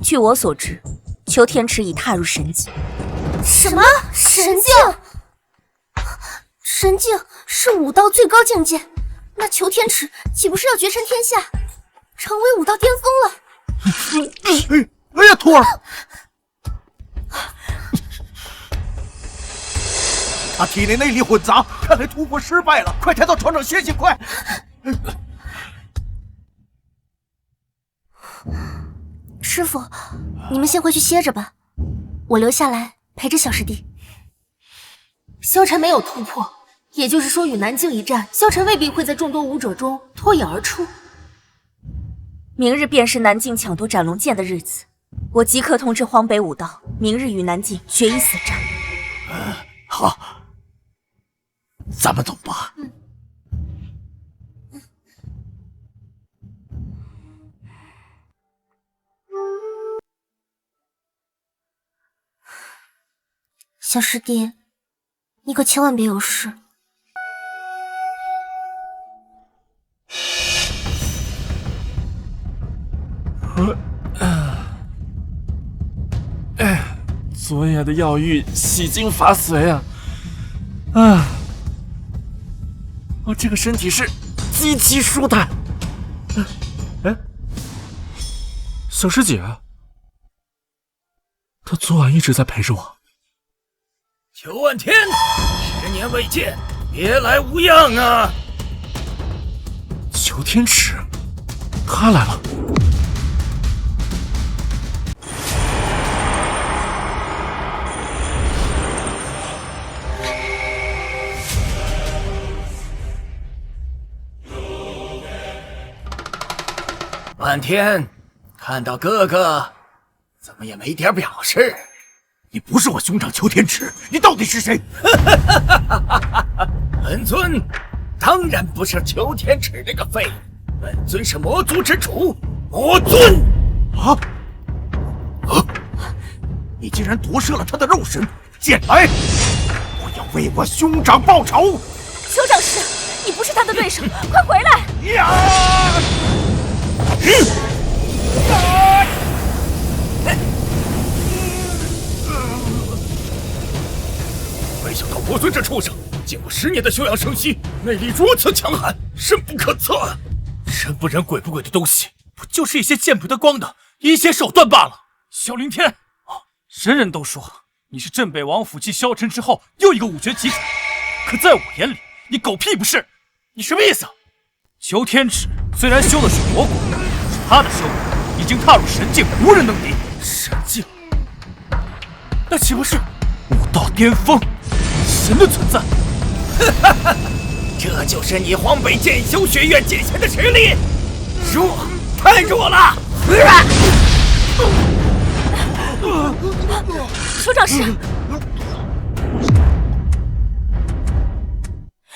据我所知，裘天池已踏入神境。什么神境？神境是武道最高境界，那求天尺岂不是要决胜天下，成为武道巅峰了？哎呀，徒儿，他体内内力混杂，看来突破失败了。快抬到床上歇歇，快！师傅，你们先回去歇着吧，我留下来陪着小师弟。萧晨没有突破，也就是说与南境一战，萧晨未必会在众多武者中脱颖而出。明日便是南境抢夺斩龙剑的日子，我即刻通知荒北武道，明日与南境决一死战。好，咱们走吧。小师弟，你可千万别有事。昨夜的药浴洗精法髓啊！我这个身体是极其舒坦。小师姐，她昨晚一直在陪着我。邱万天，10年未见，别来无恙啊！求天尺，他来了。万天，看到哥哥，怎么也没点表示？你不是我兄长邱天池，你到底是谁？本尊当然不是邱天池这个废物，本尊是魔族之主，魔尊。你竟然夺舍了他的肉身，剑来！我要为我兄长报仇！酋长师，你不是他的对手，快回来！没想到魔尊这畜生，经过10年的休养生息，内力如此强悍，深不可测啊！人不人鬼不鬼的东西，不就是一些见不得光的一些手段罢了？萧凌天，人人都说你是镇北王府继萧晨之后又一个武学奇才，可在我眼里，你狗屁不是！你什么意思？求天尺虽然修的是魔果，可是他的修为已经踏入神境，无人能敌。神境，那岂不是武道巅峰，神的存在？这就是你荒北剑修学院剑仙的实力，弱，太弱了！酋长师，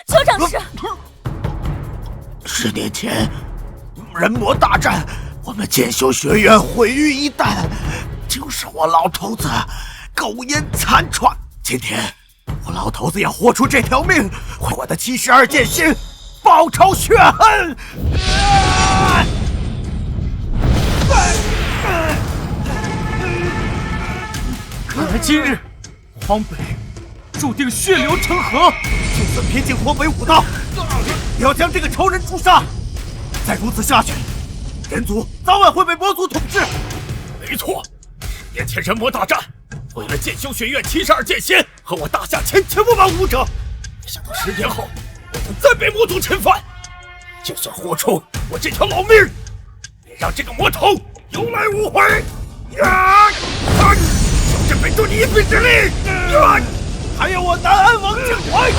酋长师，10年前人魔大战，我们剑修学院毁于一旦，就是我老头子苟延残喘。今天我老头子要豁出这条命，为我的72剑心报仇雪恨。看来今日荒北注定血流成河。就算撇进荒北武道，也要将这个仇人诛杀。再如此下去，人族早晚会被魔族统治。没错，10年前人魔大战，为了剑修学院72剑仙和我大夏1500万武者，没想到10年后我们再被魔族侵犯。就算豁出我这条老命，也让这个魔头有来无回。小镇本就你一臂之力，还要我南安王靖怀？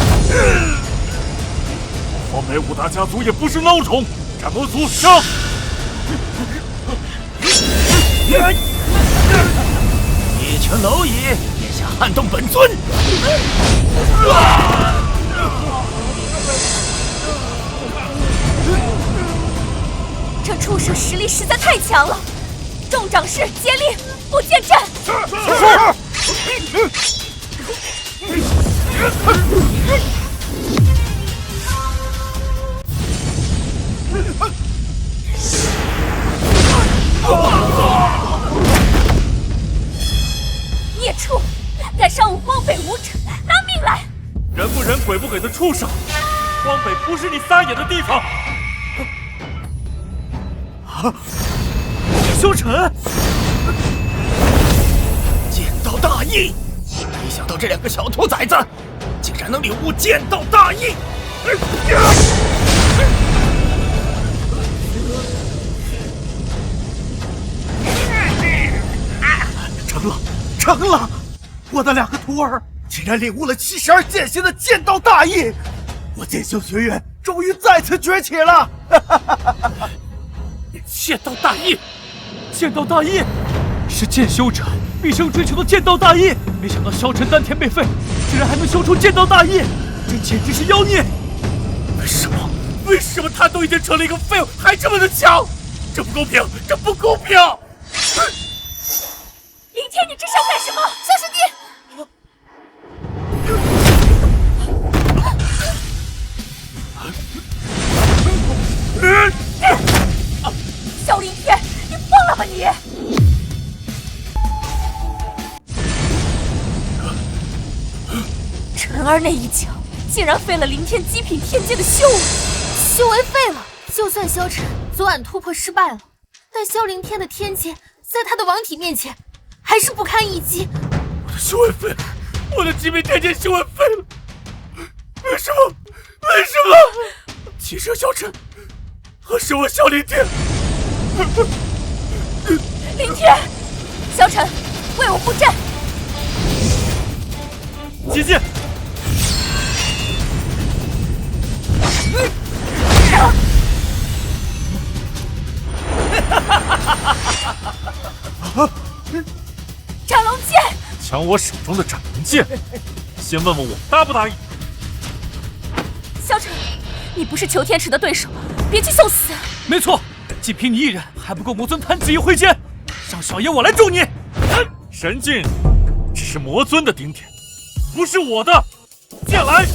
荒北五大家族也不是孬种，斩魔族上！一拳蝼蚁也想撼动本尊！这畜生实力实在太强了，众长士竭力不见阵。孽畜，敢伤我荒北武者，拿命来！人不人鬼不鬼的畜生！荒北不是你撒野的地方！啊！萧晨，剑道大义！没想到这两个小兔崽子竟然能领悟剑道大义！成了！我的两个徒儿竟然领悟了72剑心的剑道大义，我剑修学院终于再次崛起了！剑道大义，剑道大义，是剑修者毕生追求的剑道大义。没想到萧晨丹田被废，竟然还能修出剑道大义，这简直是妖孽！为什么他都已经成了一个废物，还这么的强？这不公平！这不公平！林天，你这是要干什么？萧师弟！萧林天，你疯了吧你！晨儿那一脚，竟然废了林天极品天阶的修为，修为废了。就算萧晨昨晚突破失败了，但萧凌天的天阶在他的王体面前还是不堪一击。我的修为废了，我的极品天阶修为废了，为什么？其实萧晨和是我萧凌天。凌天，萧晨，为我布阵。极剑。斩龙剑！抢我手中的斩龙剑，先问问我答不答应？萧晨，你不是裘天池的对手，别去送死！没错，仅凭你一人还不够魔尊弹指一挥间，让小爷我来助你。神境只是魔尊的顶点，不是我的。剑来！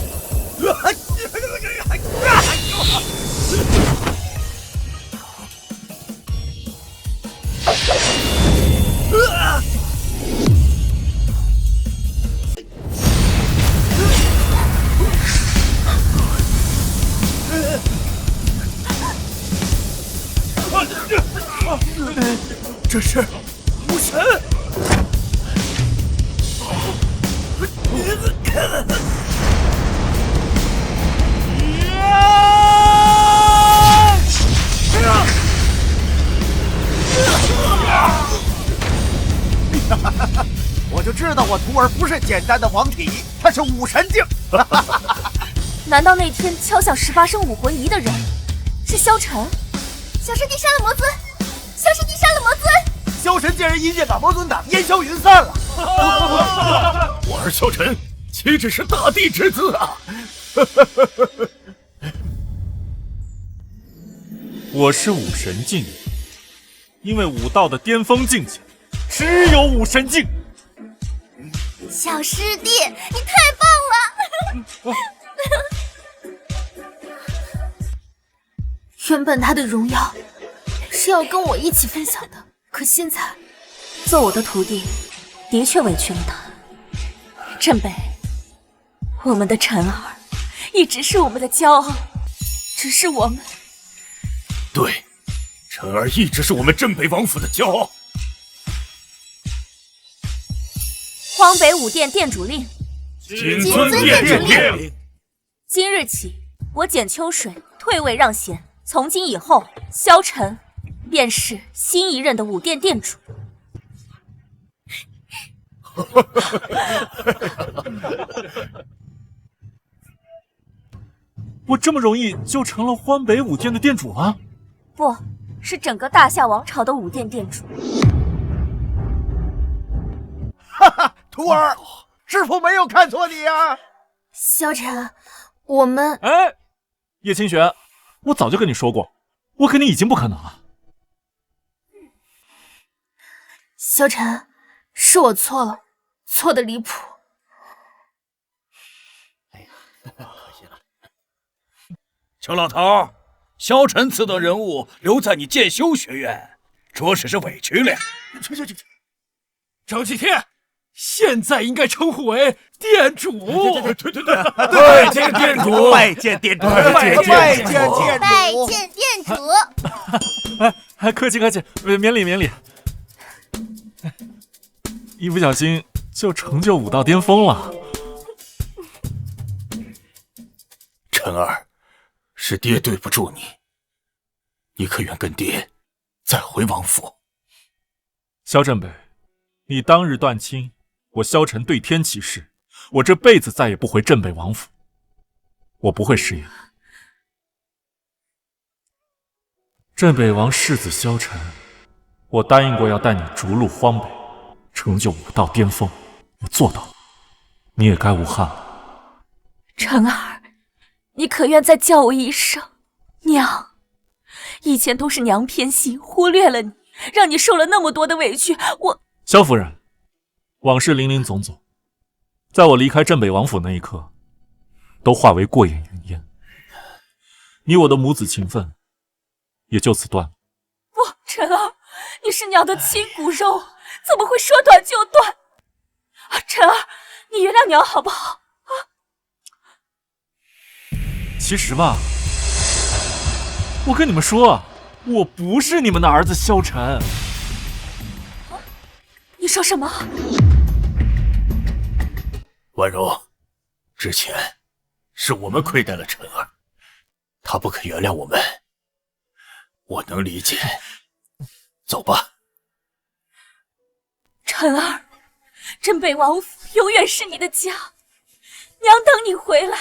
这是武神！我就知道我徒儿不是简单的王体，他是武神境。难道那天敲响18声武魂仪的人是萧晨？小师弟杀了魔尊！小师弟杀了魔尊！萧晨竟然一剑把魔尊打烟消云散了！我儿萧晨岂止是大帝之子啊！我是武神境，因为武道的巅峰境界只有武神境。小师弟，你太棒了！原本他的荣耀是要跟我一起分享的，可现在做我的徒弟的确委屈了他。镇北，我们的晨儿一直是我们的骄傲，只是我们……对，晨儿一直是我们镇北王府的骄傲。荒北武殿殿主令，谨遵殿主令。今日起，我简秋水退位让贤，从今以后，萧晨便是新一任的武殿殿主。我这么容易就成了荒北武殿的殿主了？不是整个大夏王朝的武殿殿主。哈哈，徒儿，师父没有看错你啊！萧晨，我们……哎，叶清玄，我早就跟你说过，我肯定已经不可能了。萧晨，是我错了，错的离谱。哎呀，可惜了。邱老头，萧晨此等人物留在你剑修学院，着实是委屈了。程启天，现在应该称呼为店主。对，拜见店主，拜见店主，拜见店主。哎，客气客气，免礼免礼。一不小心就成就武道巅峰了。晨儿，是爹对不住你，你可愿跟爹再回王府？萧振北，你当日断亲，我萧晨对天起誓，我这辈子再也不回镇北王府，我不会食言。镇北王世子萧晨，我答应过要带你逐鹿荒北，成就武道巅峰，我做到了，你也该无憾了。晨儿，你可愿再叫我一声娘？以前都是娘偏心，忽略了你，让你受了那么多的委屈，我……萧夫人，往事林林总总，在我离开镇北王府那一刻，都化为过眼云烟。你我的母子情分，也就此断了。不，晨儿，你是娘的亲骨肉，怎么会说断就断？晨儿，你原谅娘好不好？其实吧，我跟你们说，我不是你们的儿子萧晨。你说什么？婉柔，之前是我们亏待了晨儿，他不肯原谅我们，我能理解。走吧。晨儿，镇北王府永远是你的家，娘等你回来。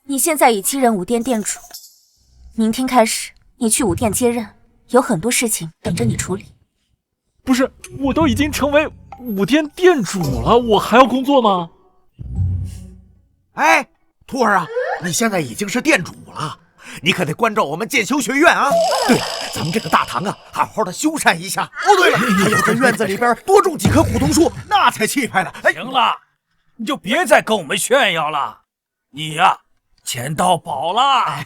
你现在已继任武殿殿主，明天开始你去武殿接任，有很多事情等着你处理。不是，我都已经成为武殿殿主了，我还要工作吗？哎，徒儿啊，你现在已经是殿主了，你可得关照我们剑修学院啊。对，咱们这个大堂啊，好好的修缮一下。哦，对了，还有这院子里边多种几棵古桐树，那才气派呢。哎，行了，你就别再跟我们炫耀了，你呀，钱到宝了。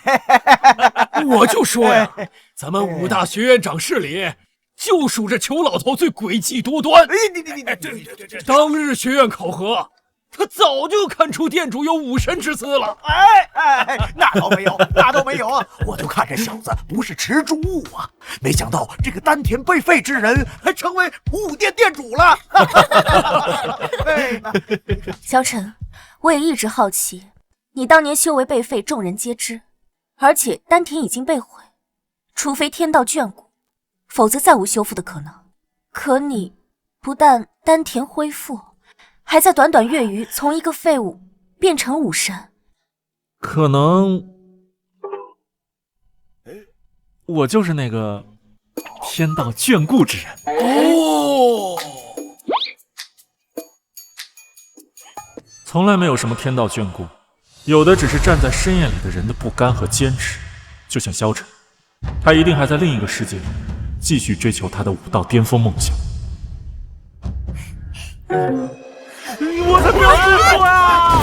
我就说呀，咱们武大学院长室里就属这裘老头最诡计多端。对，当日学院考核，他早就看出店主有武神之姿了。那倒没有，那倒没有啊！我就看这小子不是池中物啊，没想到这个丹田被废之人还成为武殿殿主了。萧晨，我也一直好奇，你当年修为被废，众人皆知，而且丹田已经被毁，除非天道眷顾，否则再无修复的可能。可你不但丹田恢复，还在短短月余从一个废物变成武神。可能我就是那个天道眷顾之人。哦，从来没有什么天道眷顾，有的只是站在深夜里的人的不甘和坚持。就像萧晨，他一定还在另一个世界里继续追求他的武道巅峰梦想。我才不要师父啊！